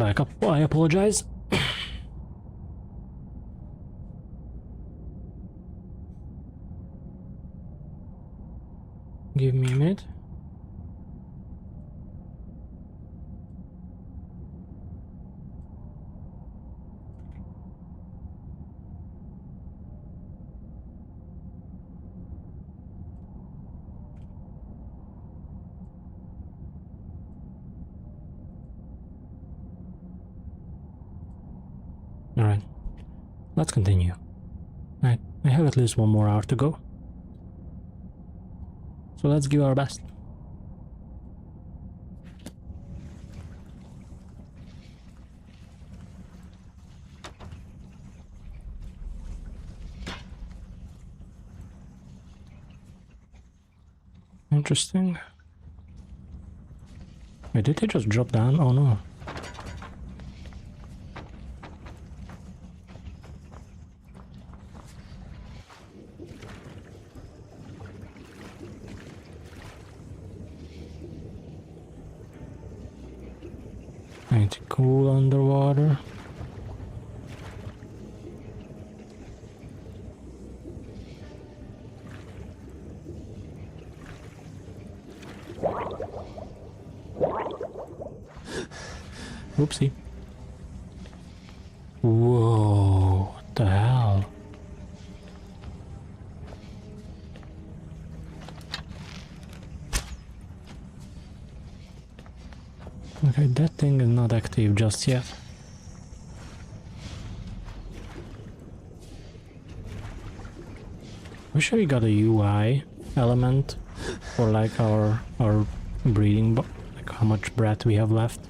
I'm back up. I apologize. Give me a minute. Alright, let's continue. I have at least 1 more hour to go. So let's give our best. Interesting. Wait, did they just drop down? Oh no. It's cool underwater. Oopsie. Whoa, what the hell? Okay, that thing is not active just yet. Wish we got a UI element for like our breathing, like how much breath we have left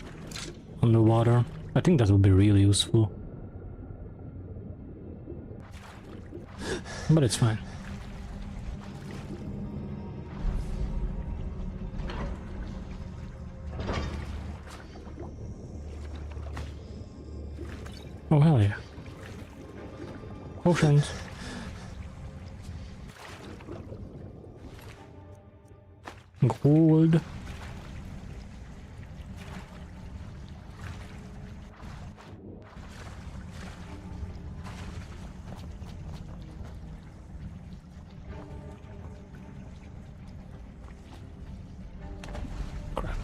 underwater. I think that would be really useful. But it's fine. Oh hell yeah. Potions. Gold. Crap.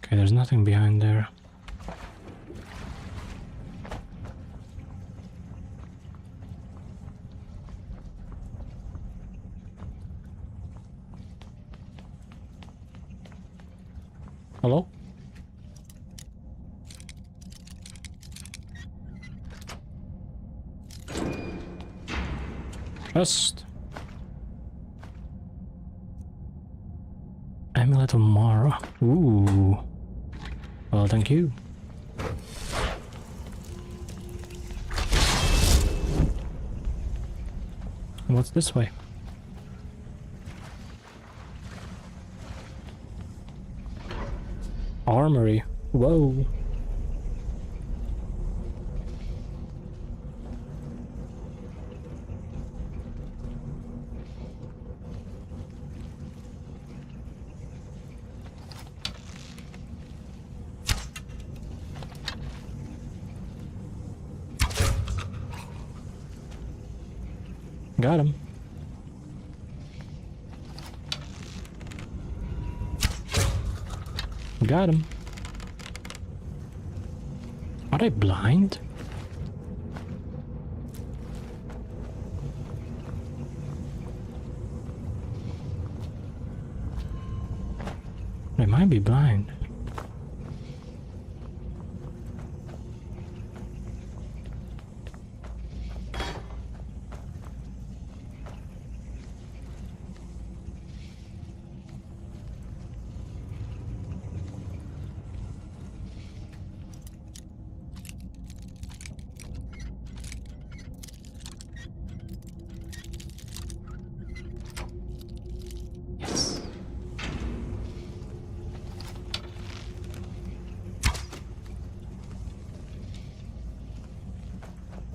Okay, there's nothing behind there. Hello? Chest. Amulet of Mara. Ooh. Well, thank you. What's this way? Armory. Whoa. Got him. Got him. Are they blind? They might be blind.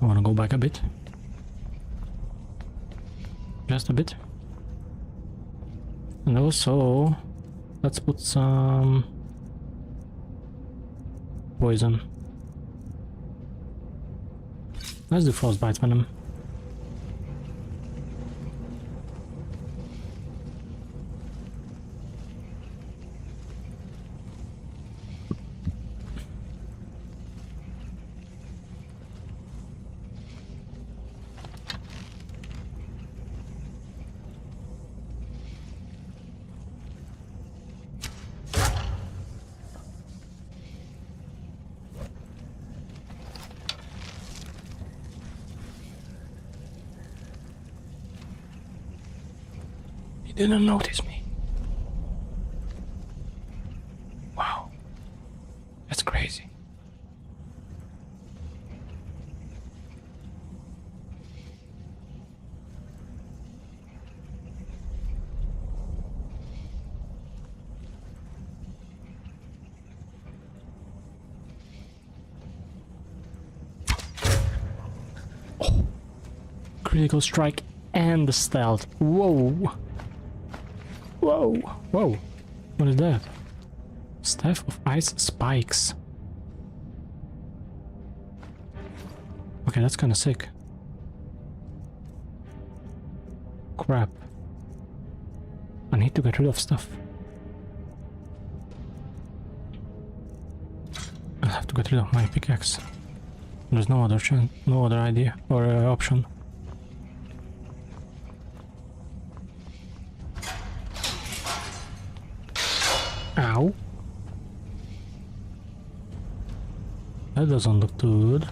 I want to go back a bit. Just a bit. And also, let's put some poison. Let's do frostbite venom. He didn't notice me. Wow. That's crazy. Oh. Critical strike and the stealth. Whoa. Whoa, whoa, what is that? Staff of Ice Spikes. Okay, that's kind of sick. Crap. I need to get rid of stuff. I'll have to get rid of my pickaxe. There's no other idea or option. Ow. That doesn't look good.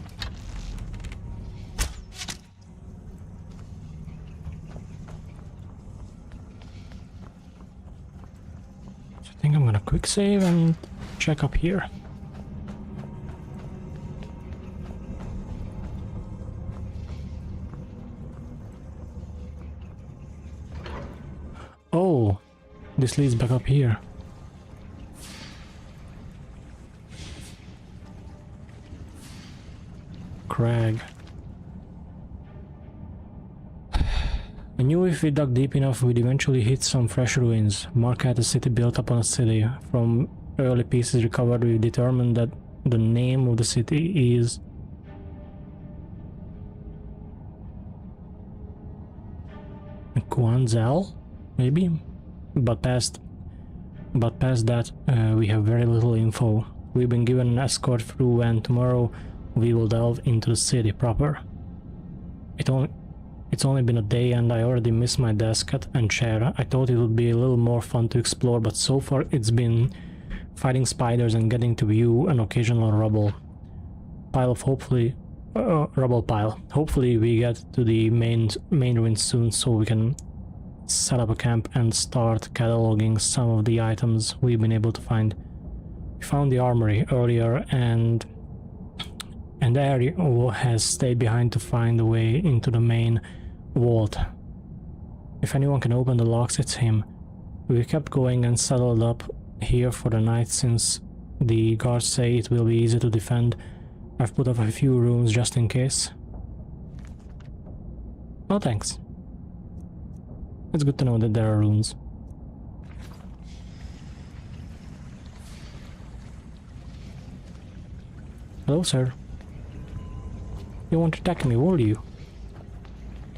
So I think I'm gonna quick save and check up here. Oh, this leads back up here. Crag. I knew if we dug deep enough we'd eventually hit some fresh ruins. Mark had a city built upon a city. From early pieces recovered we determined that the name of the city is Guanzel, maybe? But past that we have very little info. We've been given an escort through and tomorrow we will delve into the city proper. It's only been a day and I already miss my desk and chair. I thought it would be a little more fun to explore, but so far it's been fighting spiders and getting to view an occasional rubble pile. Hopefully we get to the main ruins soon so we can set up a camp and start cataloging some of the items we've been able to find. We found the armory earlier and Ari has stayed behind to find a way into the main vault. If anyone can open the locks, it's him. We kept going and settled up here for the night since the guards say it will be easy to defend. I've put up a few rooms just in case. Oh, thanks. It's good to know that there are rooms. Hello, sir. You won't attack me, will you?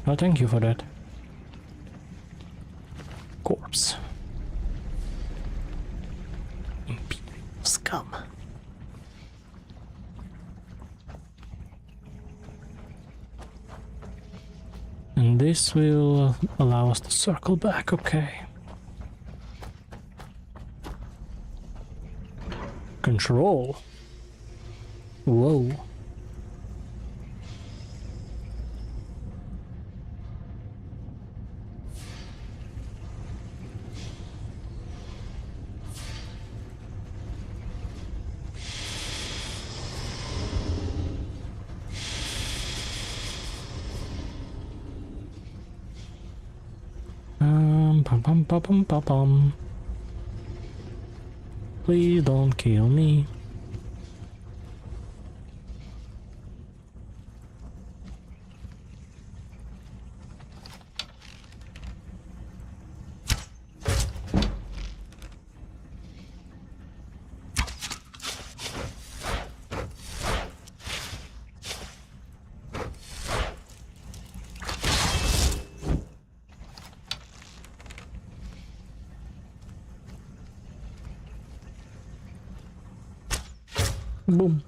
Well, thank you for that. Corpse. Scum. And this will allow us to circle back, okay. Control. Whoa. Pum. Please don't kill me. Boom.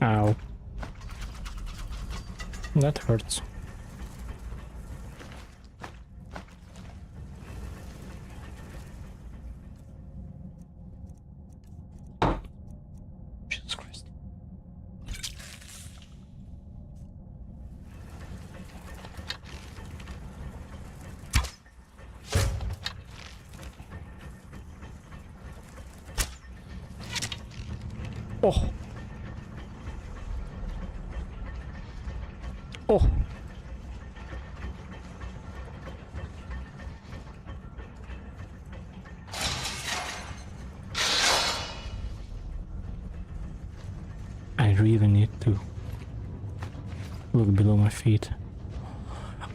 Ow. That hurts. Jesus Christ. Oh. Oh. I really need to look below my feet.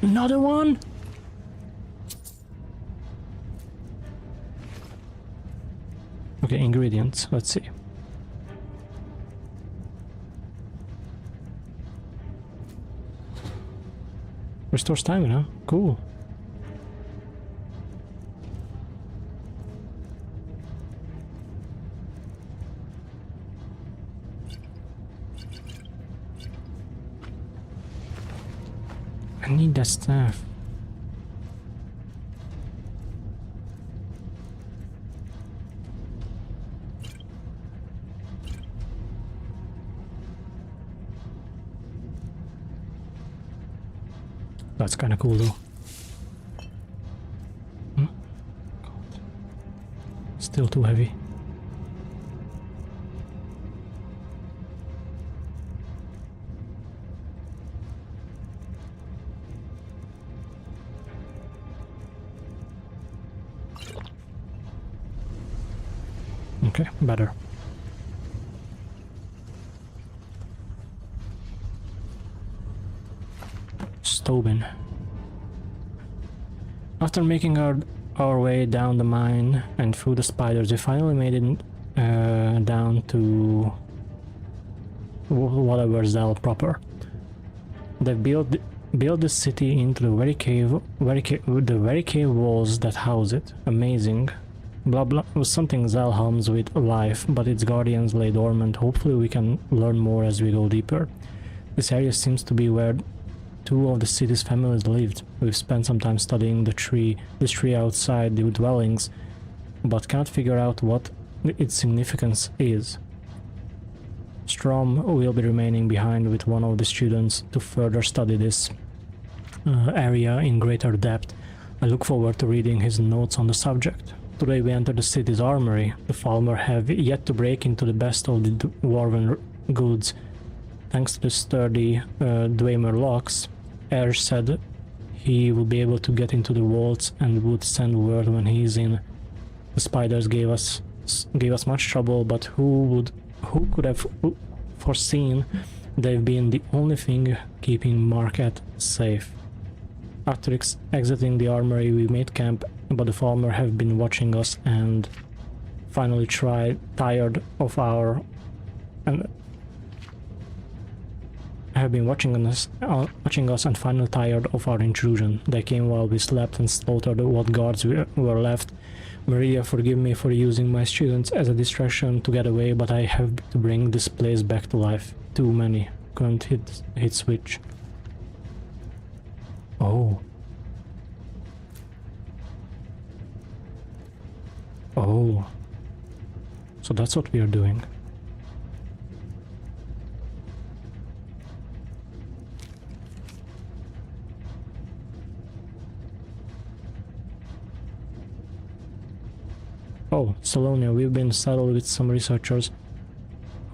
Another one? Okay, ingredients, let's see. Restore stamina, cool. I need that staff. That's kind of cool though. God. Still too heavy. Okay, better. Stobin. After making our way down the mine and through the spiders, we finally made it down to whatever Zell proper. They built the city into the very cave walls that house it. Amazing. Blah blah was something Zell hums with life, but its guardians lay dormant. Hopefully we can learn more as we go deeper. This area seems to be where two of the city's families lived. We've spent some time studying this tree outside the dwellings, but can't figure out what its significance is. Strom will be remaining behind with one of the students to further study this area in greater depth. I look forward to reading his notes on the subject. Today we enter the city's armory. The Falmer have yet to break into the best of the dwarven goods. Thanks to the sturdy Dwemer locks, Air said he will be able to get into the vaults and would send word when he's in. The spiders gave us much trouble, but who could have foreseen they've been the only thing keeping Marquette safe. After exiting the armory, we made camp, but the Falmer have been watching us and finally tired of our intrusion. They came while we slept and slaughtered what guards were left. Maria, forgive me for using my students as a distraction to get away, but I have to bring this place back to life. Too many. Couldn't hit switch. Oh. Oh. So that's what we are doing. Oh, Salonia, we've been saddled with some researchers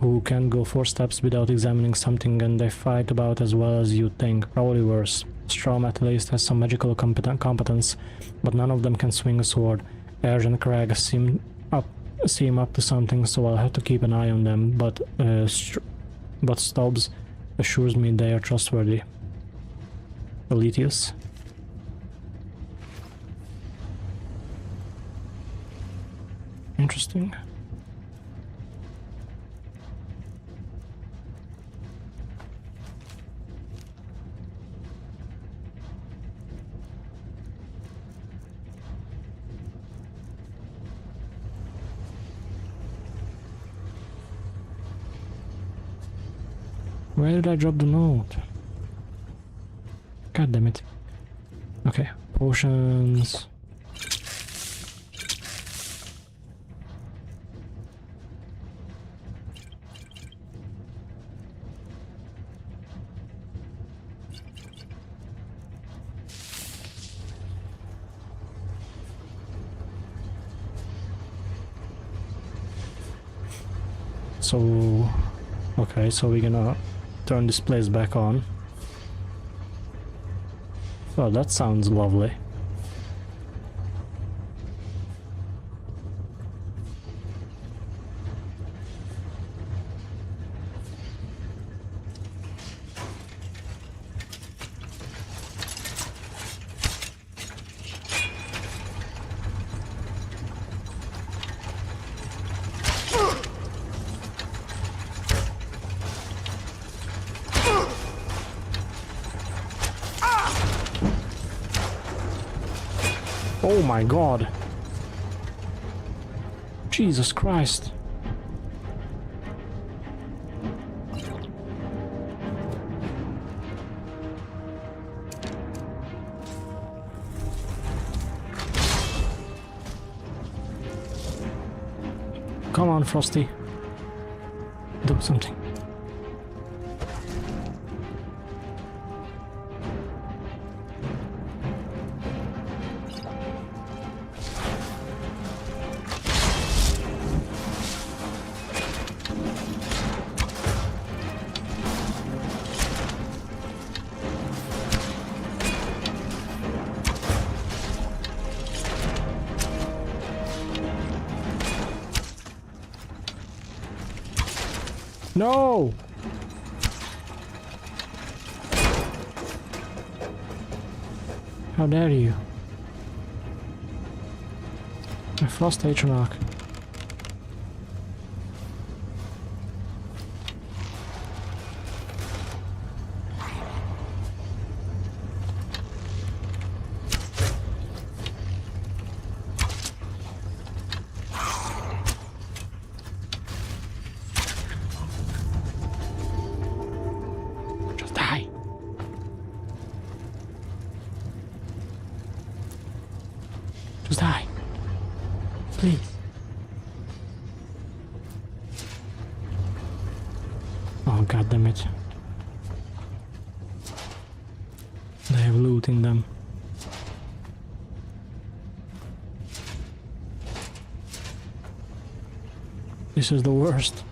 who can't go 4 steps without examining something, and they fight about as well as you'd think, probably worse. Strom at least has some magical competence, but none of them can swing a sword. Erge and Crag seem up to something, so I'll have to keep an eye on them, but Stubbs assures me they are trustworthy. Elitius. Interesting. Where did I drop the note? God damn it. Okay, potions. So, okay, so we're gonna turn this place back on. Well, that sounds lovely. Oh my god. Jesus Christ. Come on, Frosty. Do something. No! How dare you? I lost Atronach. Just die. Please. Oh, god damn it. They have loot in them. This is the worst.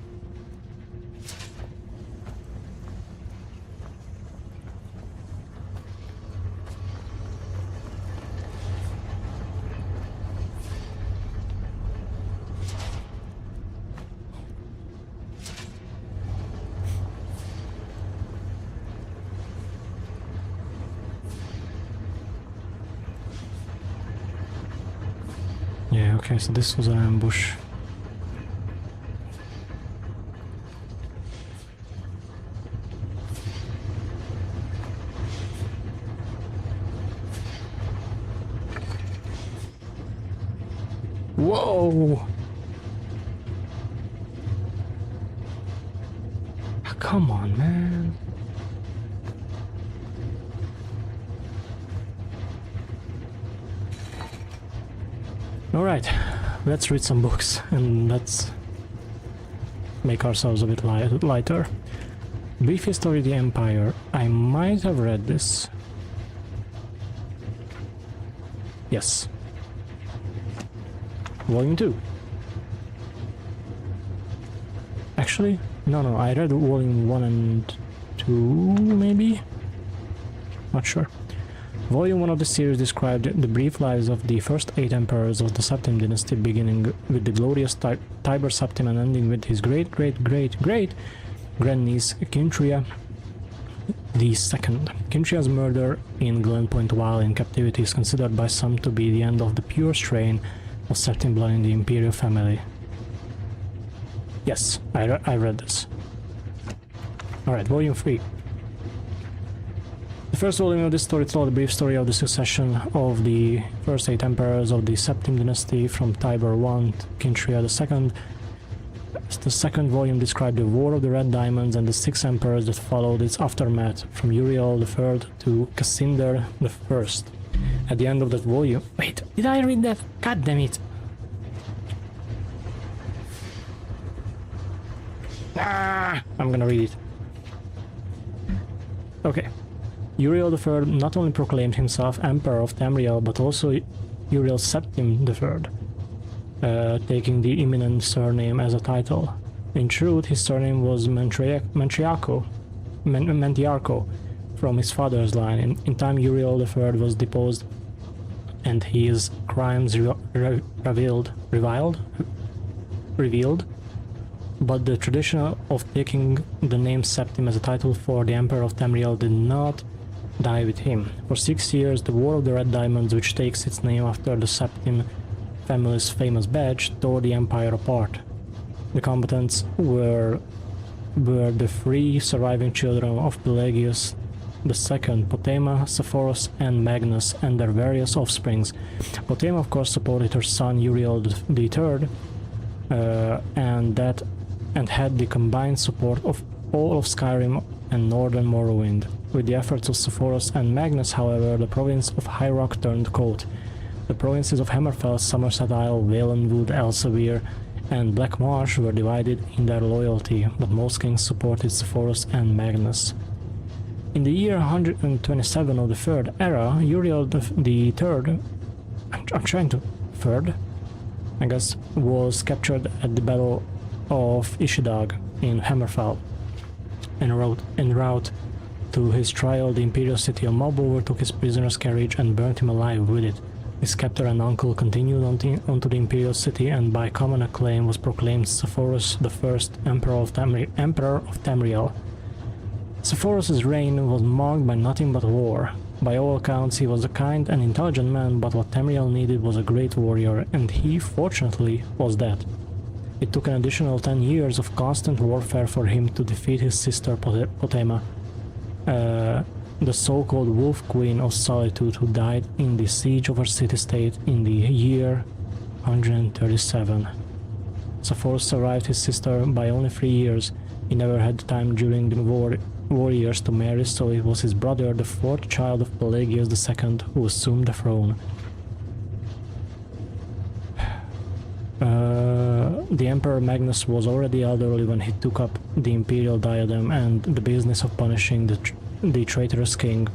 Yeah, okay, so this was an ambush. Whoa! Oh, come on, man. Alright, let's read some books and let's make ourselves a bit lighter. Brief History of the Empire. I might have read this. Yes. Volume 2. Actually, no, I read Volume 1 and 2, maybe? Not sure. Volume 1 of the series described the brief lives of the first 8 emperors of the Septim dynasty, beginning with the glorious Tiber Septim and ending with his great-great-great-great-grandniece Kintria II. Kintria's murder in Glenpoint while in captivity is considered by some to be the end of the pure strain of Septim blood in the imperial family. Yes, I read this. Alright, Volume 3. The first volume of this story told a brief story of the succession of the first 8 emperors of the Septim dynasty from Tiber I to Kintria II. The second volume described the War of the Red Diamonds and the 6 emperors that followed its aftermath, from Uriel III to Cassander I. At the end of that volume... Wait, did I read that? God damn it! I'm gonna read it. Okay. Uriel III not only proclaimed himself Emperor of Tamriel, but also Uriel Septim III, taking the eminent surname as a title. In truth, his surname was Mentriaco, from his father's line. In time, Uriel III was deposed, and his crimes revealed. But the tradition of taking the name Septim as a title for the Emperor of Tamriel did not die with him. For 6 years, the War of the Red Diamonds, which takes its name after the Septim family's famous badge, tore the Empire apart. The combatants were the 3 surviving children of Pelagius II, Potema, Sepphoros, and Magnus, and their various offsprings. Potema, of course, supported her son Uriel III, and had the combined support of all of Skyrim and northern Morrowind. With the efforts of Sepphoros and Magnus, however, the province of High Rock turned cold. The provinces of Hammerfell, Somerset Isle, Valenwood, Elsevier, and Black Marsh were divided in their loyalty, but most kings supported Sepphoros and Magnus. In the year 127 of the Third Era, Uriel III, I guess, was captured at the Battle of Ishidag in Hammerfell. En route to his trial, the imperial city of Mob overtook his prisoner's carriage and burned him alive with it. His captor and uncle continued onto the imperial city, and by common acclaim was proclaimed Sepphoros I, Emperor of Tamriel. Sepphoros' reign was marked by nothing but war. By all accounts, he was a kind and intelligent man, but what Tamriel needed was a great warrior, and he, fortunately, was that. It took an additional 10 years of constant warfare for him to defeat his sister Potema, the so-called Wolf Queen of Solitude, who died in the siege of her city-state in the year 137. Sepphoros survived his sister by only 3 years. He never had time during the war years to marry, so it was his brother, the 4th child of Pelagius II, who assumed the throne. The Emperor Magnus was already elderly when he took up the imperial diadem, and the business of punishing the traitorous king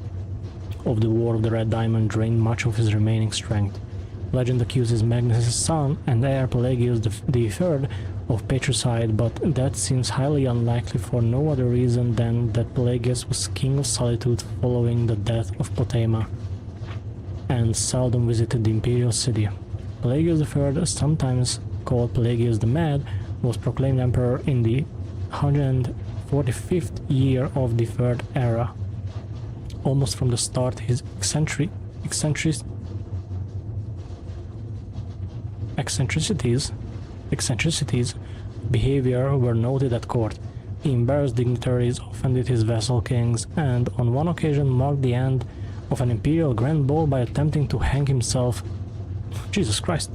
of the War of the Red Diamond drained much of his remaining strength. Legend accuses Magnus' son and heir Pelagius III of patricide, but that seems highly unlikely for no other reason than that Pelagius was king of Solitude following the death of Potema, and seldom visited the imperial city. Pelagius III, sometimes called Pelagius the Mad, was proclaimed emperor in the 145th year of the Third Era. Almost from the start, his eccentricities behavior were noted at court. He embarrassed dignitaries, offended his vassal kings, and on one occasion marked the end of an imperial grand ball by attempting to hang himself. Jesus Christ.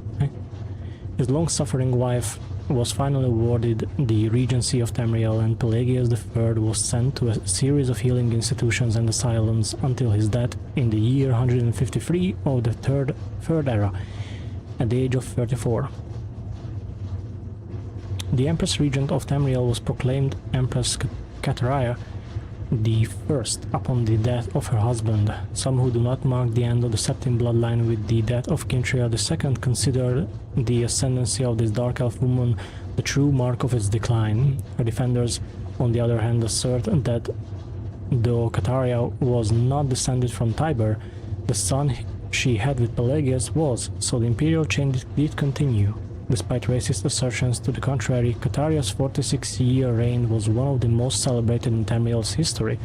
His long-suffering wife was finally awarded the regency of Tamriel, and Pelagius III was sent to a series of healing institutions and asylums until his death in the year 153 of the Third Era, at the age of 34. The Empress Regent of Tamriel was proclaimed Empress Kataraya the First upon the death of her husband. Some who do not mark the end of the Septim bloodline with the death of Kintria II consider the ascendancy of this dark elf woman the true mark of its decline. Her defenders, on the other hand, assert that though Kataria was not descended from Tiber, the son she had with Pelagius was, so the imperial chain did continue. Despite racist assertions to the contrary, Kataria's 46-year reign was one of the most celebrated in Tamriel's history.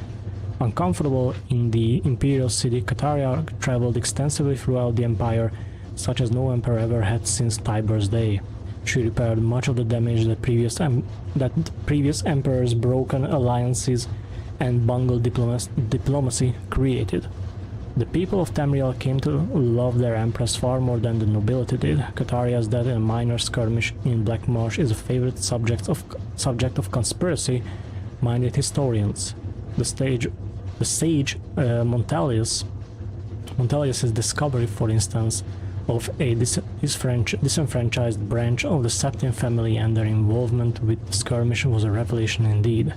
Uncomfortable in the imperial city, Kataria traveled extensively throughout the empire, such as no emperor ever had since Tiber's day. She repaired much of the damage that previous emperors' broken alliances and bungled diplomacy created. The people of Tamriel came to love their empress far more than the nobility did. Kataria's death in a minor skirmish in Black Marsh is a favorite subject of conspiracy-minded historians. The sage Montelius's discovery, for instance, of a disenfranchised branch of the Septim family and their involvement with the skirmish was a revelation indeed.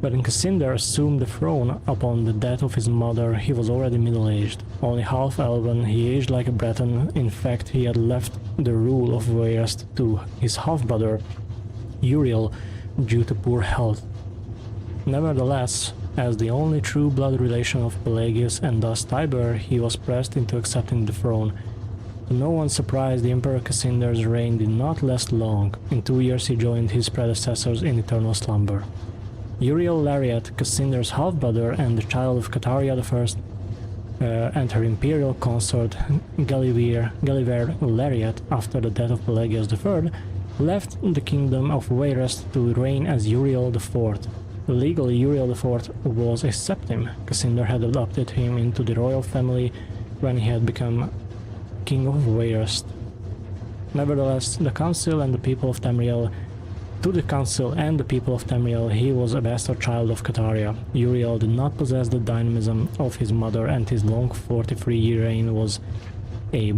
When Cassinder assumed the throne upon the death of his mother, he was already middle-aged. Only half-elven, he aged like a Breton. In fact, he had left the rule of Wayrest to his half-brother, Uriel, due to poor health. Nevertheless, as the only true blood relation of Pelagius and thus Tiber, he was pressed into accepting the throne. To no one's surprise, the Emperor Cassinder's reign did not last long. In 2 years he joined his predecessors in eternal slumber. Uriel Lariat, Cassinder's half-brother and the child of Kataria I, and her imperial consort Gulliver Lariat, after the death of Pelagius III, left the kingdom of Wayrest to reign as Uriel IV. Legally, Uriel IV was a Septim. Cassinder had adopted him into the royal family when he had become king of Wayrest. Nevertheless, the council and the people of Tamriel To the council and the people of Tamriel, he was a bastard child of Kataria. Uriel did not possess the dynamism of his mother, and his long 43-year reign was a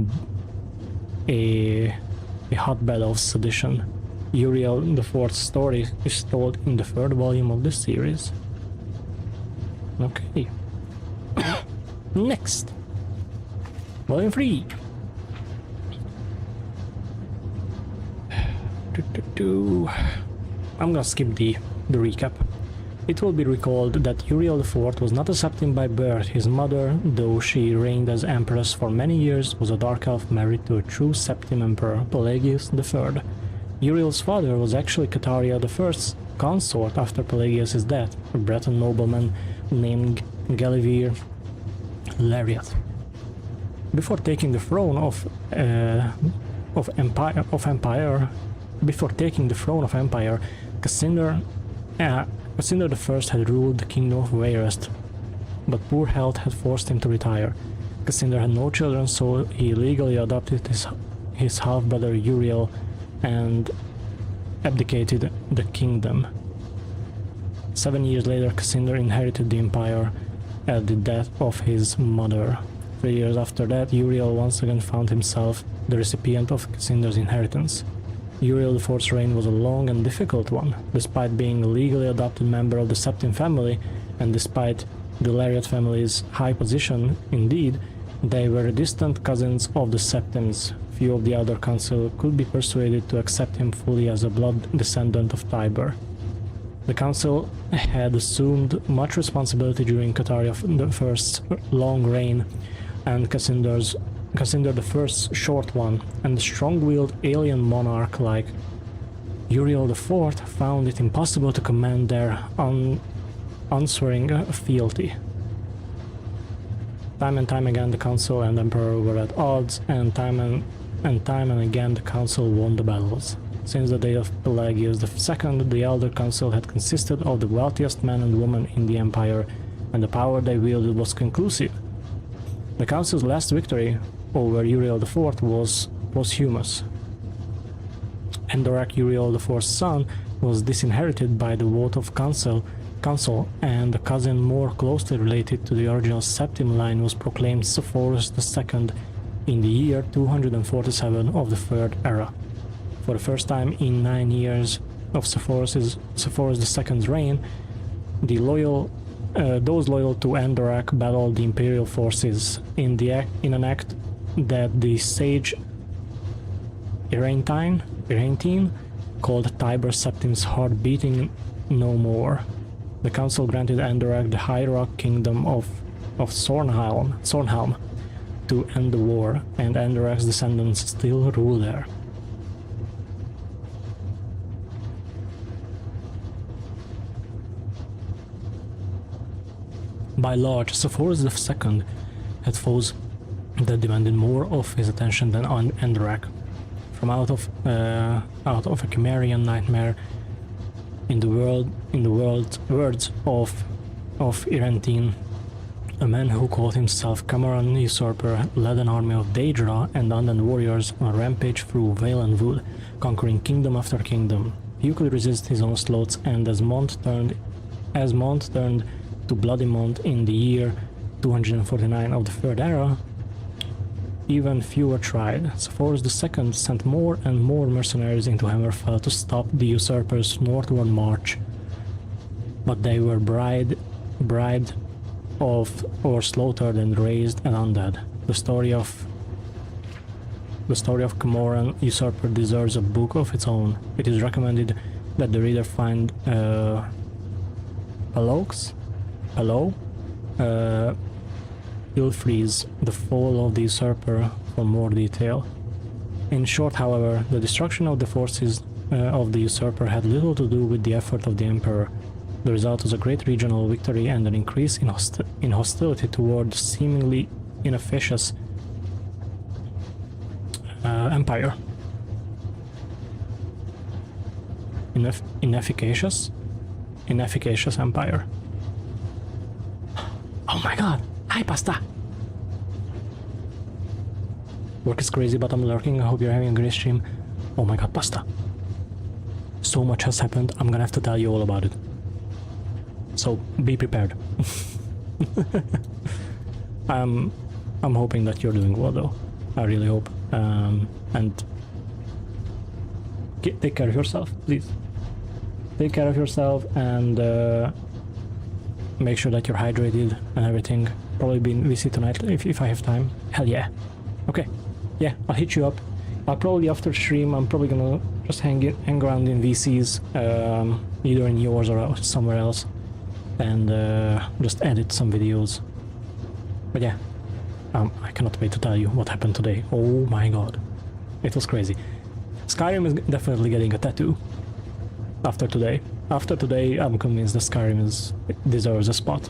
hotbed of sedition. Uriel IV's story is told in the third volume of the series. Okay. Next! Volume 3! I'm gonna skip the recap. It will be recalled that Uriel IV was not a Septim by birth. His mother, though she reigned as empress for many years, was a dark elf married to a true Septim emperor, Pelagius III. Uriel's father was actually Kataria I's consort after Pelagius' death, a Breton nobleman named Gulliver Lariat. Before taking the throne of Empire, Cassinder I had ruled the kingdom of Wayrest, but poor health had forced him to retire. Cassinder had no children, so he legally adopted his half-brother Uriel and abdicated the kingdom. 7 years later, Cassinder inherited the empire at the death of his mother. 3 years after that, Uriel once again found himself the recipient of Cassinder's inheritance. Uriel IV's reign was a long and difficult one. Despite being a legally adopted member of the Septim family, and despite the Lariat family's high position, indeed, they were distant cousins of the Septims. Few of the Elder Council could be persuaded to accept him fully as a blood descendant of Tiber. The Council had assumed much responsibility during Kataria I's long reign, and Cassinder I's short one, and the strong-willed alien monarch like Uriel IV found it impossible to command their unswerving fealty. Time and time again the Council and Emperor were at odds, and time and again the Council won the battles. Since the day of Pelagius II, the Elder Council had consisted of the wealthiest men and women in the Empire, and the power they wielded was conclusive. The Council's last victory over Uriel IV was posthumous. Endorak, Uriel IV's son, was disinherited by the vote of council, and the cousin more closely related to the original Septim line was proclaimed Sepphoris II in the year 247 of the Third Era. For the first time in 9 years of Sepphoris II's reign, those loyal to Endorak battled the imperial forces in an act that the sage Irantine called Tiber Septim's heart beating no more. The council granted Endorak the High Rock Kingdom of Sornhelm to end the war, and Endorak's descendants still rule there. By large, Sepphoris II had foes that demanded more of his attention than Endorak. From out of a Chimerian nightmare, in the words of Irantine, A man who called himself Cameron Usurper led an army of Daedra and undead warriors on a rampage through Vale and Wood, conquering kingdom after kingdom. Few could resist his onslaughts, and as Mont turned to Bloody Mont in the year 249 of the Third Era, even fewer tried. Sepphoris II sent more and more mercenaries into Hammerfell to stop the usurper's northward march, but they were bribed of or slaughtered and raised and undead. The story of Camoran Usurper deserves a book of its own. It is recommended that the reader find Ilfries, The Fall of the Usurper, for more detail. In short, however, the destruction of the forces of the Usurper had little to do with the effort of the Emperor. The result was a great regional victory and an increase in hostility toward the seemingly inefficacious empire. Inefficacious empire. Oh my god! Hi, Pasta! Work is crazy, but I'm lurking. I hope you're having a great stream. Oh my god, Pasta. So much has happened, I'm gonna have to tell you all about it. So, be prepared. I'm hoping that you're doing well, though. I really hope. And take care of yourself, please. Take care of yourself and make sure that you're hydrated and everything. Probably be in VC tonight if I have time. Hell yeah. Okay. Yeah, I'll hit you up. I'll probably after stream, I'm probably gonna just hang around in VCs, either in yours or somewhere else, and just edit some videos. But yeah, I cannot wait to tell you what happened today. Oh my god, it was crazy. Skyrim is definitely getting a tattoo after today. After today, I'm convinced that Skyrim deserves a spot.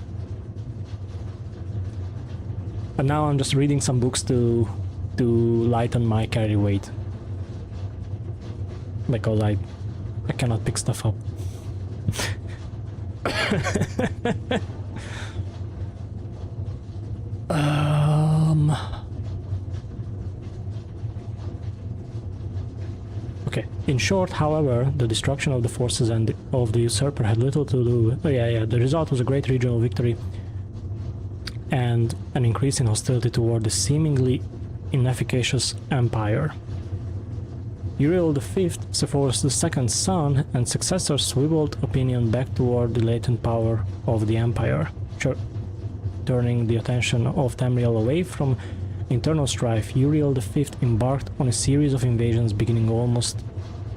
And now I'm just reading some books to lighten my carry weight, because I cannot pick stuff up. Okay. In short, however, the destruction of the forces of the usurper had little to do. The result was a great regional victory and an increase in hostility toward the seemingly inefficacious empire. Uriel V, Sepphoris II's son and successor, swiveled opinion back toward the latent power of the empire, turning the attention of Tamriel away from internal strife. Uriel V embarked on a series of invasions beginning almost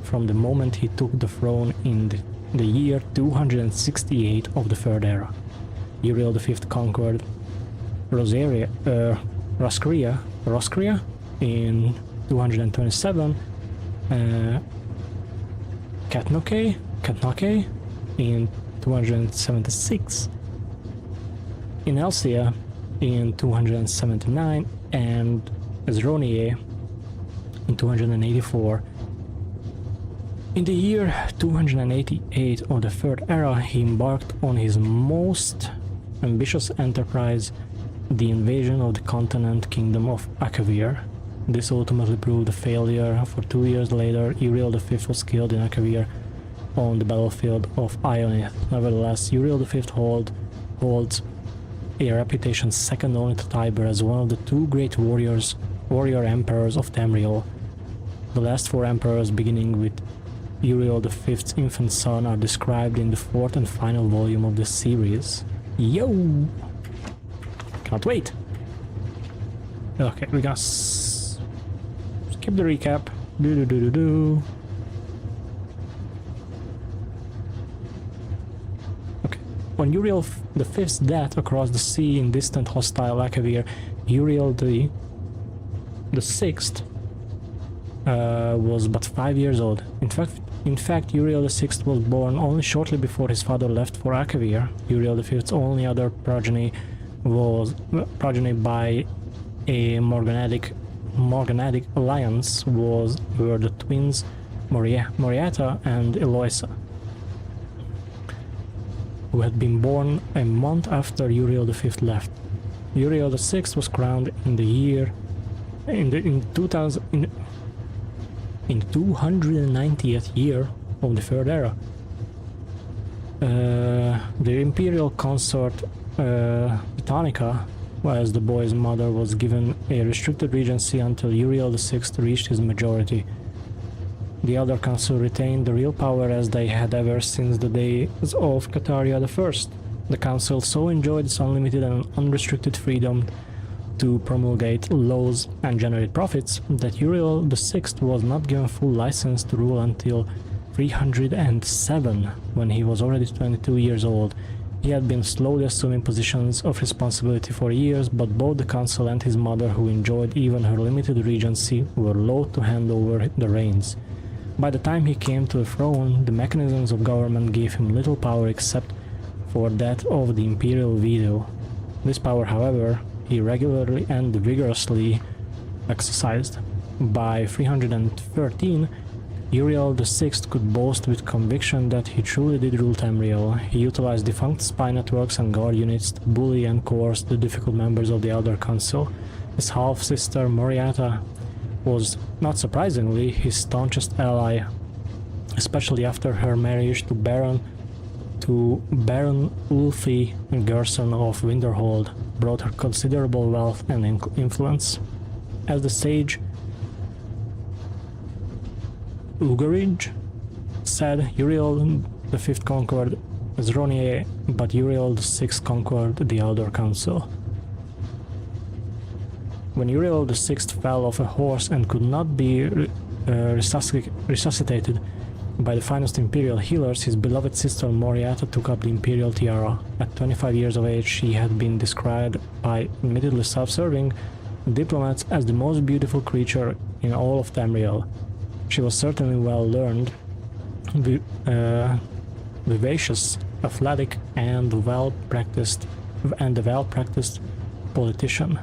from the moment he took the throne in the year 268 of the Third Era. Uriel V conquered Roskria in 227, Katnoke in 276, in Elsia in 279, and Ezronie in 284. In the year 288 of the Third Era, he embarked on his most ambitious enterprise, the invasion of the continent kingdom of Akavir. This ultimately proved a failure, for 2 years later Uriel V was killed in Akavir on the battlefield of Ionith. Nevertheless, Uriel V holds a reputation second only to Tiber as one of the two great warrior emperors of Tamriel. The last four emperors, beginning with Uriel V's infant son, are described in the fourth and final volume of this series. Yo! Can't wait! Okay, we're gonna skip the recap. Okay. On Uriel V's death across the sea in distant hostile Akavir, Uriel the Sixth was but 5 years old. In fact, Uriel VI was born only shortly before his father left for Akavir. Uriel V's only other progeny by a morganatic alliance were the twins Moriata and Eloisa, who had been born a month after Uriel V left. Uriel VI was crowned in the year in the 290th year of the Third Era. The imperial consort Britannica, as the boy's mother, was given a restricted regency until Uriel VI reached his majority. The other council retained the real power as they had ever since the days of Kataria I. The council so enjoyed its unlimited and unrestricted freedom to promulgate laws and generate profits that Uriel VI was not given full license to rule until 307, when he was already 22 years old. He had been slowly assuming positions of responsibility for years, but both the council and his mother, who enjoyed even her limited regency, were loath to hand over the reins. By the time he came to the throne, the mechanisms of government gave him little power except for that of the imperial veto. This power, however, he regularly and vigorously exercised. By 313, Uriel VI could boast with conviction that he truly did rule Tamriel. He utilized defunct spy networks and guard units to bully and coerce the difficult members of the Elder Council. His half-sister Moriata was, not surprisingly, his staunchest ally, especially after her marriage to Baron Ulfi Gerson of Winterhold brought her considerable wealth and influence. As the sage Ugarij said, Uriel V conquered Zronier, but Uriel VI conquered the Elder Council. When Uriel VI fell off a horse and could not be resuscitated by the finest imperial healers, his beloved sister Moriata took up the imperial tiara. At 25 years of age, she had been described by admittedly self-serving diplomats as the most beautiful creature in all of Tamriel. She was certainly well learned, vivacious, athletic, and a well-practiced politician.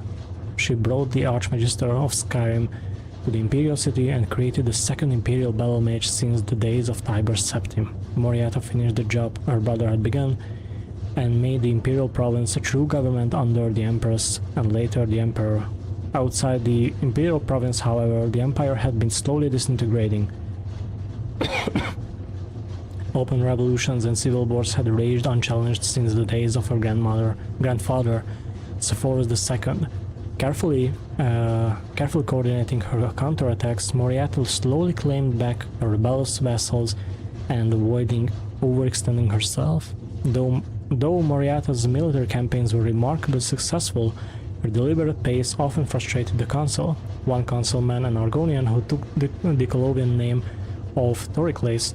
She brought the Archmagister of Skyrim to the Imperial City and created the second Imperial Battle Mage since the days of Tiber Septim. Moriata finished the job her brother had begun and made the Imperial Province a true government under the Empress and later the Emperor. Outside the Imperial Province, however, the Empire had been slowly disintegrating. Open revolutions and civil wars had raged unchallenged since the days of her grandfather, Sepphoris II. Carefully coordinating her counterattacks, Moriata slowly claimed back her rebellious vassals and avoiding overextending herself. Though Moriata's military campaigns were remarkably successful, her deliberate pace often frustrated the council. One councilman, an Argonian who took the Colovian name of Toricles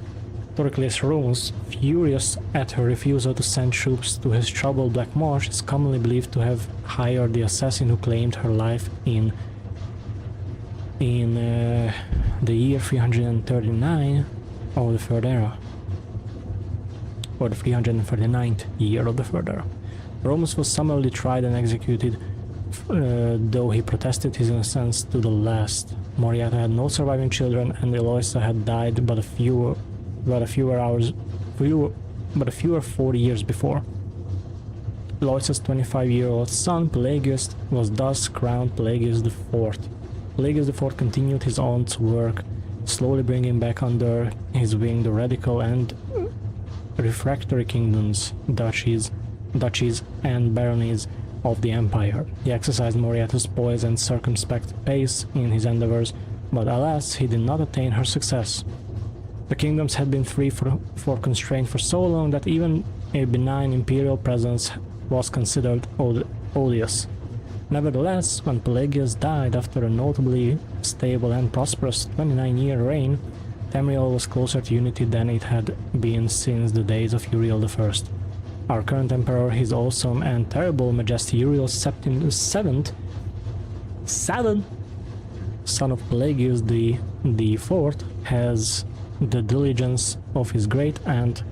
Runes, furious at her refusal to send troops to his troubled Black Marsh, is commonly believed to have hired the assassin who claimed her life in the year 339 of the Third Era, or the 339th year of the Third Era. Romus was summarily tried and executed, though he protested his innocence to the last. Moriata had no surviving children, and Eloisa had died but a fewer 40 years before. Eloisa's 25-year-old son, Pelagius, was thus crowned Pelagius IV. Pelagius IV continued his aunt's work, slowly bringing back under his wing the radical and refractory kingdoms, duchies, and baronies of the Empire. He exercised Moriata's poise and circumspect pace in his endeavors, but alas, he did not attain her success. The kingdoms had been free for constraint for so long that even a benign imperial presence was considered odious. Nevertheless, when Pelagius died after a notably stable and prosperous 29-year reign, Tamriel was closer to unity than it had been since the days of Uriel I. Our current emperor, his awesome and terrible majesty Uriel Septim VII, son of Pelagius the IV, has the diligence of his great aunt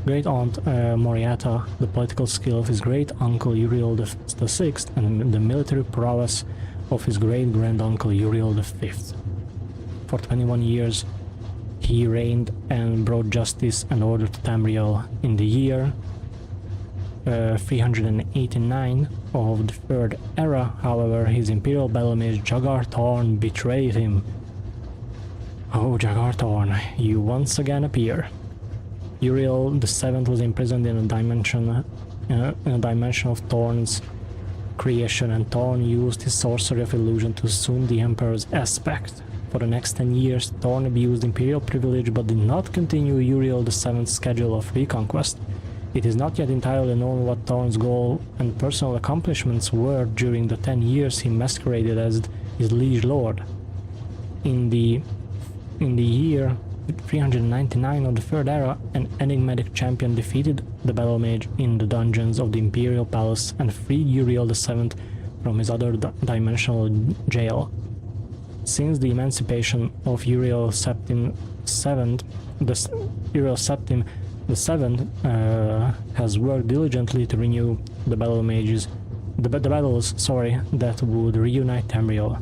Moriata, the political skill of his great uncle Uriel VI, and the military prowess of his great granduncle Uriel V. For 21 years, he reigned and brought justice and order to Tamriel. In the year 389 of the Third Era, however, his Imperial Battle-Mage Jagar Thorn betrayed him. Oh, Jagar Thorn, you once again appear. Uriel VII was imprisoned in a dimension of Thorn's creation, and Thorn used his sorcery of illusion to assume the Emperor's aspect. For the next 10 years, Thorn abused Imperial privilege but did not continue Uriel VII's schedule of reconquest. It is not yet entirely known what Thorn's goal and personal accomplishments were during the 10 years he masqueraded as his liege lord. In the year 399 of the Third Era, an enigmatic champion defeated the Battle Mage in the dungeons of the Imperial Palace and freed Uriel VII from his other dimensional jail. Since the emancipation of Uriel Septim VII, has worked diligently to renew the battles that would reunite Tamriel.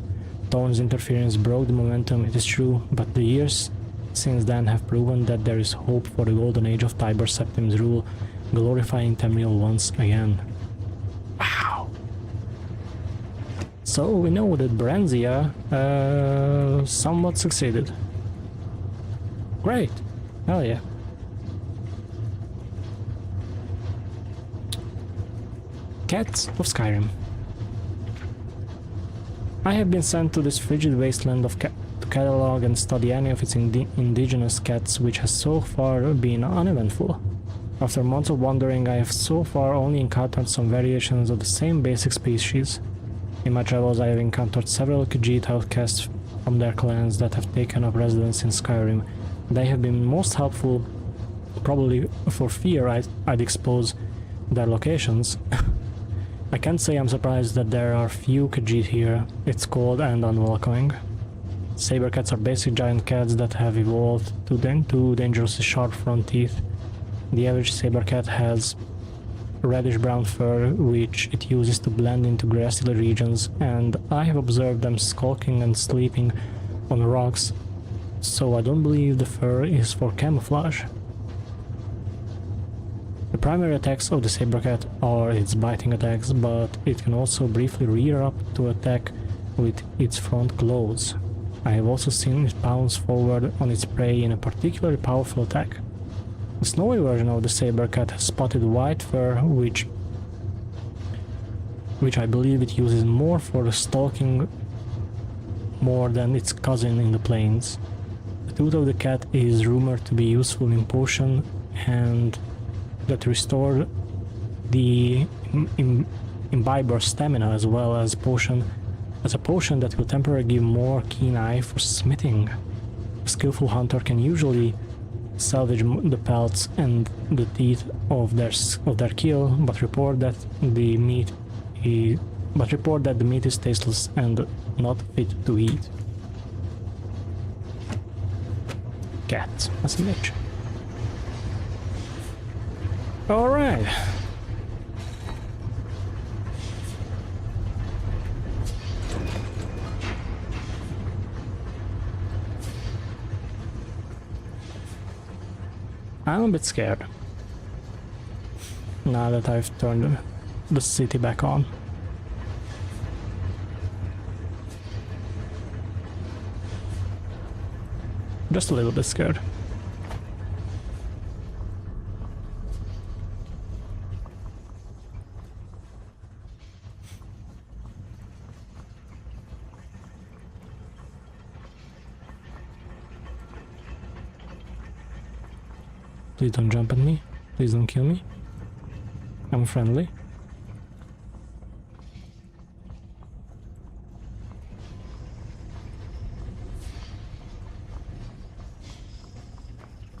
Thorn's interference broke the momentum, it is true, but the years since then have proven that there is hope for the golden age of Tiber Septim's rule, glorifying Tamriel once again. Wow! So we know that Brenzia somewhat succeeded. Great! Hell yeah. Cats of Skyrim. I have been sent to this frigid wasteland to catalog and study any of its indigenous cats, which has so far been uneventful. After months of wandering, I have so far only encountered some variations of the same basic species. In my travels, I have encountered several Khajiit outcasts from their clans that have taken up residence in Skyrim. They have been most helpful, probably for fear I'd expose their locations. I can't say I'm surprised that there are few Khajiit here. It's cold and unwelcoming. Saber cats are basic giant cats that have evolved to dangerously sharp front teeth. The average saber cat has reddish-brown fur, which it uses to blend into grassy regions, and I have observed them skulking and sleeping on rocks, so I don't believe the fur is for camouflage. The primary attacks of the saber cat are its biting attacks, but it can also briefly rear up to attack with its front claws. I have also seen it pounce forward on its prey in a particularly powerful attack. The snowy version of the saber cat has spotted white fur, which I believe it uses more for stalking more than its cousin in the plains. The tooth of the cat is rumored to be useful in potion and that restore the imbiber's stamina, as well as a potion that will temporarily give more keen eye for smithing. A skillful hunter can usually salvage the pelts and the teeth of their kill, but report that the meat is tasteless and not fit to eat. Cat, that's a bitch. All right. I'm a bit scared now that I've turned the city back on. Just a little bit scared. Please don't jump at me. Please don't kill me. I'm friendly.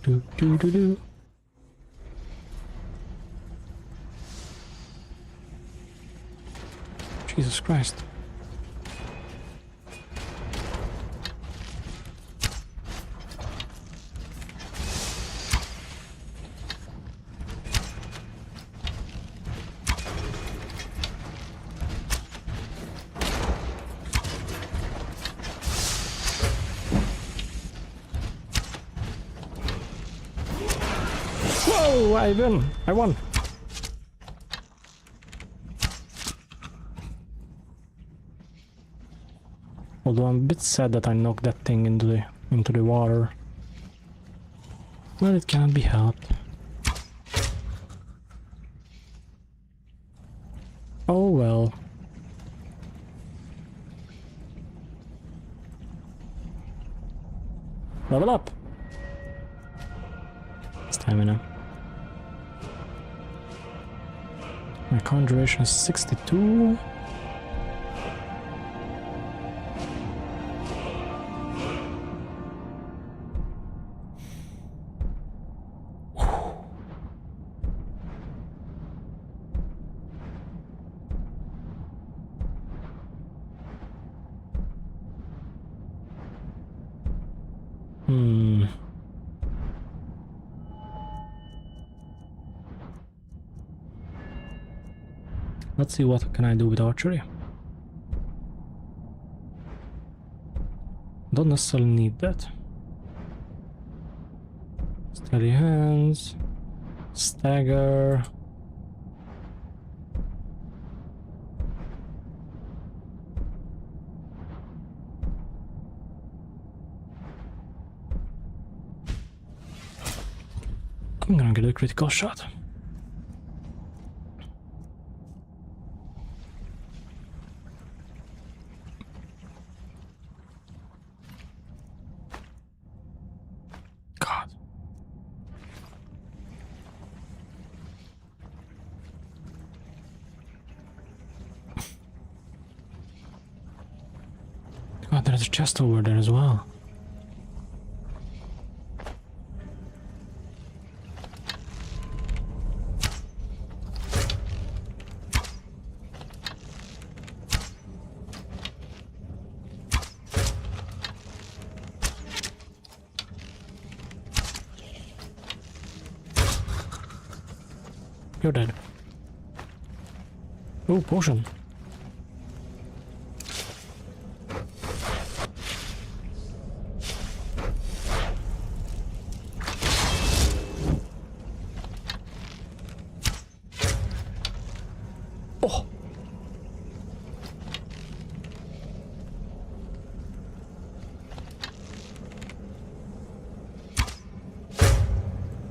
Do do do do. Jesus Christ. Whoa, I won! Although I'm a bit sad that I knocked that thing into the water. But it cannot be helped. Oh well. Level up! Stamina. My current duration is 62. Let's see what can I do with archery. Don't necessarily need that. Steady hands, stagger. I'm gonna get a critical shot. God, there's a chest over there as well. You're dead. Oh, potion. Oh.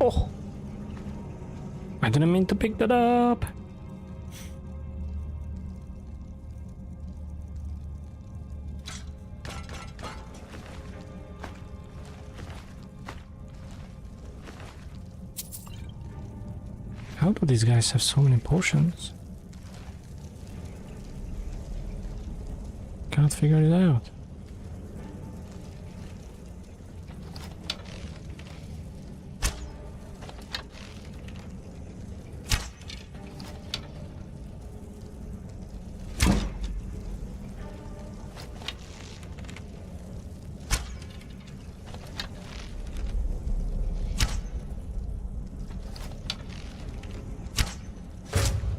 Oh. I didn't mean to pick that up. How do these guys have so many potions? Can't figure it out.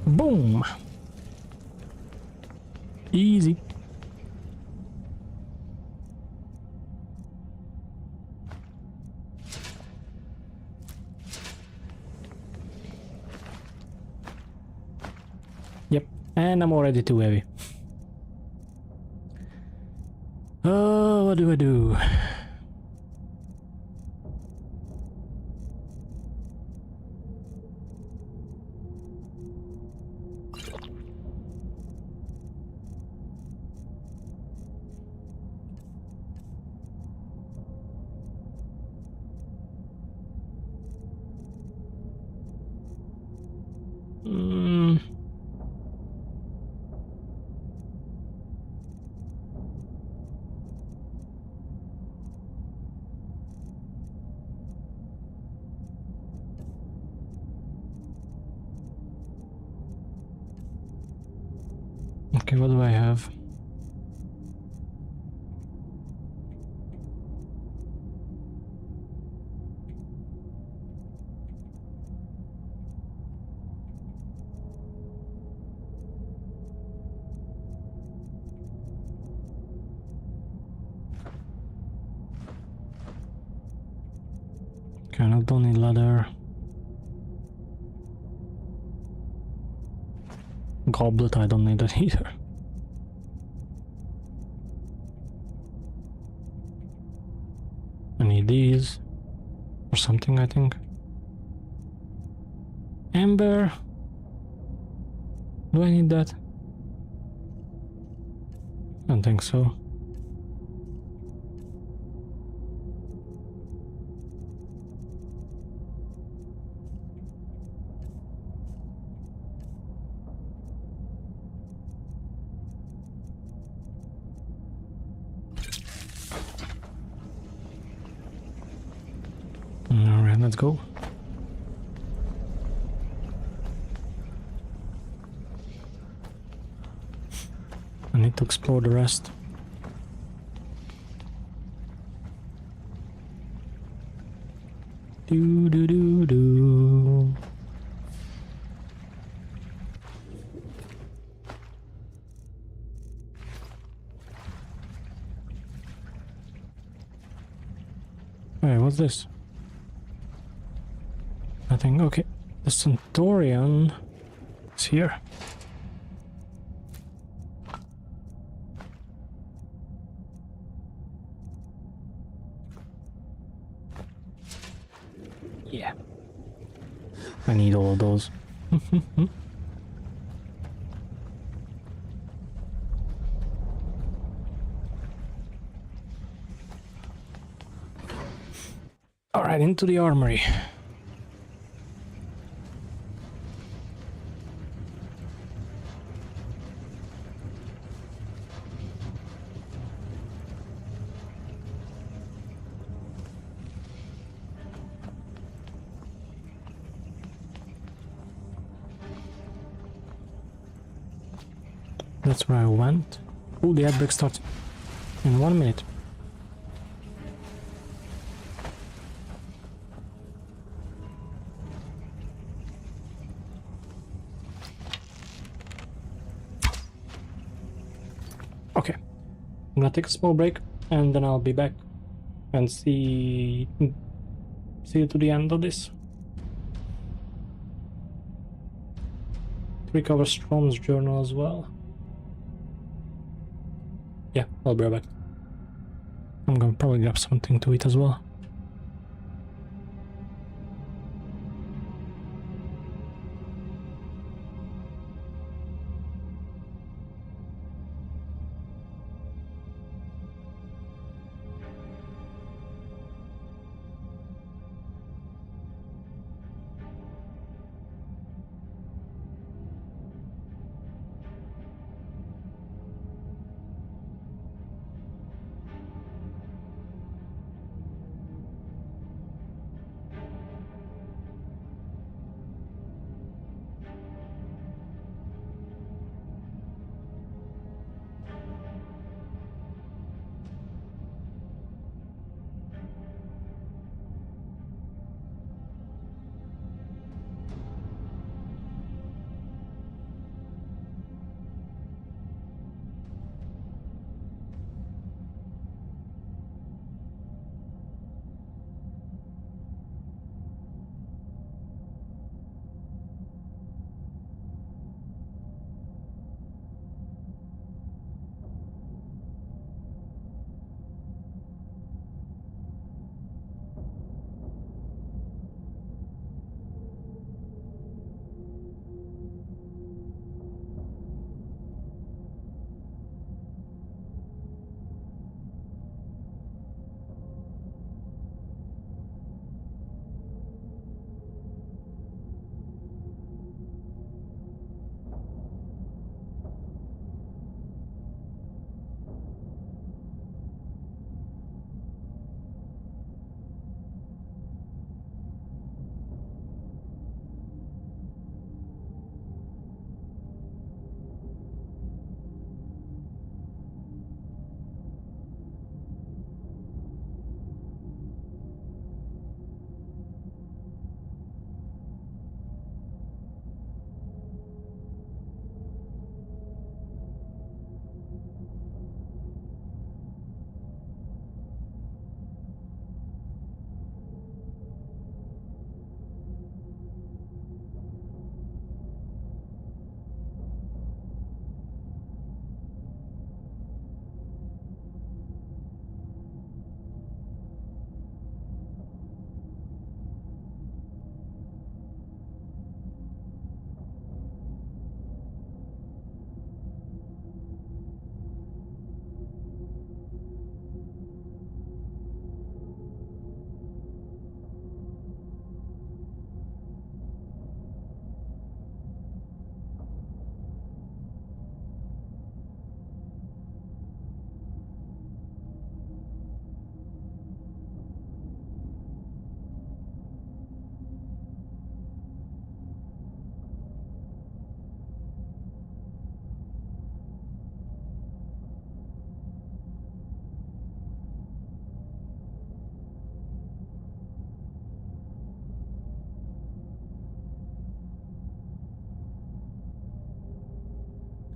Boom! Easy. Yep, and I'm already too heavy. Oh, what do I do? Okay, what do I have? Okay, I don't need leather. Goblet, I don't need that either. need these. Or something, I think. Amber. Do I need that? I don't think so. Alright, let's go. I need to explore the rest. Do do do do. Wait, what's this? Nothing. Okay, the Centaurian is here. Yeah. I need all of those. Alright, into the armory. That's where I went. Oh, the ad break starts in 1 minute. Okay, I'm gonna take a small break and then I'll be back and see you to the end of this. Recover Strom's journal as well. Yeah, I'll be right back. I'm gonna probably grab something to eat as well.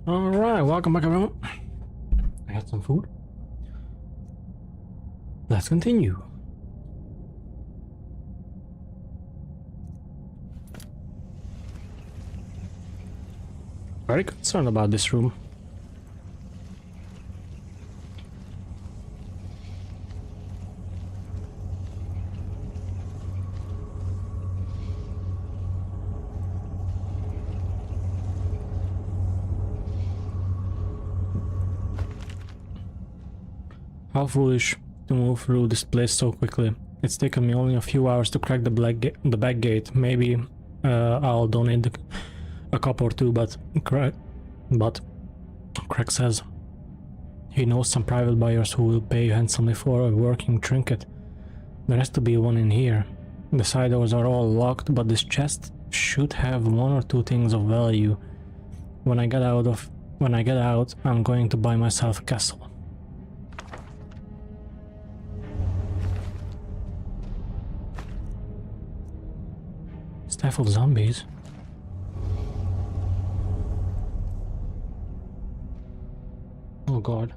Alright, welcome back everyone. I got some food. Let's continue. Very concerned about this room. How foolish to move through this place so quickly. It's taken me only a few hours to crack the back gate. Maybe I'll donate a cup or two, but Craig says he knows some private buyers who will pay handsomely for a working trinket. There has to be one in here. The side doors are all locked, but this chest should have one or two things of value. When I get out, I'm going to buy myself a castle. Stifled zombies. Oh god.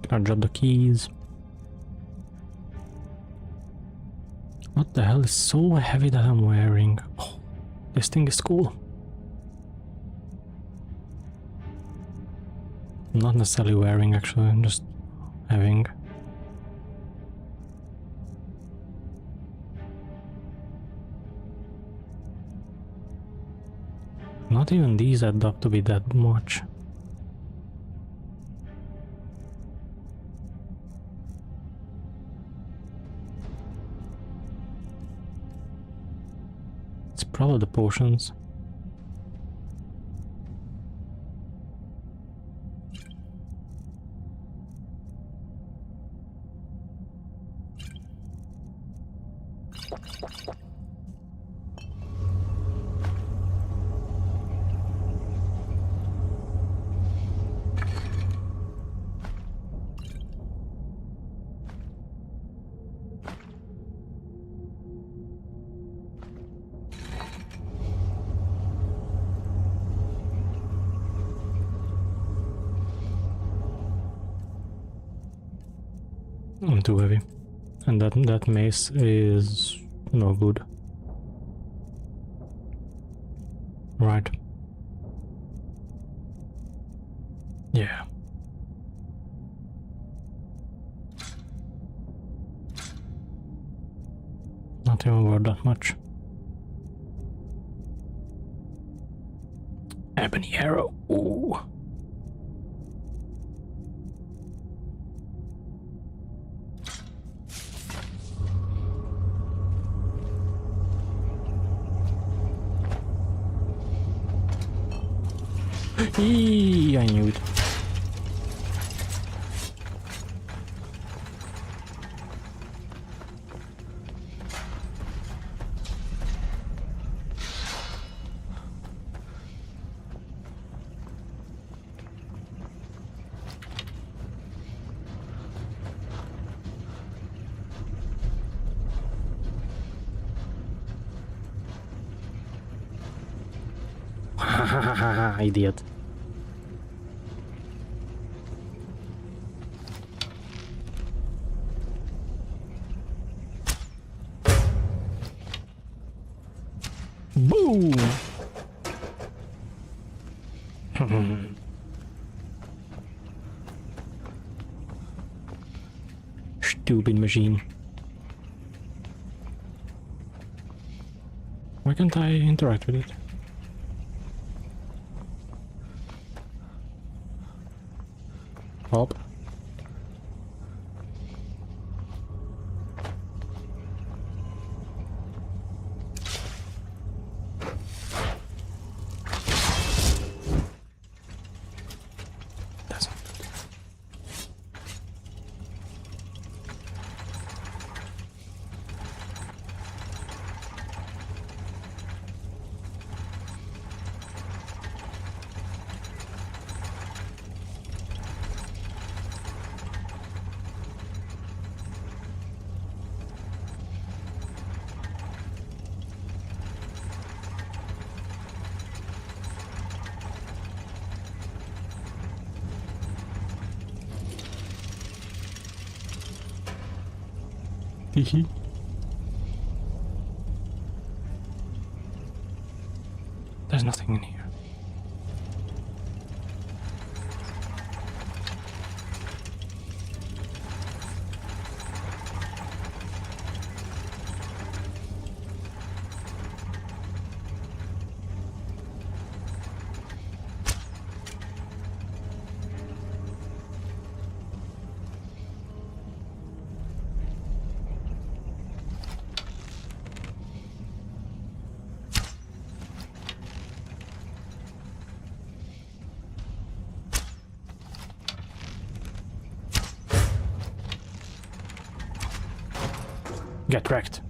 Can I drop the keys? What the hell is so heavy that I'm wearing? Oh, this thing is cool. I'm not necessarily wearing actually, I'm just having. Not even these add up to be that much. It's probably the potions. I'm too heavy, and that mace is no good. Right. Yeah. Not even worth that much. Ebony arrow. Ooh. I knew it. Idiot. Boom! Stupid machine. Why can't I interact with it? Hop. Teehee. There's nothing in here. Get wrecked.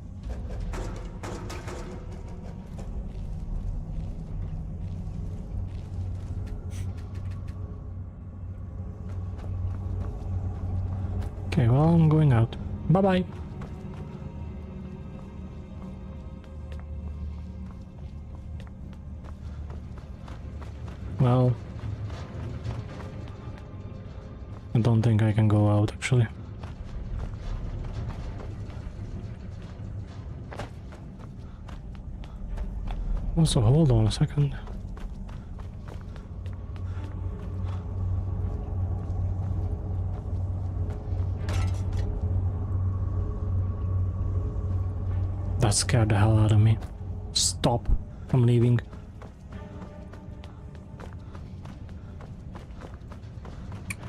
Okay, well, I'm going out. Bye-bye. Well, I don't think I can go out, actually. Also, hold on a second. That scared the hell out of me. Stop from leaving.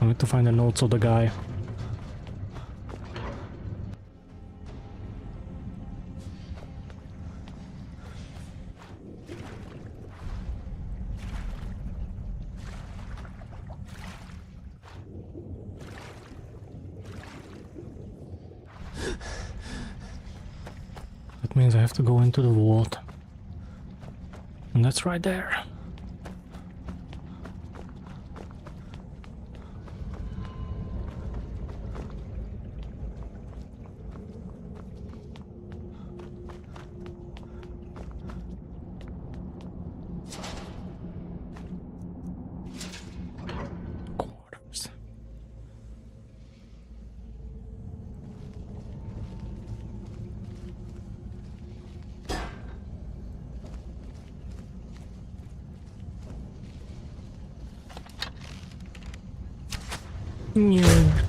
I need to find the notes of the guy. That means I have to go into the vault. And that's right there. Quarters. Yeah.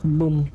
Boom.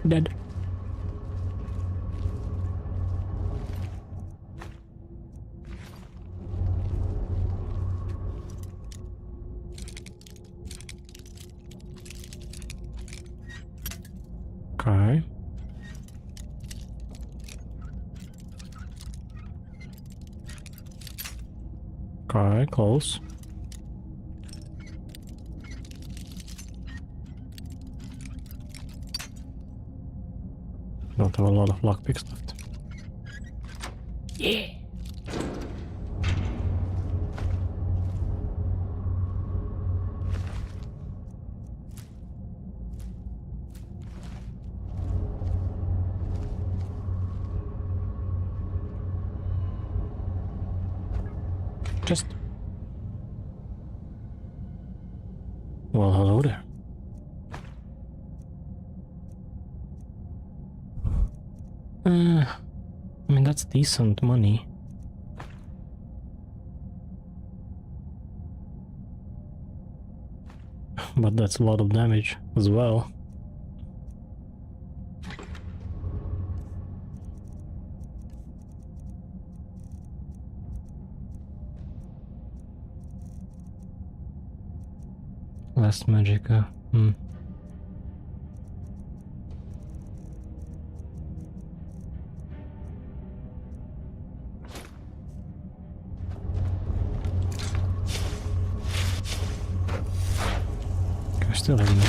Dead. Okay. Okay, close. Don't have a lot of lockpicks left. Yeah. Just. Well, hello there. I mean, that's decent money. But that's a lot of damage as well. Less magic, Still hitting me.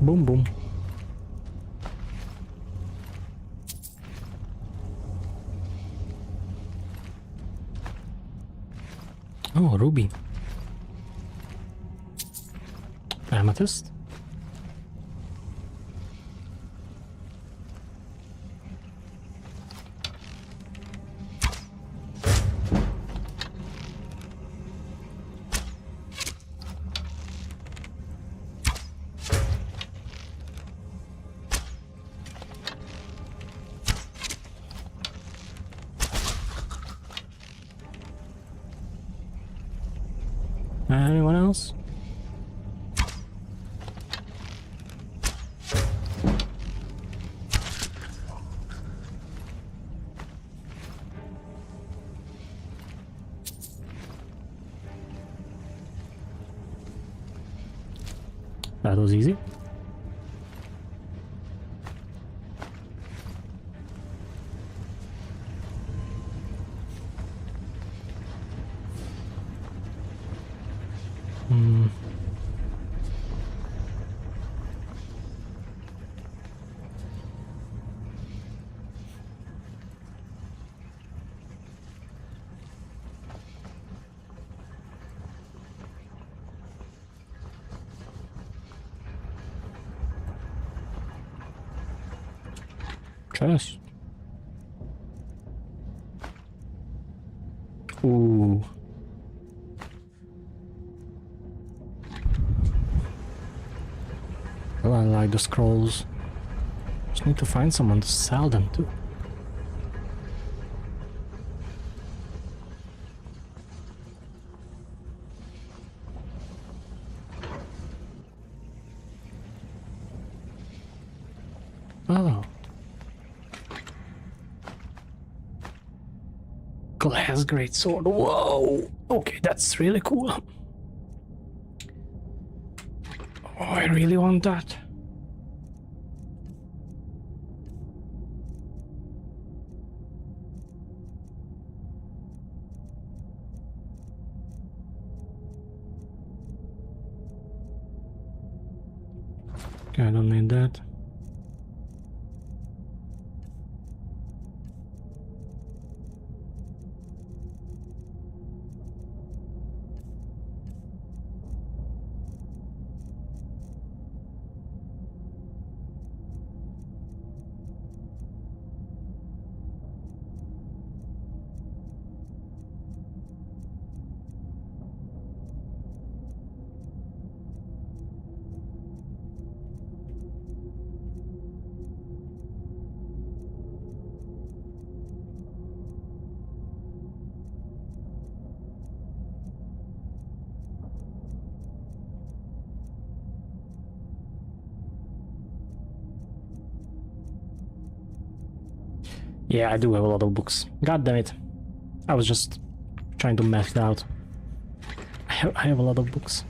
Boom, boom. Oh, ruby. Amethyst. Anyone else? That was easy. Trash. Ooh. Well, I like the scrolls. Just need to find someone to sell them to. Oh. Glass greatsword. Whoa! Okay, that's really cool. Oh, I really want that. Okay, I don't need that. Yeah, I do have a lot of books. God damn it. I was just trying to math it out. I have a lot of books.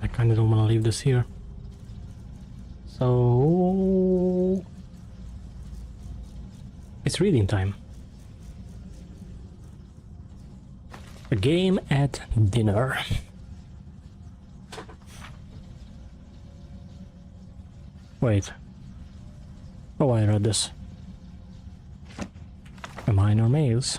I kinda don't wanna leave this here. So it's reading time. A game at dinner. Wait. Oh, I read this. A minor maze.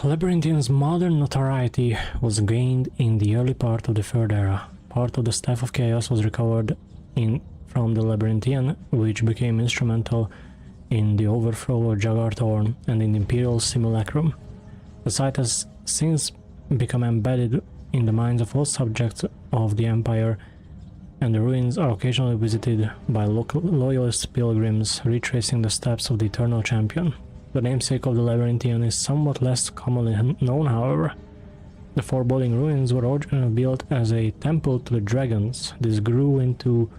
Labyrinthian's modern notoriety was gained in the early part of the Third Era. Part of the Staff of Chaos was recovered from the Labyrinthian, which became instrumental in the overthrow of Jagarthorn and in the Imperial Simulacrum. The site has since become embedded in the minds of all subjects of the Empire, and the ruins are occasionally visited by local loyalist pilgrims retracing the steps of the Eternal Champion. The namesake of the Labyrinthian is somewhat less commonly known, however. The foreboding ruins were originally built as a temple to the dragons. This grew into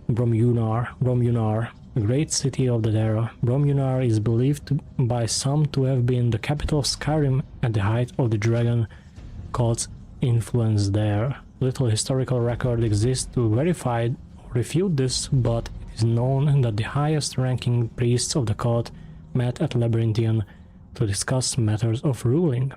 Bromjunar, a great city of that era. Bromjunar is believed by some to have been the capital of Skyrim at the height of the dragon cult's influence there. Little historical record exists to verify or refute this, but it is known that the highest-ranking priests of the cult met at Labyrinthian to discuss matters of ruling.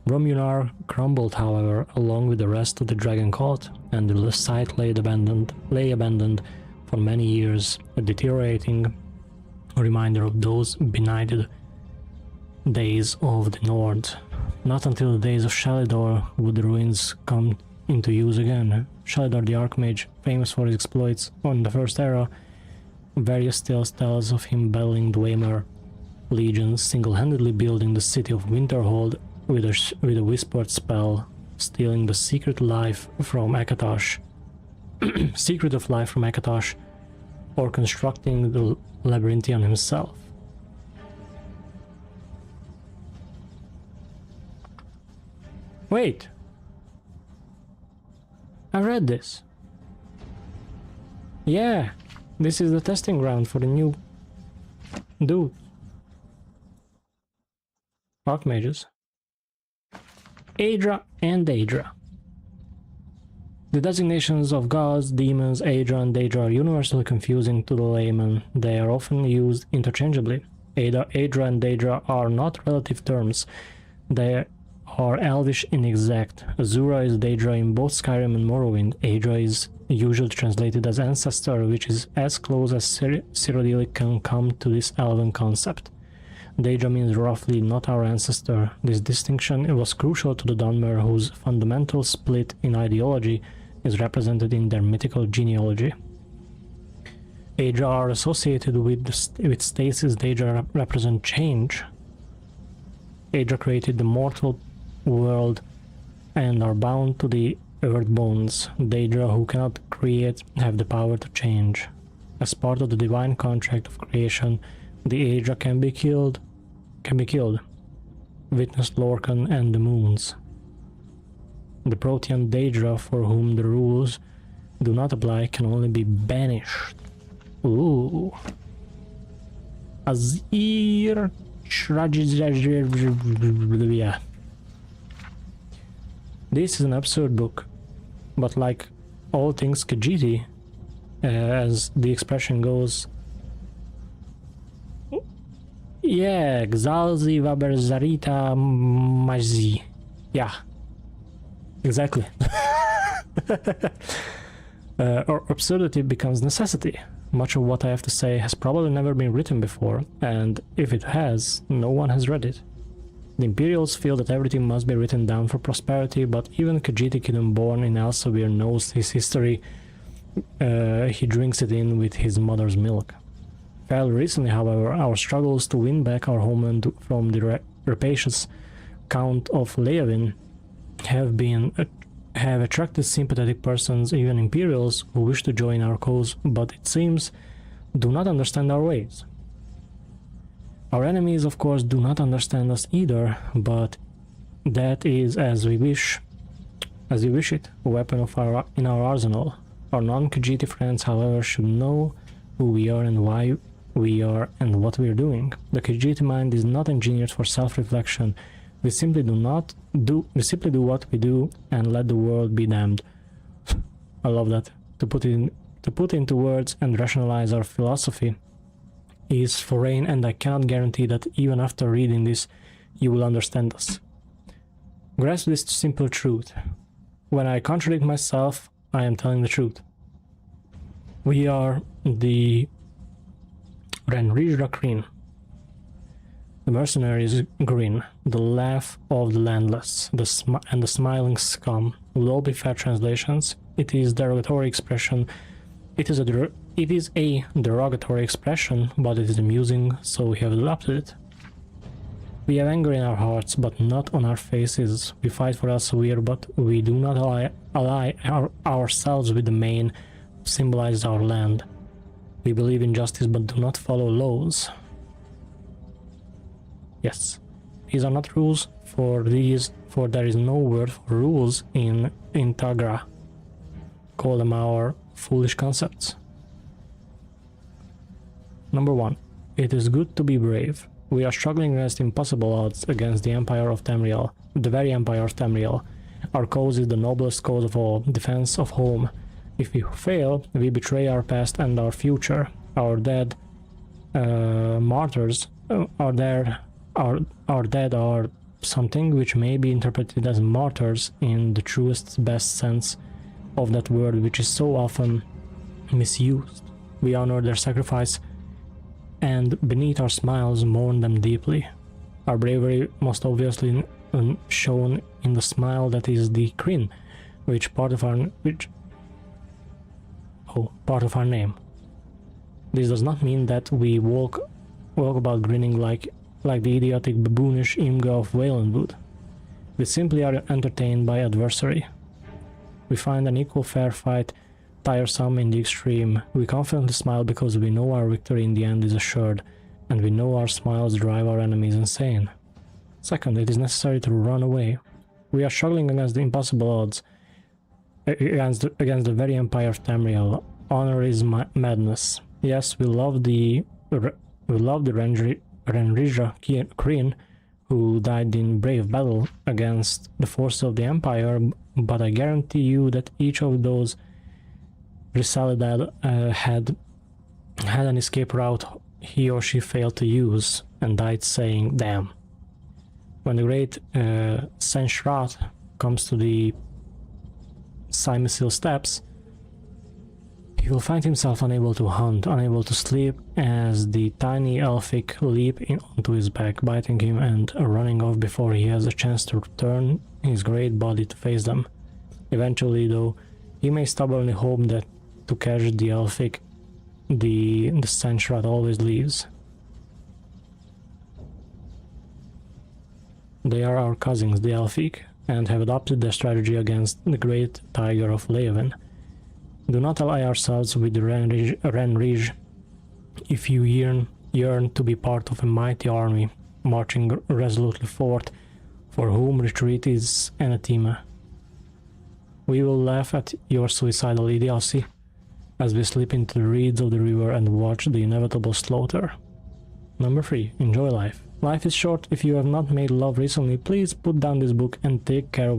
Bromjunar crumbled, however, along with the rest of the dragon cult, and the site lay abandoned for many years, a deteriorating reminder of those benighted days of the North. Not until the days of Shalidor would the ruins come into use again. Shalidor the Archmage, famous for his exploits on the First Era, various tales tells of him battling Dwemer legions, single-handedly building the city of Winterhold with a whispered spell, stealing the secret of life from Akatosh, or constructing the Labyrinthian himself. Wait! I read this. Yeah, this is the testing ground for the new dude. Archmages. Aedra and Daedra. The designations of gods, demons, Aedra and Daedra are universally confusing to the layman. They are often used interchangeably. Aedra and Daedra are not relative terms. They are elvish inexact. Azura is Daedra in both Skyrim and Morrowind. Aedra is usually translated as ancestor, which is as close as Cyrodiilic can come to this elven concept. Daedra means roughly not our ancestor. This distinction was crucial to the Dunmer, whose fundamental split in ideology is represented in their mythical genealogy. Aedra are associated with stasis. Daedra represent change. Aedra created the mortal world and are bound to the earth bones. Daedra, who cannot create, have the power to change. As part of the divine contract of creation, the Aedra can be killed. Witness Lorcan and the Moons. The Protean Daedra, for whom the rules do not apply, can only be banished. Ooh. Azir. Yeah. This is an absurd book, but like all things Khajiit, as the expression goes, yeah, Gzalzi Vaberzarita Mazi. Yeah, exactly. Or absurdity becomes necessity. Much of what I have to say has probably never been written before, and if it has, no one has read it. The Imperials feel that everything must be written down for prosperity, but even Khajiit Kingdom born in Elsevier knows his history. He drinks it in with his mother's milk. Fairly recently, however, our struggles to win back our homeland from the rapacious Count of Leavin have attracted sympathetic persons, even Imperials, who wish to join our cause, but it seems do not understand our ways. Our enemies, of course, do not understand us either, but that is as we wish it, a weapon in our arsenal. Our non-Khajiit friends, however, should know who we are and why we are and what we are doing. The Khajiit mind is not engineered for self-reflection. We simply do what we do and let the world be damned. I love that. To put into words and rationalize our philosophy is foreign, and I cannot guarantee that even after reading this you will understand us. Grasp this simple truth. When I contradict myself, I am telling the truth. We are the Renrija Green. The mercenaries grin, the laugh of the landless, and the smiling scum will all be fair translations. It is derogatory expression. It is a derogatory expression, but it is amusing, so we have adopted it. We have anger in our hearts, but not on our faces. We fight for Elsevier, but we do not ally ourselves with the Main, who symbolizes our land. We believe in justice, but do not follow laws. Yes, these are not rules, for there is no word for rules in Tagra. Call them our foolish concepts. Number 1. It is good to be brave. We are struggling against impossible odds against the Empire of Tamriel, the very Empire of Tamriel. Our cause is the noblest cause of all, defense of home. If we fail, we betray our past and our future. Our dead martyrs are dead are something which may be interpreted as martyrs in the truest, best sense of that word, which is so often misused. We honor their sacrifice and beneath our smiles mourn them deeply. Our bravery most obviously shown in the smile that is the Kryn, part of our name. This does not mean that we walk about grinning like the idiotic baboonish Imga of Valenwood. We simply are entertained by adversary. We find an equal fair fight tiresome in the extreme. We confidently smile because we know our victory in the end is assured, and we know our smiles drive our enemies insane. Second, it is necessary to run away. We are struggling against the impossible odds, against the very Empire of Tamriel. Honor is madness. Yes, we love the Renrija Kryn, who died in brave battle against the forces of the Empire, but I guarantee you that each of those Risalidad had an escape route he or she failed to use and died saying, damn. When the great Senshrat comes to the Simisil steps, he will find himself unable to hunt, unable to sleep, as the tiny elfic leap onto his back, biting him and running off before he has a chance to turn his great body to face them. Eventually, though, he may stubbornly hope that to catch the elfic, the Senshrat always leaves. They are our cousins, the elfic, and have adopted their strategy against the great tiger of Leoven. Do not ally ourselves with the Renrij if you yearn to be part of a mighty army, marching resolutely forth, for whom retreat is anathema. We will laugh at your suicidal idiocy as we slip into the reeds of the river and watch the inevitable slaughter. Number 3. Enjoy life. Life is short. If you have not made love recently, please put down this book and take care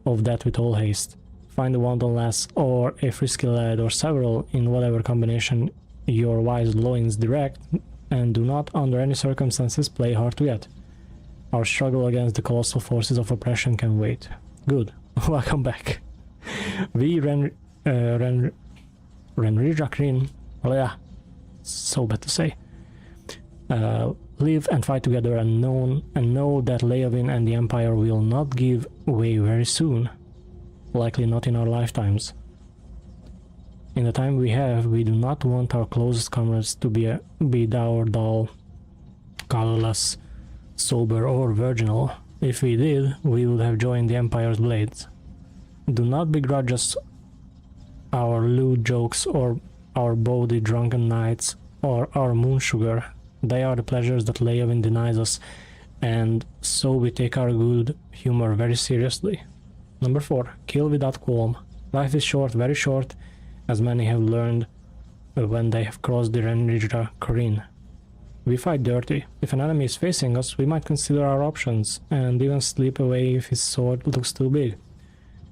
of that with all haste. Find a wanton lass or a frisky lad or several in whatever combination your wise loins direct, and do not under any circumstances play hard to get. Our struggle against the colossal forces of oppression can wait. Good. Welcome back. We Renrija Kryn, well, yeah, so bad to say, live and fight together and know that Leoven and the Empire will not give way very soon. Likely not in our lifetimes. In the time we have, we do not want our closest comrades to be dour, dull, colorless, sober, or virginal. If we did, we would have joined the Empire's blades. Do not begrudge us our lewd jokes or our bawdy drunken nights or our moon sugar. They are the pleasures that Leoven denies us, and so we take our good humor very seriously. Number 4. Kill without qualm. Life is short, very short, as many have learned when they have crossed the Renrija Kryn. We fight dirty. If an enemy is facing us, we might consider our options, and even slip away if his sword looks too big.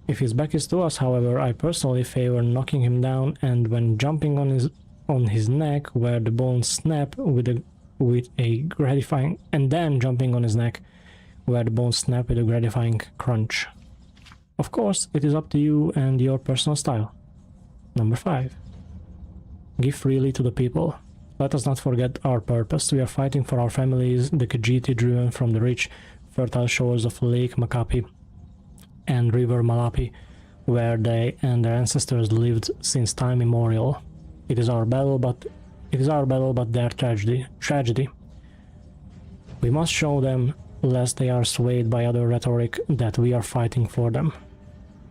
If his back is to us, however, I personally favor knocking him down, and when jumping on his neck where the bones snap with a gratifying crunch. Of course, it is up to you and your personal style. Number 5. Give freely to the people. Let us not forget our purpose. We are fighting for our families, the Khajiit driven from the rich, fertile shores of Lake Makapi and River Malapi, where they and their ancestors lived since time immemorial. It is our battle, but their tragedy. We must show them, lest they are swayed by other rhetoric, that we are fighting for them.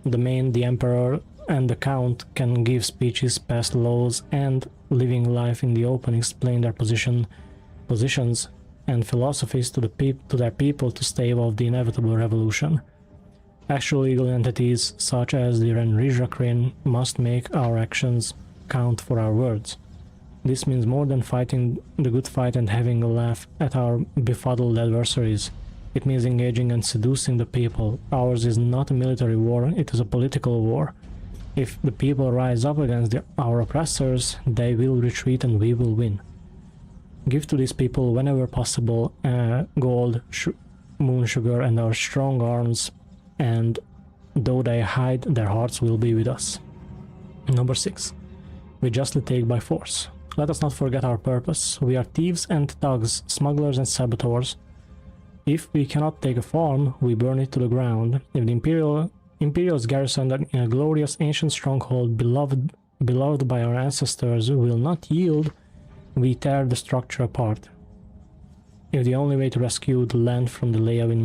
The Emperor, and the Count can give speeches, pass laws, and, living life in the open, explain their positions and philosophies to their people to stave off the inevitable revolution. Actual legal entities, such as the Renrizhakrin, must make our actions count for our words. This means more than fighting the good fight and having a laugh at our befuddled adversaries. It means engaging and seducing the people. Ours is not a military war, it is a political war. If the people rise up against our oppressors, they will retreat and we will win. Give to these people, whenever possible, gold, moon sugar, and our strong arms, and though they hide, their hearts will be with us. Number 6. We justly take by force. Let us not forget our purpose. We are thieves and thugs, smugglers and saboteurs. If we cannot take a farm, we burn it to the ground. If the Imperials garrisoned in a glorious ancient stronghold beloved by our ancestors will not yield, we tear the structure apart. If the only way to rescue the land from the Leavin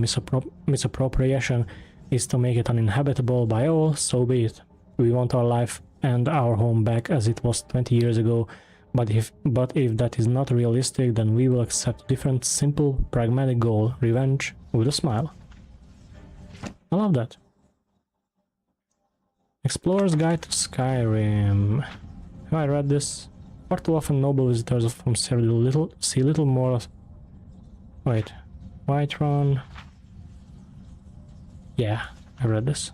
misappropriation is to make it uninhabitable by all, so be it. We want our life and our home back as it was 20 years ago, but if that is not realistic, then we will accept a different, simple, pragmatic goal, revenge, with a smile. I love that. Explorer's Guide to Skyrim. Have I read this? Far too often noble visitors from Cyrodiil see little more of... Wait. Whiterun... Yeah, I read this.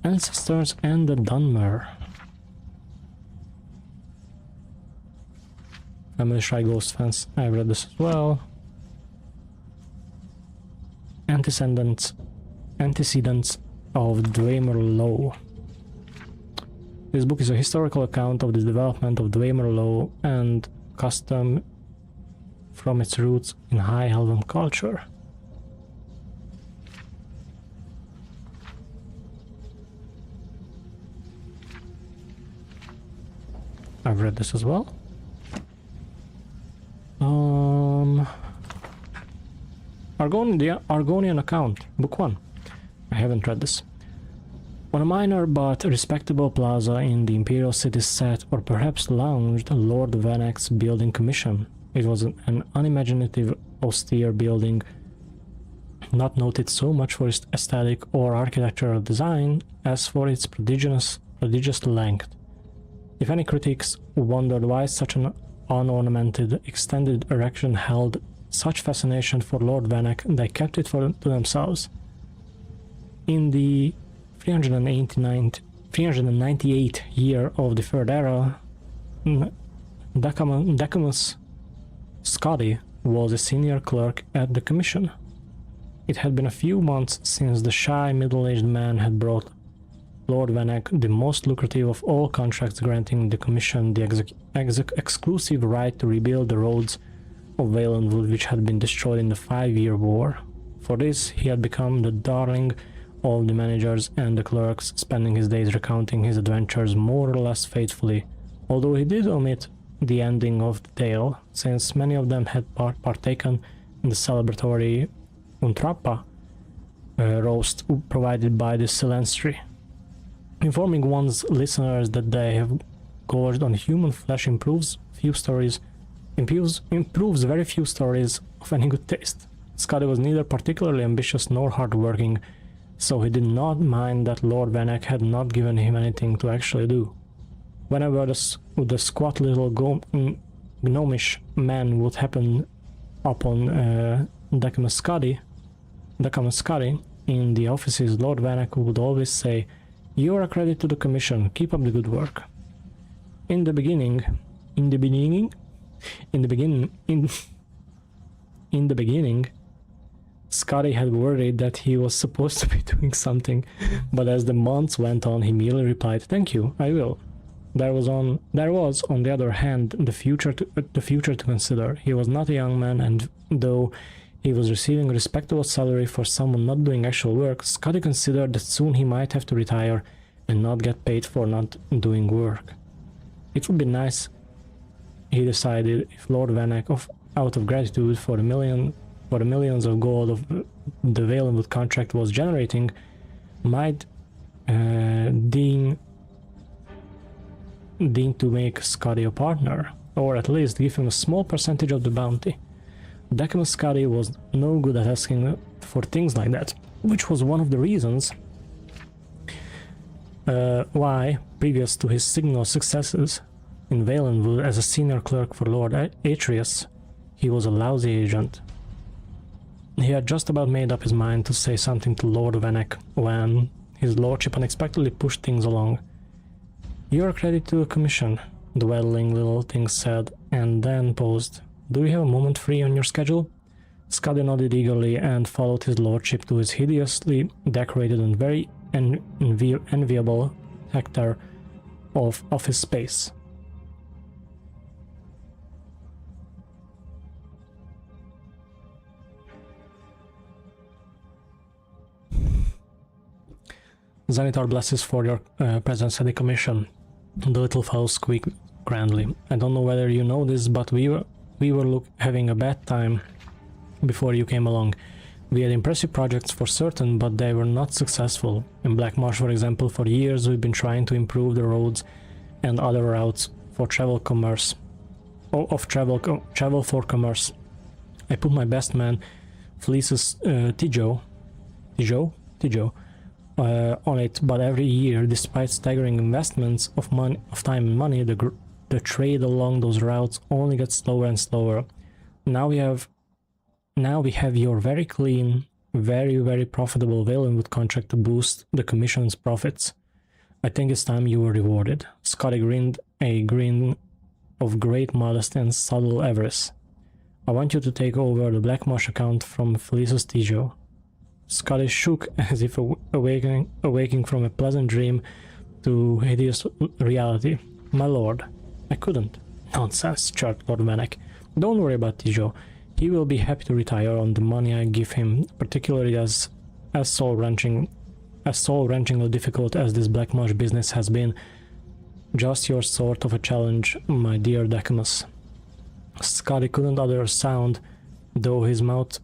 Ancestors and the Dunmer. Family Shy Ghost fans, I read this as well. Antecedents of Dwemer Law. This book is a historical account of the development of Dwemer law and custom from its roots in High Elven culture. I've read this as well. The Argonian account, book 1. I haven't read this. On a minor but respectable plaza in the Imperial City sat, or perhaps lounged, Lord Vanek's building commission. It was an unimaginative, austere building, not noted so much for its aesthetic or architectural design as for its prodigious length. If any critics wondered why such an unornamented, extended erection held such fascination for Lord Vanek, they kept it to themselves. In the 398th year of the Third Era, Decimus Scotty was a senior clerk at the Commission. It had been a few months since the shy middle-aged man had brought Lord Vanek the most lucrative of all contracts, granting the Commission the exclusive right to rebuild the roads of Valenwood, which had been destroyed in the 5-year war. For this, he had become the darling of the managers and the clerks, spending his days recounting his adventures more or less faithfully, although he did omit the ending of the tale, since many of them had partaken in the celebratory Untrappa roast provided by the Silensri. Informing one's listeners that they have gorged on human flesh improves very few stories of any good taste. Scotty was neither particularly ambitious nor hard-working, so he did not mind that Lord Vanek had not given him anything to actually do. Whenever the squat little gnomish man would happen upon Decimus Scotty in the offices, Lord Vanek would always say, "You are a credit to the Commission, keep up the good work." In the beginning, Scotty had worried that he was supposed to be doing something, but as the months went on, he merely replied, "Thank you, I will." There was, on the other hand, the future to consider. He was not a young man, and though he was receiving a respectable salary for someone not doing actual work, Scotty considered that soon he might have to retire and not get paid for not doing work. It would be nice, he decided, if Lord Vanek out of gratitude for the millions of gold of the Valenwood contract was generating, might deem to make Scotty a partner, or at least give him a small percentage of the bounty. Decimus Scotty was no good at asking for things like that, which was one of the reasons why, previous to his signal successes in Valenwood as a senior clerk for Lord Atreus, he was a lousy agent. He had just about made up his mind to say something to Lord Vanek when his lordship unexpectedly pushed things along. "You're credited to a commission," the waddling little thing said, and then paused. "Do you have a moment free on your schedule?" Scotty nodded eagerly and followed his lordship to his hideously decorated and very enviable hectare of office space. "Zenitar blesses for your presence at the commission," the little fellow squeaked grandly. "I don't know whether you know this, but we were having a bad time before you came along. We had impressive projects for certain, but they were not successful. In Black Marsh, for example, for years we've been trying to improve the roads and other routes for travel commerce. Travel for commerce. I put my best man, Felice's Tijo, on it, but every year, despite staggering investments of time and money, the trade along those routes only gets slower and slower. Now we have your very clean, very profitable Valenwood contract to boost the commission's profits. I think it's time you were rewarded." Scotty grinned a grin of great modesty and subtle avarice. "I want you to take over the Black Marsh account from Felice's Tijo." Scotty shook as if awaking from a pleasant dream to hideous reality. "My lord, I couldn't." "Nonsense," chirped Lord Vanek. "Don't worry about Tijo. He will be happy to retire on the money I give him, particularly as soul-wrenchingly difficult as this Black Marsh business has been. Just your sort of a challenge, my dear Decimus." Scotty couldn't utter a sound, though his mouth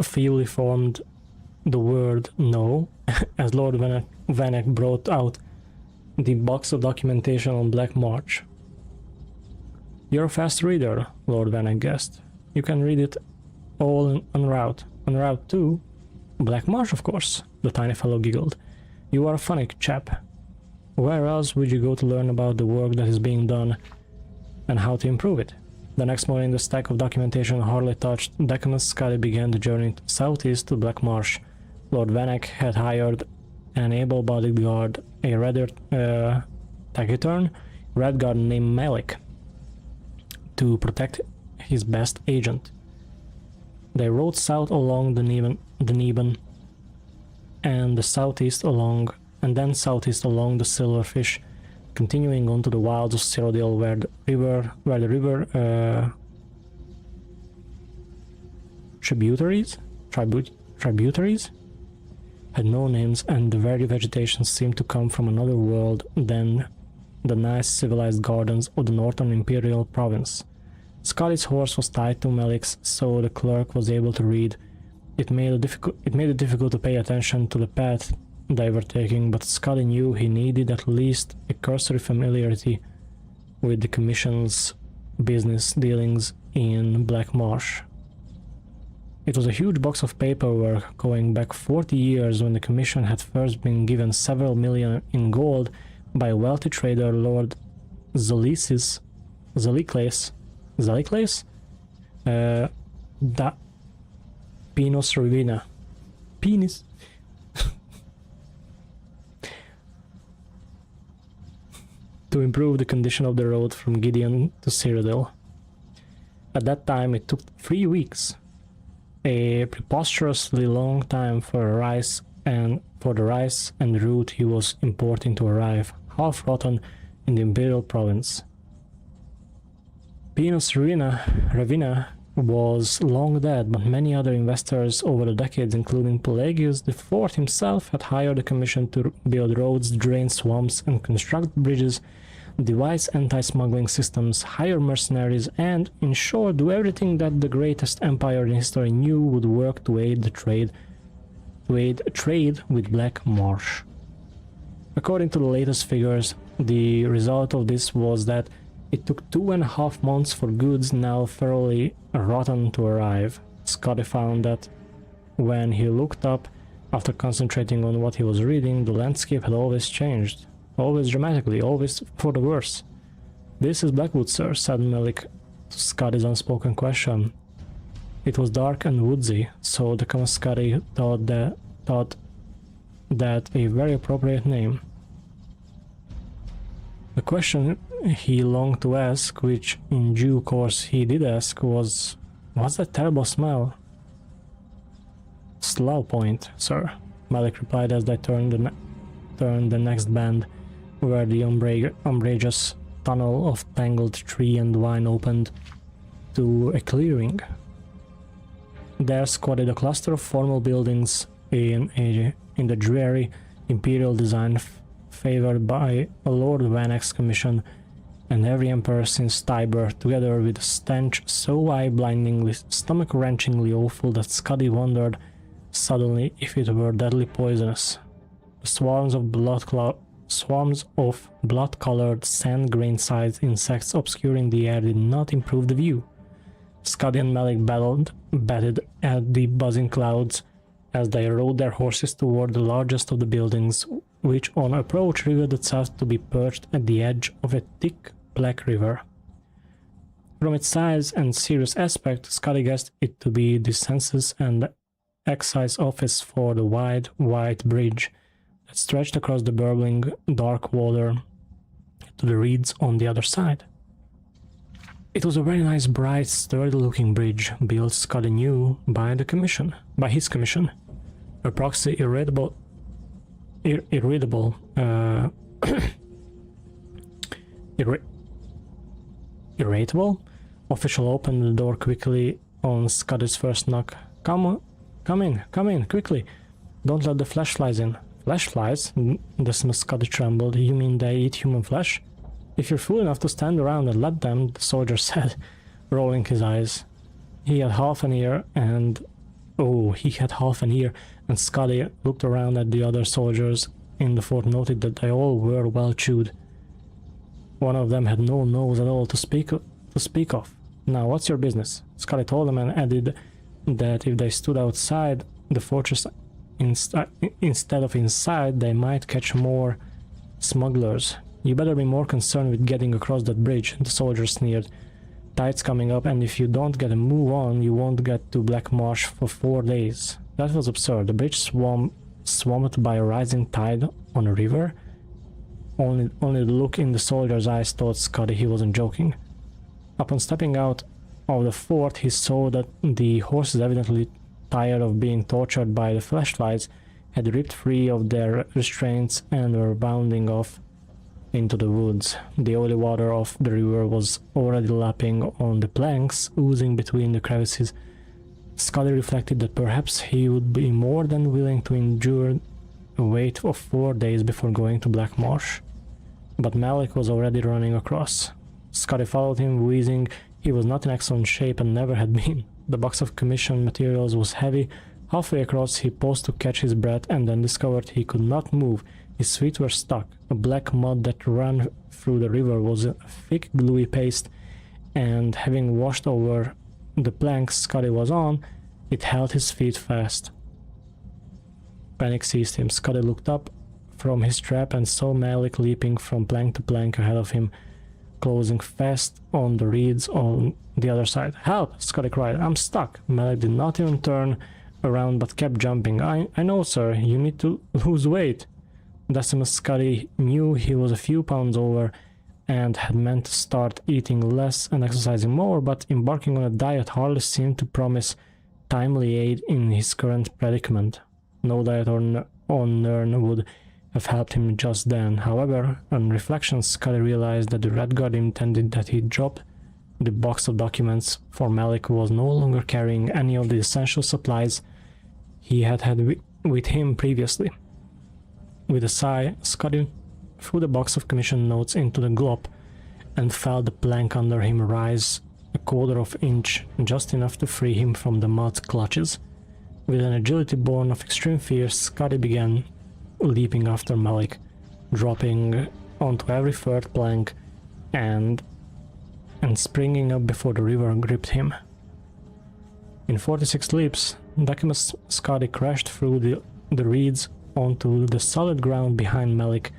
feebly formed the word "no" as Lord Vanek brought out the box of documentation on Black Marsh. "You're a fast reader," Lord Vanek guessed. "You can read it all en route. En route to Black Marsh, of course," the tiny fellow giggled. "You are a funny chap. Where else would you go to learn about the work that is being done and how to improve it?" The next morning, the stack of documentation hardly touched, Decimus Scotty began the journey southeast to Black Marsh. Lord Vanek had hired an able-bodied guard, a rather taciturn red guard named Malik, to protect his best agent. They rode south along the Neben and southeast along the Silverfish, continuing on to the wilds of Cyrodiil, where the river tributaries had no names, and the very vegetation seemed to come from another world than the nice civilized gardens of the northern imperial province. Scotty's horse was tied to Malik's, so the clerk was able to read. It made it difficult to pay attention to the path they were taking, but Scotty knew he needed at least a cursory familiarity with the Commission's business dealings in Black Marsh. It was a huge box of paperwork going back 40 years, when the Commission had first been given several million in gold by wealthy trader Lord Zalicles, da Pinos Rivina. Penis. To improve the condition of the road from Gideon to Cyrodiil. At that time it took 3 weeks, a preposterously long time for the rice and the root he was importing to arrive, half rotten, in the imperial province. Pinos Ravina was long dead, but many other investors over the decades, including Pelagius the Fourth himself, had hired the Commission to build roads, drain swamps, and construct bridges devise anti-smuggling systems, hire mercenaries, and, in short, do everything that the greatest empire in history knew would work to aid the trade with Black Marsh. According to the latest figures, the result of this was that it took 2.5 months for goods now thoroughly rotten to arrive. Scotty found that when he looked up, after concentrating on what he was reading, the landscape had always changed. Always dramatically, always for the worse. "This is Blackwood, sir," said Malik to Scotty's unspoken question. It was dark and woodsy, so the common Scotty thought that a very appropriate name. The question he longed to ask, which in due course he did ask, was, "What's that terrible smell?" "Slough Point, sir," Malik replied as they turned the next bend, where the umbrageous tunnel of tangled tree and vine opened to a clearing. There squatted a cluster of formal buildings in the dreary imperial design favored by Lord Vanek's commission and every emperor since Tiber, together with a stench so eye-blindingly, stomach-wrenchingly awful that Scotty wondered suddenly if it were deadly poisonous. The swarms of blood-colored sand-grain-sized insects obscuring the air did not improve the view. Scotty and Malik batted at the buzzing clouds as they rode their horses toward the largest of the buildings, which on approach revealed itself to be perched at the edge of a thick black river. From its size and serious aspect, Scotty guessed it to be the census and excise office for the wide, white bridge that stretched across the burbling, dark water to the reeds on the other side. It was a very nice, bright, sturdy-looking bridge, built, Scotty knew, by his commission. A proxy irritable official opened the door quickly on Scotty's first knock. Come in, quickly. Don't let the flesh flies in." "Flesh flies?" The Scotty trembled. "You mean they eat human flesh?" "If you're fool enough to stand around and let them," the soldier said, rolling his eyes. He had half an ear, and Scotty looked around at the other soldiers in the fort, noted that they all were well chewed. One of them had no nose at all to speak of. "Now, what's your business?" Scotty told them, and added that if they stood outside the fortress instead of inside, they might catch more smugglers. "You better be more concerned with getting across that bridge," the soldier sneered. "Tide's coming up, and if you don't get a move on, you won't get to Black Marsh for 4 days." That was absurd. The bridge swamped by a rising tide on a river? Only the look in the soldier's eyes told Scotty he wasn't joking. Upon stepping out of the fort, he saw that the horses, evidently tired of being tortured by the flashlights, had ripped free of their restraints and were bounding off into the woods. The oily water of the river was already lapping on the planks, oozing between the crevices. Scotty reflected that perhaps he would be more than willing to endure a wait of 4 days before going to Black Marsh. But Malik was already running across. Scotty followed him, wheezing. He was not in excellent shape and never had been. The box of commission materials was heavy. Halfway across, he paused to catch his breath and then discovered he could not move. His feet were stuck. A black mud that ran through the river was a thick, gluey paste, and having washed over the planks Scotty was on, it held his feet fast. Panic seized him. Scotty looked up from his trap and saw Malik leaping from plank to plank ahead of him, closing fast on the reeds on the other side. "Help!" Scotty cried. "I'm stuck!" Malik did not even turn around but kept jumping. I know, sir. You need to lose weight." Decimus Scotty knew he was a few pounds over and had meant to start eating less and exercising more, but embarking on a diet hardly seemed to promise timely aid in his current predicament. No diet on Nern would have helped him just then. However, on reflection, Scotty realized that the Red Guard intended that he drop the box of documents, for Malik was no longer carrying any of the essential supplies he had with him previously. With a sigh, Scotty threw the box of commission notes into the glop and felt the plank under him rise a quarter of an inch, just enough to free him from the mud's clutches. With an agility born of extreme fear, Scotty began leaping after Malik, dropping onto every third plank and springing up before the river gripped him. In 46 leaps, Decimus Scotty crashed through the reeds onto the solid ground behind Malik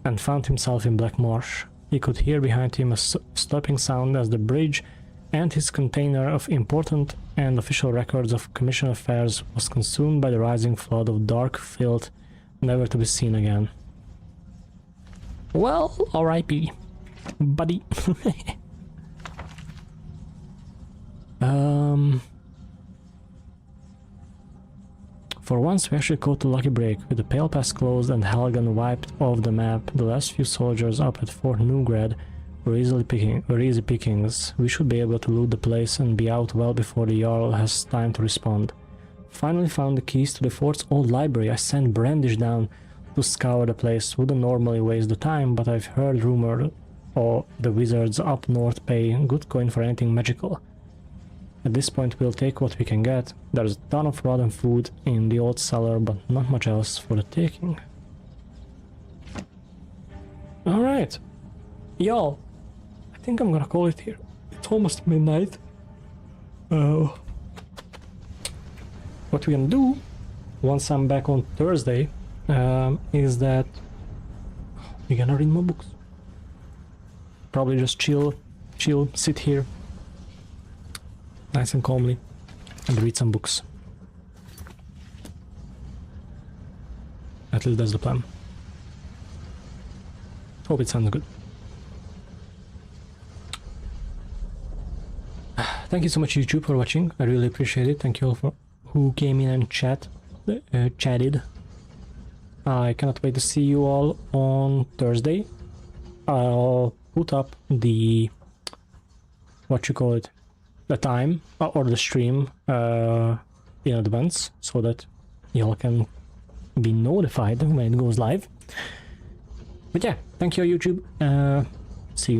and found himself in Black Marsh. He could hear behind him a stopping sound as the bridge and his container of important and official records of commission affairs was consumed by the rising flood of dark filth, never to be seen again. Well, R.I.P. buddy. For once we actually caught a lucky break. With the Pale Pass closed and Helgen wiped off the map, the last few soldiers up at Fort Newgrad were easy pickings. We should be able to loot the place and be out well before the Jarl has time to respond. Finally found the keys to the fort's old library. I sent Brandish down to scour the place. Wouldn't normally waste the time, but I've heard rumor the wizards up north pay good coin for anything magical. At this point we'll take what we can get. There's a ton of rotten food in the old cellar, but not much else for the taking. Alright, y'all, I think I'm gonna call it here. It's almost midnight. What we're gonna do, once I'm back on Thursday, is that we're gonna read more books. Probably just chill, sit here, nice and calmly, and read some books. At least that's the plan. Hope it sounds good. Thank you so much, YouTube, for watching. I really appreciate it. Thank you all for who came in and chatted. I cannot wait to see you all on Thursday. I'll put up the the time or the stream in advance so that y'all can be notified when it goes live. But yeah, thank you, YouTube.